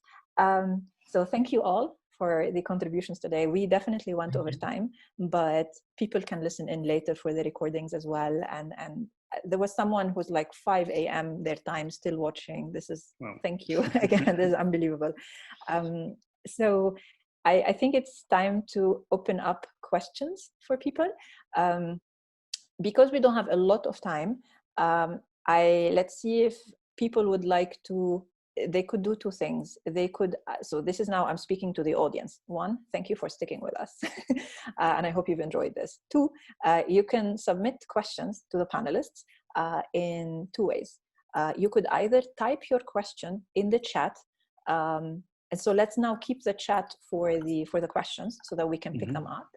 So thank you all for the contributions today. We definitely went over time, but people can listen in later for the recordings as well. And there was someone who's like 5 a.m. their time still watching. This is, thank you again, this is unbelievable. So I think it's time to open up questions for people. Because we don't have a lot of time, let's see if people would like to, they could do 2 things. They could, so this is now, I'm speaking to the audience. 1, thank you for sticking with us. And I hope you've enjoyed this. 2, you can submit questions to the panelists in 2 ways. You could either type your question in the chat, and so let's now keep the chat for the questions so that we can pick them up.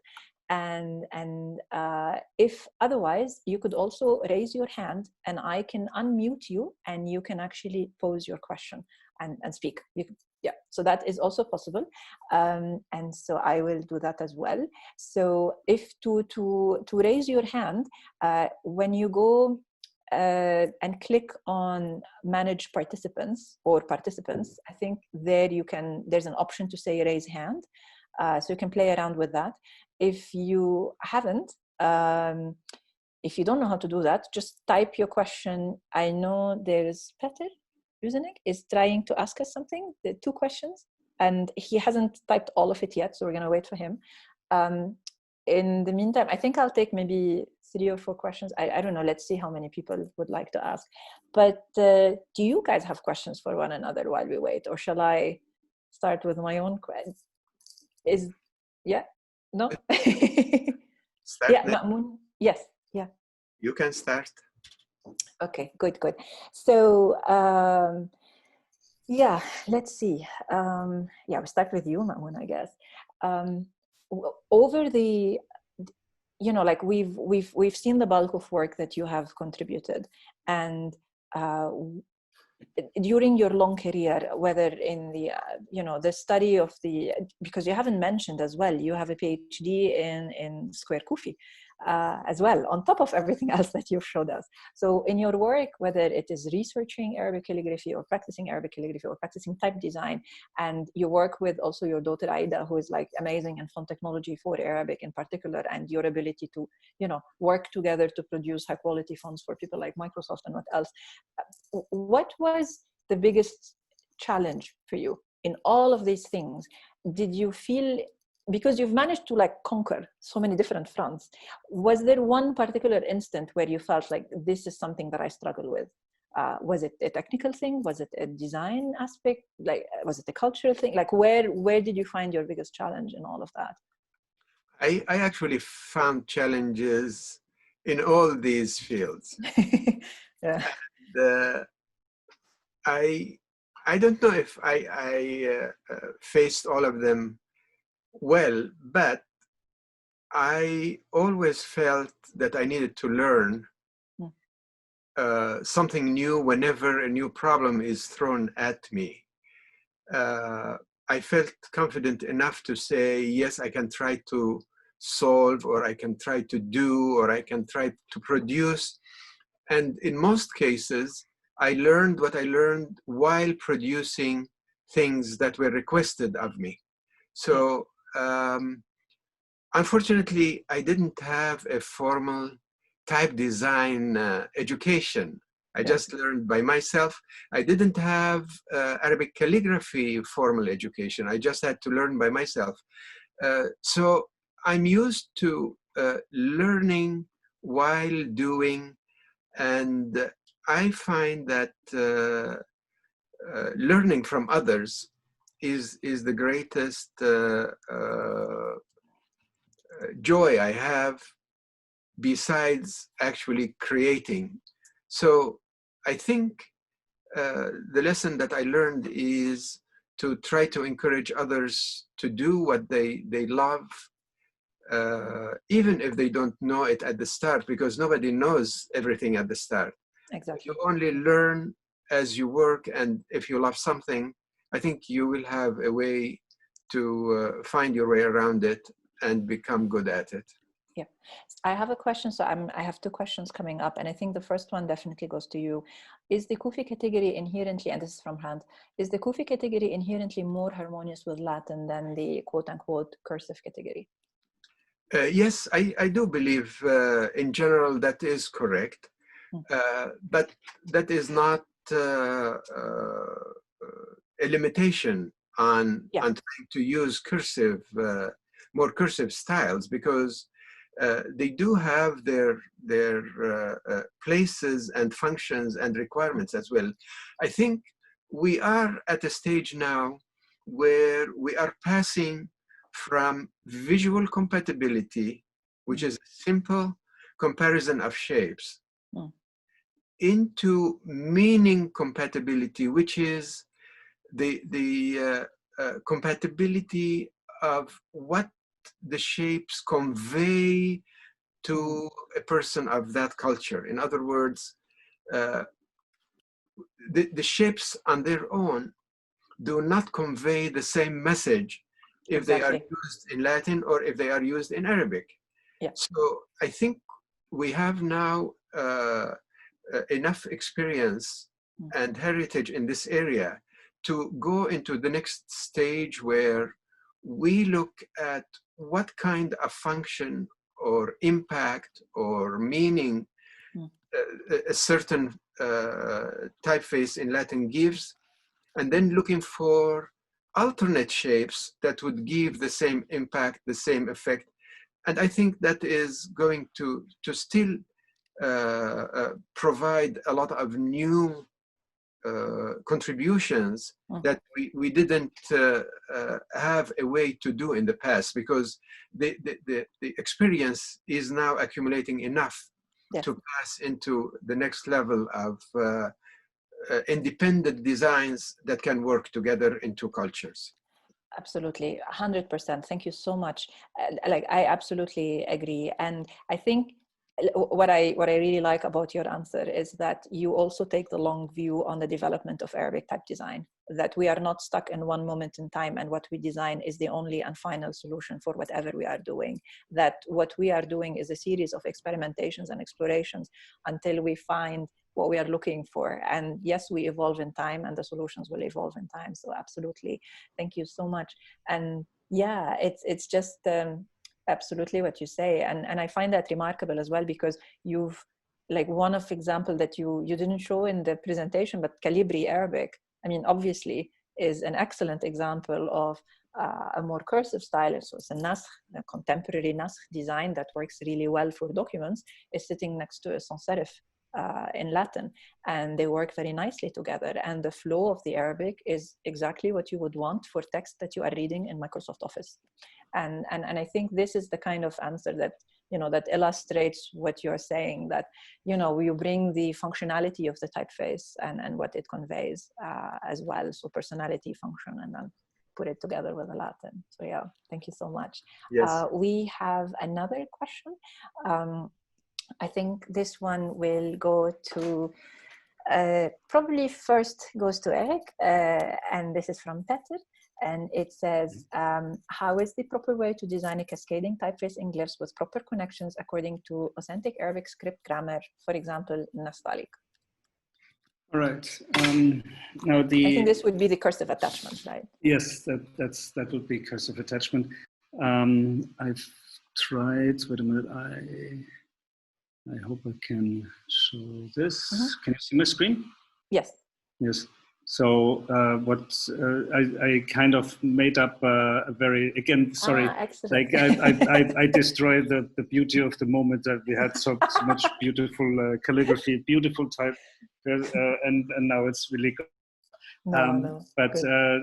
And if otherwise, you could also raise your hand and I can unmute you and you can actually pose your question and speak. Yeah, so that is also possible. And so I will do that as well. So if to raise your hand, when you go and click on manage participants or participants, I think there there's an option to say raise hand. So you can play around with that. If you haven't, if you don't know how to do that, just type your question. I know there's Peter Usenik is trying to ask us something, the 2 questions, and he hasn't typed all of it yet, so we're going to wait for him. In the meantime, I think I'll take maybe 3 or 4 questions. I don't know. Let's see how many people would like to ask. But do you guys have questions for one another while we wait, or shall I start with my own question? No? Yeah, Mamoun. Yes, yeah. You can start. Okay, good. So, yeah, let's see. Yeah, we'll start with you, Mamoun, I guess. Over the, you know, like we've seen the bulk of work that you have contributed, and during your long career, whether in the, you know, the study of the, because you haven't mentioned as well, you have a PhD in Square Kufi. as well, on top of everything else that you've showed us. So in your work, whether it is researching Arabic calligraphy or practicing Arabic calligraphy or practicing type design, and you work with also your daughter Aida, who is like amazing in font technology for Arabic in particular, and your ability to, you know, work together to produce high quality fonts for people like Microsoft and what else. What was the biggest challenge for you in all of these things? Did you feel, because you've managed to like conquer so many different fronts, was there one particular instant where you felt like this is something that I struggle with? Was it a technical thing? Was it a design aspect? Like, was it a cultural thing? Like, where did you find your biggest challenge in all of that? I actually found challenges in all these fields. Yeah. I don't know if I faced all of them well, but I always felt that I needed to learn something new whenever a new problem is thrown at me. I felt confident enough to say, yes, I can try to solve, or I can try to do, or I can try to produce. And in most cases, I learned what I learned while producing things that were requested of me. So unfortunately, I didn't have a formal type design education. I just learned by myself. I didn't have Arabic calligraphy formal education. I just had to learn by myself. So I'm used to learning while doing, and I find that learning from others is the greatest joy I have, besides actually creating. So I think the lesson that I learned is to try to encourage others to do what they love, even if they don't know it at the start, because nobody knows everything at the start. Exactly. You only learn as you work, and if you love something, I think you will have a way to find your way around it and become good at it. Yeah, I have a question. So I have two questions coming up, and I think the first one definitely goes to you. Is the Kufi category inherently, and this is from Hand, is the Kufi category inherently more harmonious with Latin than the quote-unquote cursive category? Yes, I do believe in general that is correct, but that is not a limitation on trying to use cursive, more cursive styles, because they do have their places and functions and requirements as well. I think we are at a stage now where we are passing from visual compatibility, which is a simple comparison of shapes, into meaning compatibility, which is the compatibility of what the shapes convey to a person of that culture. In other words, the shapes on their own do not convey the same message if they are used in Latin or if they are used in Arabic. So I think we have now enough experience and heritage in this area to go into the next stage where we look at what kind of function or impact or meaning a certain typeface in Latin gives, and then looking for alternate shapes that would give the same impact, the same effect. And I think that is going to still provide a lot of new contributions that we didn't have a way to do in the past, because the experience is now accumulating enough to pass into the next level of independent designs that can work together in two cultures. Absolutely, 100%. Thank you so much. Like, I absolutely agree. And I think what I really like about your answer is that you also take the long view on the development of Arabic type design. that we are not stuck in one moment in time, and what we design is the only and final solution for whatever we are doing. That what we are doing is a series of experimentations and explorations until we find what we are looking for. And yes, we evolve in time, and the solutions will evolve in time. So absolutely, thank you so much. And yeah, it's just absolutely what you say, and I find that remarkable as well, because you've, like, one of example that you didn't show in the presentation, but Calligraphy Arabic, I mean, obviously is an excellent example of a more cursive style. So it's a naskh, a contemporary naskh design that works really well for documents, is sitting next to a sans serif in Latin, and they work very nicely together. And the flow of the Arabic is exactly what you would want for text that you are reading in Microsoft Office. And I think this is the kind of answer that, you know, that illustrates what you're saying, that, you know, you bring the functionality of the typeface and what it conveys as well. So personality, function, and then put it together with the Latin. So yeah, thank you so much. Yes. We have another question. I think this one will go to, probably first goes to Erich, and this is from Peter. And it says, how is the proper way to design a cascading typeface in Glyphs with proper connections according to authentic Arabic script grammar, for example, Nastaliq? All right. Now I think this would be the cursive attachment, right? Yes, that would be cursive attachment. I've tried. Wait a minute. I hope I can show this. Can you see my screen? Yes. Yes. So I kind of made up a very, again, sorry, like I destroyed the beauty of the moment that we had so much beautiful calligraphy, beautiful type, and now it's really good. But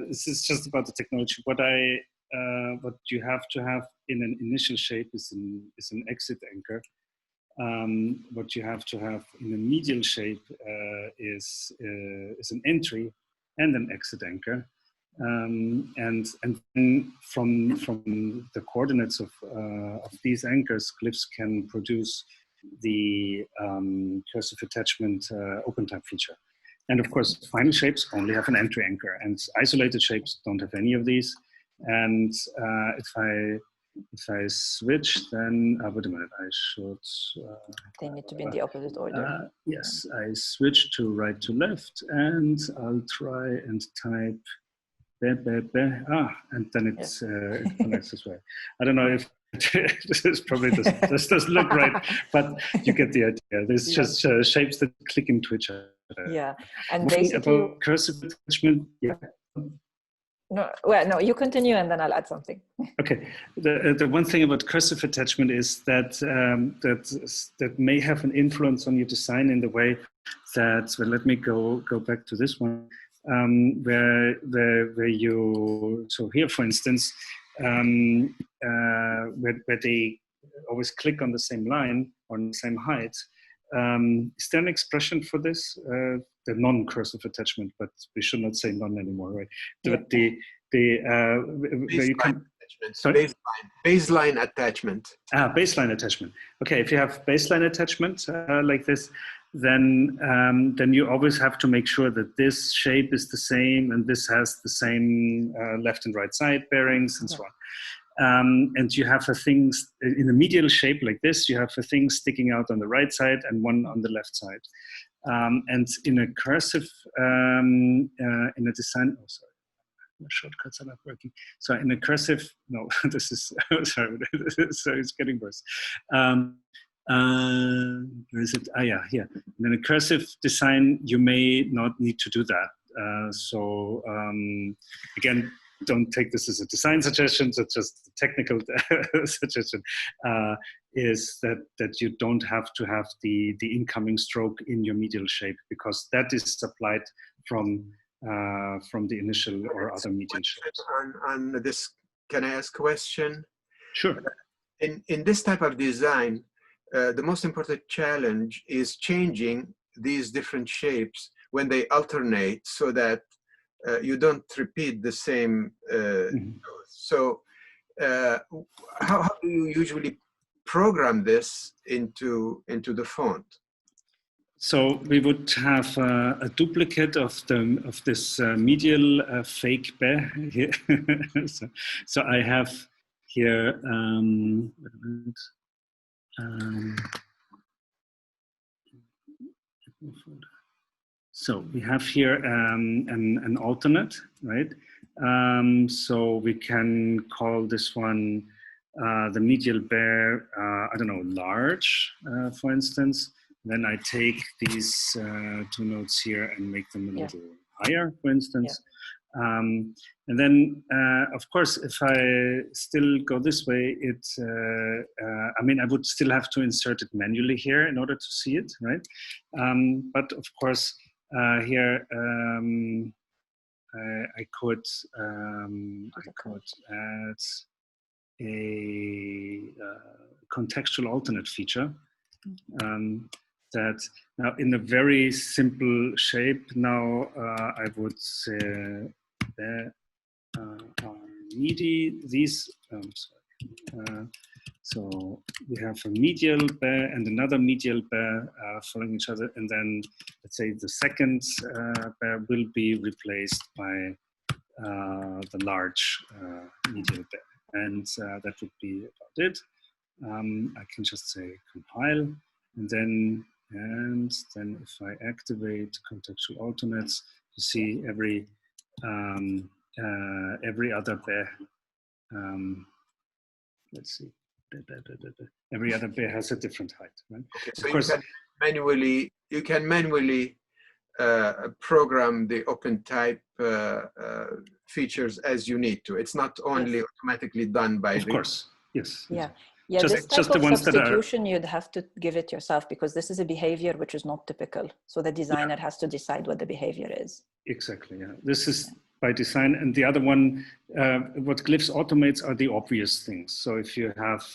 this is just about the technology. What you have to have in an initial shape is an exit anchor. What you have to have in a medial shape is an entry and an exit anchor, and then from the coordinates of these anchors, Glyphs can produce the cursive attachment open type feature. And of course, final shapes only have an entry anchor, and isolated shapes don't have any of these. And if I switch, then wait a minute, I should. They need to be in the opposite order. Yes, I switch to right to left, and I'll try and type and then it connects this way. I don't know if this probably doesn't look right, but you get the idea. There's just shapes that click into each other. Yeah, and basically about cursive attachment. Yeah. No, well, no, you continue and then I'll add something. Okay. The one thing about cursive attachment is that that may have an influence on your design in the way that, well, let me go back to this one, where you, so here, for instance, where they always click on the same line or on the same height. Is there an expression for this? The non-cursive attachment, but we should not say non anymore, right? Yeah. Where you can, baseline attachment. Baseline attachment. Okay, if you have baseline attachment like this, then you always have to make sure that this shape is the same and this has the same left and right side bearings and so on. And you have things in a medial shape like this, you have a thing sticking out on the right side and one on the left side. And in a cursive, in a design, oh, sorry, my shortcuts are not working. So in a cursive, no, this is, sorry, so it's getting worse. Where is it? Yeah, here. And in a cursive design, you may not need to do that. So again, don't take this as a design suggestion, it's just a technical suggestion, is that you don't have to have the incoming stroke in your medial shape, because that is supplied from the initial or other medial shapes. On this, can I ask a question? Sure. In this type of design, the most important challenge is changing these different shapes when they alternate, so that you don't repeat the same. So how do you usually program this into the font? So we would have a duplicate of this medial fake bear here. so I have here. So we have here an alternate, right? So we can call this one the medial bear, I don't know, large, for instance. Then I take these two notes here and make them a little higher, for instance. And then, of course, if I still go this way, I mean, I would still have to insert it manually here in order to see it, right? But of course, here I could add a contextual alternate feature that now in a very simple shape. Now I would say there are meaty these. So we have a medial bear and another medial bear following each other, and then let's say the second bear will be replaced by the large medial bear, and that would be about it. I can just say compile, and then if I activate contextual alternates, you see every other bear. Let's see. Every other bear has a different height, right? Okay, so of course, you can manually program the OpenType features as you need to. It's not only automatically done by of course, yes. Yeah. Just this type the of ones that are, substitution, you'd have to give it yourself, because this is a behavior which is not typical. So the designer has to decide what the behavior is. Exactly, yeah. This is by design. And the other one, what Glyphs automates are the obvious things. So if you have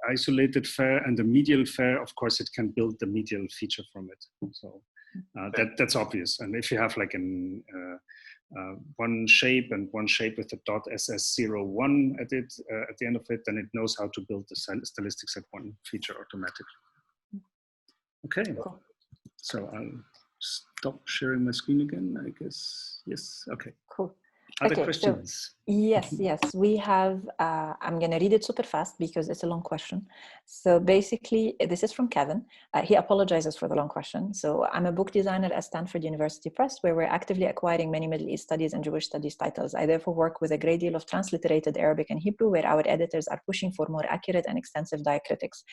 isolated fare and a medial fare, of course, it can build the medial feature from it. So that's obvious. And if you have like an one shape and one shape with a dot SS01 at the end of it, then it knows how to build the stylistic set one feature automatically. Okay, Cool. So I'll stop sharing my screen again, I guess. Yes, okay. Cool. Other Okay, questions? so yes, we have, I'm going to read it super fast because it's a long question. So basically, this is from Kevin. He apologizes for the long question. So I'm a book designer at Stanford University Press, where we're actively acquiring many Middle East studies and Jewish studies titles. I therefore work with a great deal of transliterated Arabic and Hebrew, where our editors are pushing for more accurate and extensive diacritics.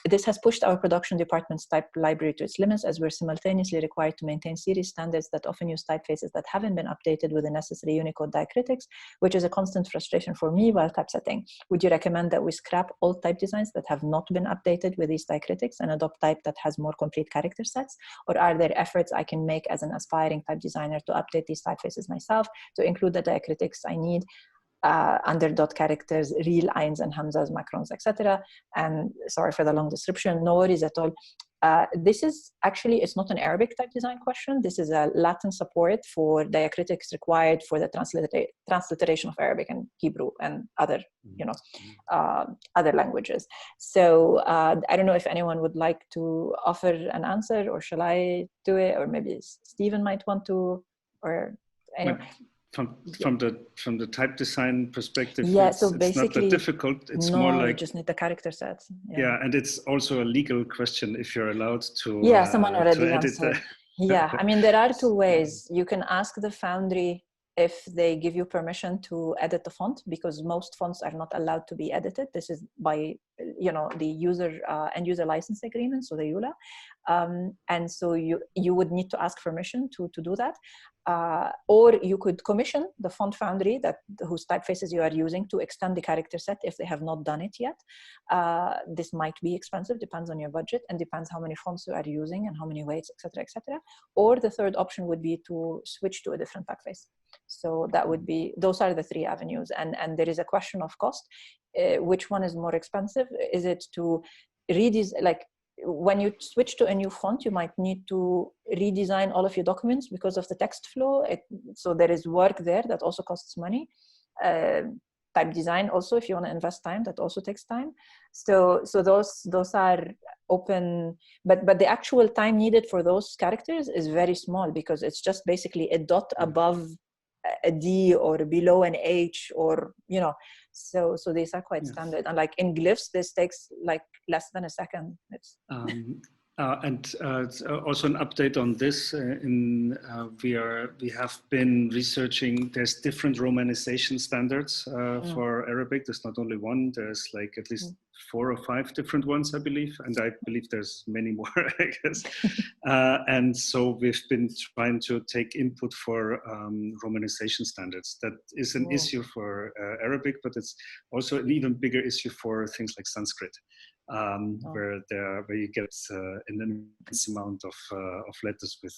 This has pushed our production department's type library to its limits, as we're simultaneously required to maintain series standards that often use typefaces that haven't been updated with the necessary Unicode diacritics, which is a constant frustration for me while typesetting. Would you recommend that we scrap all type designs that have not been updated with these diacritics and adopt type that has more complete character sets? Or are there efforts I can make as an aspiring type designer to update these typefaces myself to include the diacritics I need under dot characters, real Eins and Hamzas, Macrons, etc. And sorry for the long description, no worries at all. This is actually, it's not an Arabic type design question. This is a Latin support for diacritics required for the transliteration of Arabic and Hebrew and other, other languages. So I don't know if anyone would like to offer an answer, or shall I do it? Or maybe Stephen might want to, or anyway. From the type design perspective, so basically, it's not that difficult. It's more like you just need the character sets. Yeah, and it's also a legal question if you're allowed to. Someone already answered. I mean, there are two ways. You can ask the Foundry if they give you permission to edit the font, because most fonts are not allowed to be edited. This is by the user end user license agreement, so the EULA, and so you would need to ask permission to do that. Or you could commission the font foundry whose typefaces you are using to extend the character set if they have not done it yet. This might be expensive, depends on your budget, and depends how many fonts you are using and how many weights, etc., etc. Or the third option would be to switch to a different typeface. So that would be, those are the three avenues. And there is a question of cost. Which one is more expensive? Is it to redesign, like, when you switch to a new font, you might need to redesign all of your documents because of the text flow. So there is work there that also costs money. type design also, if you want to invest time, that also takes time. So those are open, but the actual time needed for those characters is very small, because it's just basically a dot above a D or below an H, or, you know, so these are quite standard. And like in glyphs, this takes like less than a second. It's also an update on this. We have been researching. There's different romanization standards for Arabic. There's not only one. There's like at least 4 or 5 different ones, I believe, and I believe there's many more, I guess. And so we've been trying to take input for romanization standards. That is an issue for Arabic, but it's also an even bigger issue for things like Sanskrit. Where you get an immense amount of letters with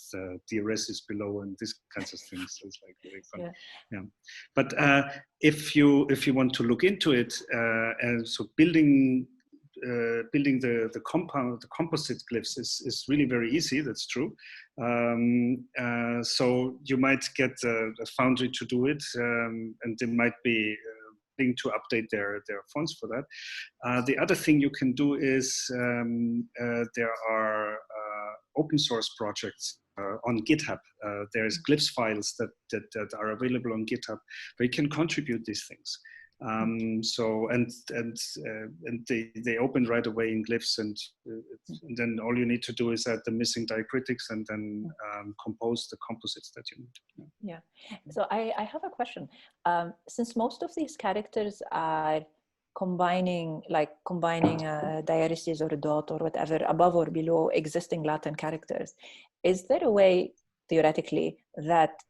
DRSs below and these kinds of things. So it's like really fun. Yeah. But if you want to look into it, and so building the composite glyphs is really very easy. That's true. So you might get a Foundry to do it, and they might be to update their fonts for that. The other thing you can do is there are open source projects on GitHub. There's Glyphs files that are available on GitHub where you can contribute these things. So and they open right away in Glyphs, and then all you need to do is add the missing diacritics and then compose the composites that you need. Yeah. So I have a question. Since most of these characters are combining a diaresis or a dot or whatever above or below existing Latin characters, is there a way theoretically that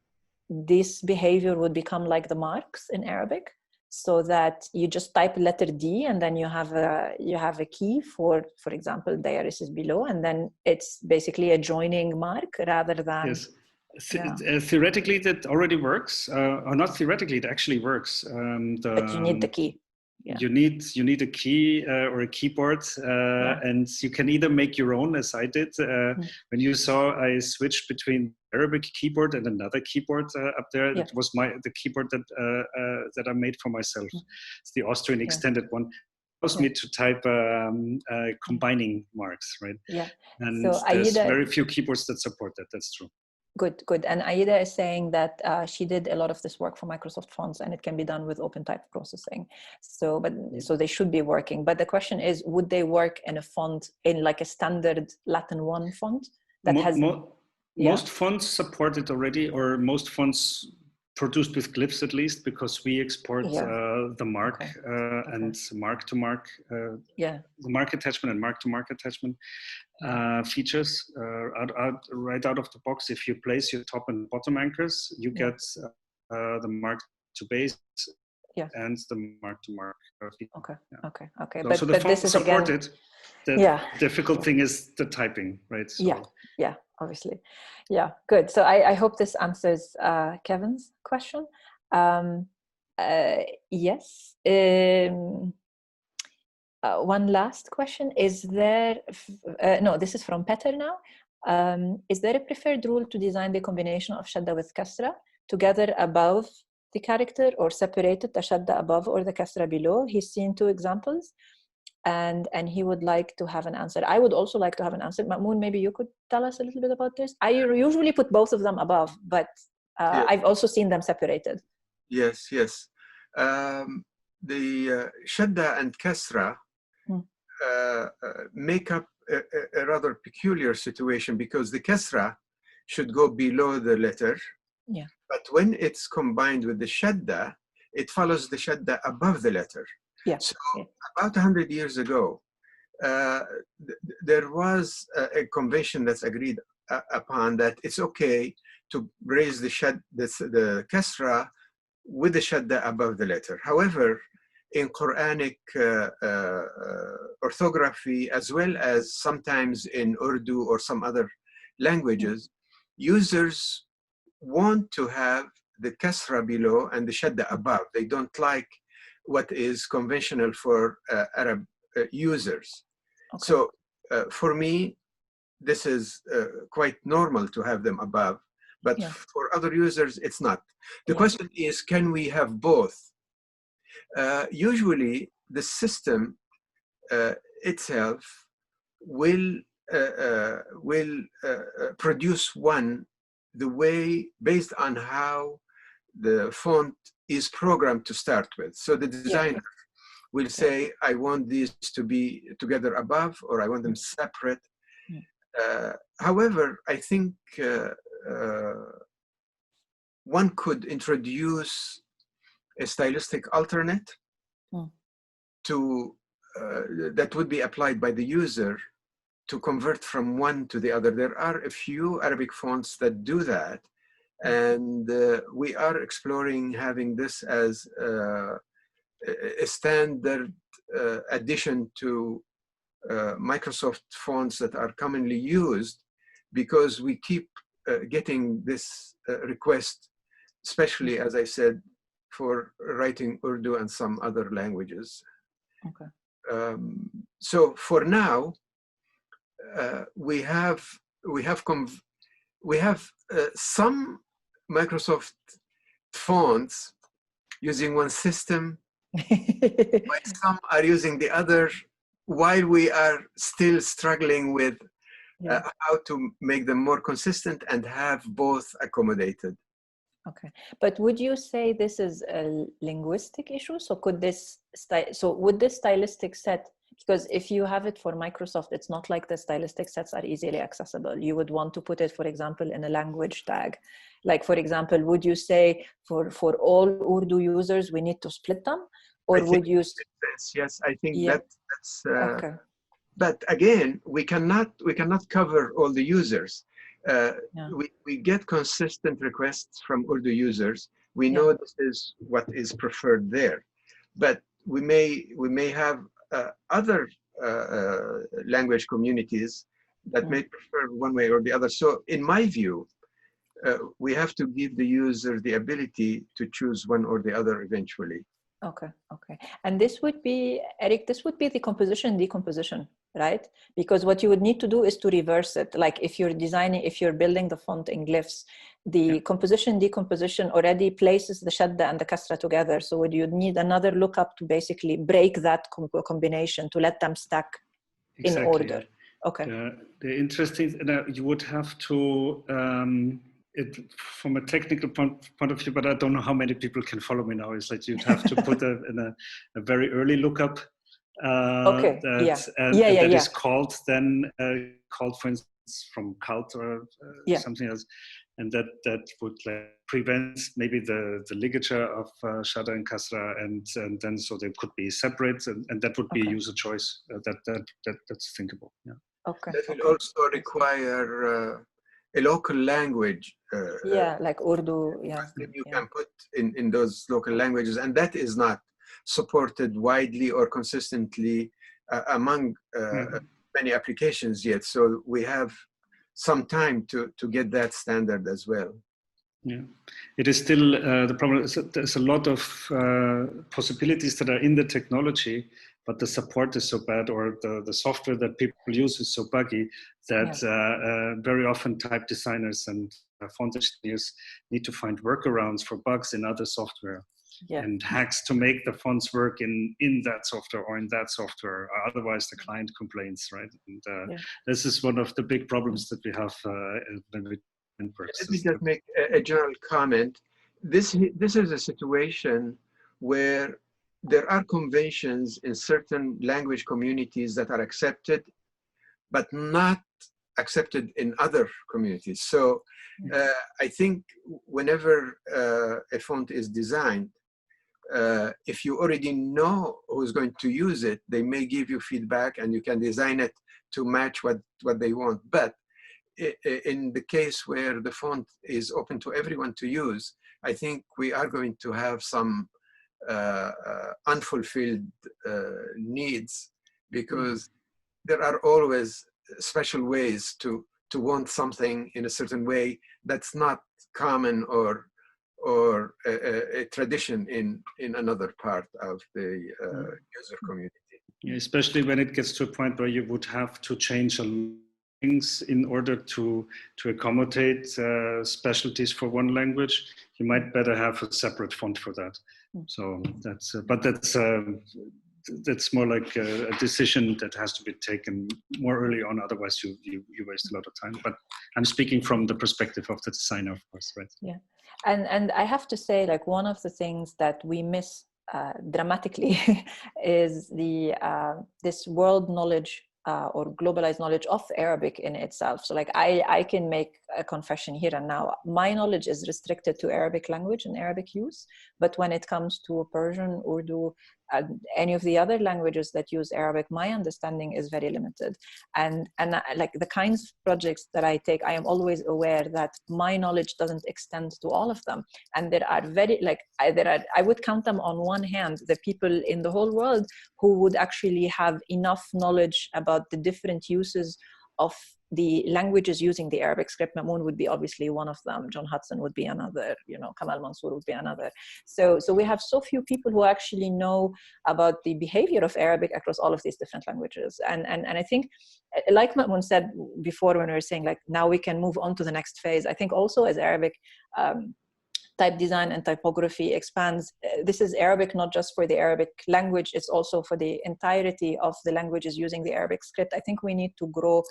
this behavior would become like the marks in Arabic? So that you just type letter D and then you have a key for example, diaresis below, and then it's basically a joining mark rather than. Yes. Theoretically, that already works, or not theoretically, it actually works. But you need the key. Yeah. You need a key or a keyboard, and you can either make your own, as I did. When you saw, I switched between Arabic keyboard and another keyboard up there. It was the keyboard that I made for myself. It's the Austrian extended one. Allows me to type combining marks, right? Yeah. And so there's very few keyboards that support that. That's true. Good. And Aida is saying that she did a lot of this work for Microsoft fonts, and it can be done with open type processing. So they should be working. But the question is, would they work in a font, in like a standard Latin 1 font that has? Most fonts support it already, or most fonts produced with Glyphs at least, because we export the mark and mark to mark, the mark attachment and mark to mark attachment features right out of the box. If you place your top and bottom anchors, you get the mark to base and the mark to mark. Okay. So the fonts support it. The difficult thing is the typing, right? So. Yeah, obviously. Yeah, good. So I hope this answers Kevin's question. Yes. One last question. Is there, no, this is from Peter now. Is there a preferred rule to design the combination of shadda with kasra together above the character, or separated, the shadda above or the kasra below? He's seen 2 examples. And he would like to have an answer. I would also like to have an answer. Mamoun, maybe you could tell us a little bit about this. I usually put both of them above, but I've also seen them separated. Yes. The shadda and kasra make up a rather peculiar situation, because the kasra should go below the letter. Yeah. But when it's combined with the shadda, it follows the shadda above the letter. Yeah. So about 100 years ago, there was a convention that's agreed upon that it's okay to raise the kasra with the shadda above the letter. However, in Quranic orthography, as well as sometimes in Urdu or some other languages, users want to have the kasra below and the shadda above. They don't like what is conventional for Arab users. Okay. So for me, this is quite normal to have them above, but for other users, it's not. The question is, can we have both? Usually the system itself will produce one the way based on how the font is programmed to start with. So the designer will say, I want these to be together above, or I want them separate. However, I think one could introduce a stylistic alternate to that would be applied by the user to convert from one to the other. There are a few Arabic fonts that do that, and we are exploring having this as a standard addition to Microsoft fonts that are commonly used, because we keep getting this request, especially, as I said, for writing Urdu and some other languages. Okay. So for now, we have some Microsoft fonts using one system, while some are using the other, while we are still struggling with how to make them more consistent and have both accommodated. Okay, but would you say this is a linguistic issue? So could this would this stylistic set, because if you have it for Microsoft, it's not like the stylistic sets are easily accessible. You would want to put it, for example, in a language tag. Like, for example, would you say for all Urdu users, we need to split them? Or would you? Yes, I think that's. Okay. But again, we cannot cover all the users. We get consistent requests from Urdu users. We know this is what is preferred there, but we may have other language communities that may prefer one way or the other. So in my view, we have to give the user the ability to choose one or the other eventually. Okay, okay. And this would be, Eric, this would be the composition decomposition, right? Because what you would need to do is to reverse it. Like if you're designing, if you're building the font in Glyphs, the composition decomposition already places the shadda and the kasra together. So would you need another lookup to basically break that combination, to let them stack in order? Okay. The interesting, you would have to, from a technical point of view, but I don't know how many people can follow me now, is that you'd have to put in a very early lookup that is called then, called for instance from cult or something else. And that would prevent maybe the ligature of shadda and kasra, and then so they could be separate, and that would be a user choice. That's thinkable. Yeah. Okay. That will also require a local language. Like Urdu. You can put in those local languages, and that is not supported widely or consistently among many applications yet. So we have some time to get that standard as well. Yeah, it is still the problem. There's a lot of possibilities that are in the technology, but the support is so bad, or the software that people use is so buggy that very often type designers and font engineers need to find workarounds for bugs in other software and hacks to make the fonts work in that software or in that software. Otherwise, the client complains, right? And this is one of the big problems that we have when we work. Let me just make a general comment. This is a situation where there are conventions in certain language communities that are accepted, but not accepted in other communities. So I think whenever a font is designed, if you already know who's going to use it, they may give you feedback and you can design it to match what they want. But in the case where the font is open to everyone to use, I think we are going to have some unfulfilled needs, because there are always special ways to want something in a certain way that's not common or a tradition in another part of the user community. Yeah, especially when it gets to a point where you would have to change a things in order to accommodate specialties for one language, you might better have a separate font for that. So that's, but that's more like a decision that has to be taken more early on. Otherwise, you waste a lot of time. But I'm speaking from the perspective of the designer, of course, right? Yeah, and I have to say, like, one of the things that we miss dramatically is the this world knowledge or globalized knowledge of Arabic in itself. So like I can make a confession here and now. My knowledge is restricted to Arabic language and Arabic use, but when it comes to Persian, Urdu, any of the other languages that use Arabic, my understanding is very limited. And like the kinds of projects that I take, I am always aware that my knowledge doesn't extend to all of them. And there are very, like, I would count them on one hand, the people in the whole world who would actually have enough knowledge about the different uses of the languages using the Arabic script. Mamoun would be obviously one of them. John Hudson would be another, you know, Kamal Mansour would be another. So we have so few people who actually know about the behavior of Arabic across all of these different languages. And I think, like Mamoun said before when we were saying, like, now we can move on to the next phase. I think also as Arabic type design and typography expands, this is Arabic not just for the Arabic language, it's also for the entirety of the languages using the Arabic script. I think we need to grow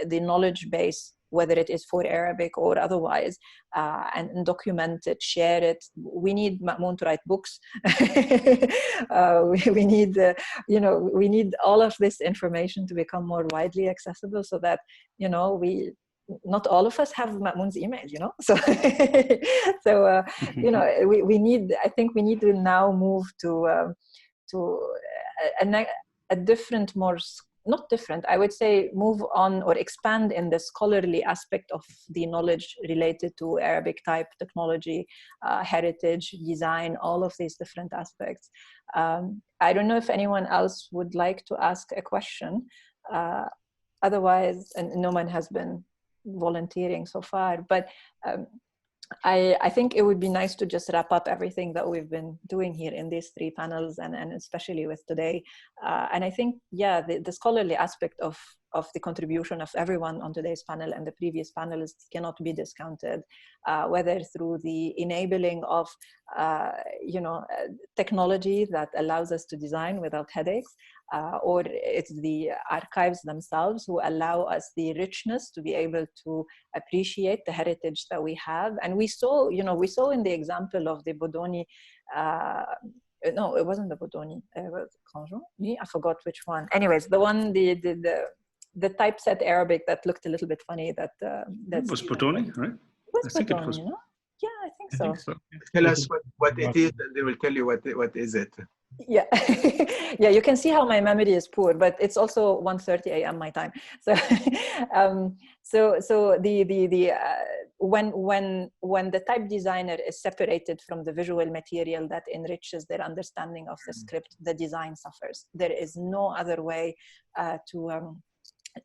the knowledge base, whether it is for Arabic or otherwise, and document it, share it. We need Mamoun to write books. We need, you know, we need all of this information to become more widely accessible so that, you know, not all of us have Mamoun's email, you know, so you know, we need, I think we need to now move to a different, more, not different, I would say move on or expand in the scholarly aspect of the knowledge related to Arabic type technology, heritage, design, all of these different aspects. I don't know if anyone else would like to ask a question. Otherwise, and no one has been volunteering so far, but I think it would be nice to just wrap up everything that we've been doing here in these three panels, and especially with today. And I think, yeah, the scholarly aspect of the contribution of everyone on today's panel and the previous panelists cannot be discounted, whether through the enabling of, you know, technology that allows us to design without headaches, or it's the archives themselves who allow us the richness to be able to appreciate the heritage that we have. And we saw, you know, we saw in the example of the Bodoni, no, it wasn't the Bodoni, I forgot which one. Anyways, the one, the typeset Arabic that looked a little bit funny, that it was Bodoni, right? I think it was. You know? Yeah, I think so. Tell us what it is, and they will tell you what is it. Yeah, yeah. You can see how my memory is poor, but it's also 1:30 a.m. my time. So, so when the type designer is separated from the visual material that enriches their understanding of the script, the design suffers. There is no other way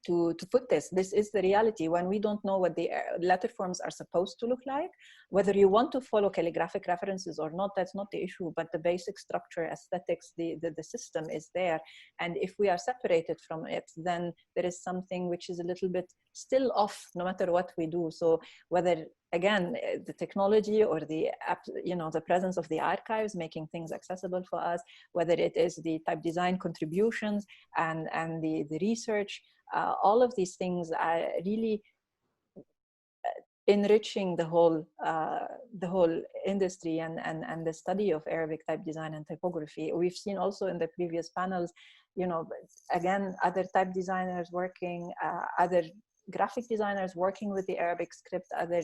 to put this. This is the reality. When we don't know what the letter forms are supposed to look like, whether you want to follow calligraphic references or not, that's not the issue, but the basic structure, aesthetics, the system is there. And if we are separated from it, then there is something which is a little bit still off, no matter what we do. So whether, again, the technology or the, you know, the presence of the archives making things accessible for us, whether it is the type design contributions and the research, all of these things are really enriching the whole industry and the study of Arabic type design and typography. We've seen also in the previous panels, you know, again, other type designers working, other graphic designers working with the Arabic script, other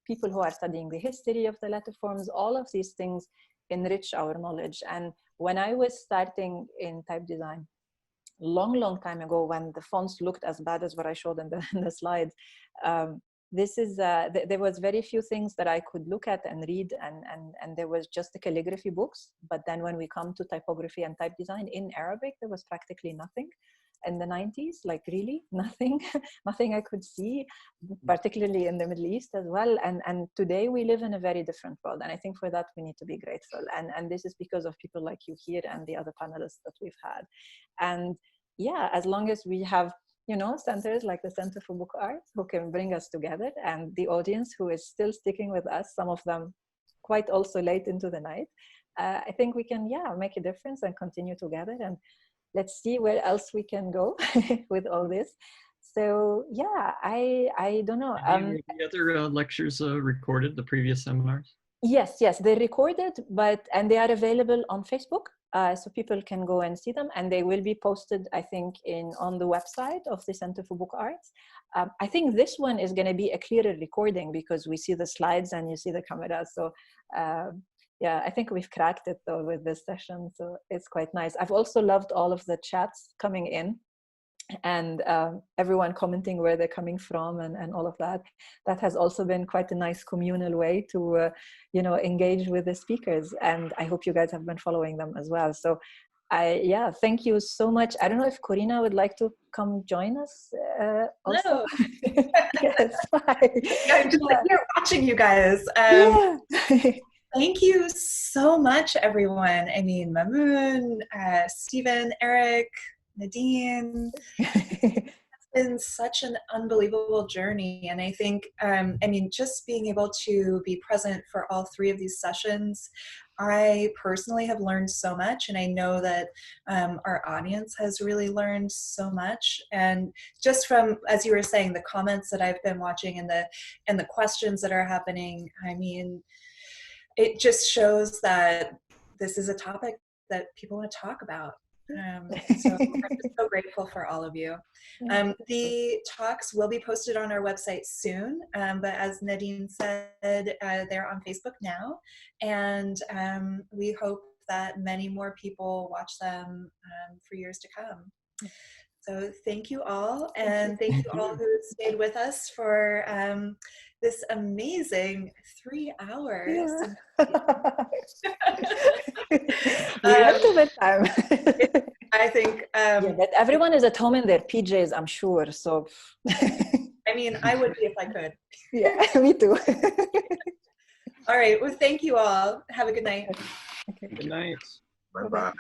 people who are studying the history of the letter forms. All of these things enrich our knowledge. And when I was starting in type design, long time ago, when the fonts looked as bad as what I showed in the slides, this is there was very few things that I could look at and read, and there was just the calligraphy books. But then when we come to typography and type design in Arabic, there was practically nothing. In the 90s, like really nothing, nothing I could see, particularly in the Middle East as well. And today we live in a very different world. And I think for that, we need to be grateful. And this is because of people like you here and the other panelists that we've had. And yeah, as long as we have you know, centers like the Center for Book Arts who can bring us together, and the audience who is still sticking with us, some of them quite also late into the night. I think we can, yeah, make a difference and continue together, and let's see where else we can go with all this. So yeah, I don't know. Were the other lectures recorded, the previous seminars? Yes, they're recorded, and they are available on Facebook, so people can go and see them, and they will be posted, I think, on the website of the Center for Book Arts. I think this one is going to be a clearer recording because we see the slides and you see the camera. So yeah, I think we've cracked it though with this session, so it's quite nice. I've also loved all of the chats coming in, and everyone commenting where they're coming from and all of that. That has also been quite a nice communal way to you know, engage with the speakers, and I hope you guys have been following them as well. So yeah, thank you so much. I don't know if Karina would like to come join us also. No. Yes, hi. Yeah, I'm just like here watching you guys. Yeah. Thank you so much, everyone. I mean, Mamoun, Stephen, Eric, Nadine. It's been such an unbelievable journey. And I think, I mean, just being able to be present for all three of these sessions, I personally have learned so much. And I know that our audience has really learned so much. And just from, as you were saying, the comments that I've been watching and the questions that are happening, I mean, it just shows that this is a topic that people want to talk about. So I'm just so grateful for all of you. The talks will be posted on our website soon, but as Nadine said, they're on Facebook now, and we hope that many more people watch them for years to come. So thank you all, and thank you all who stayed with us for this amazing 3 hours. We went to the time. I think. Yeah, but everyone is at home in their PJs, I'm sure. So. I mean, I would be if I could. Yeah, me too. All right. Well, thank you all. Have a good night. Okay. Good night. Bye-bye.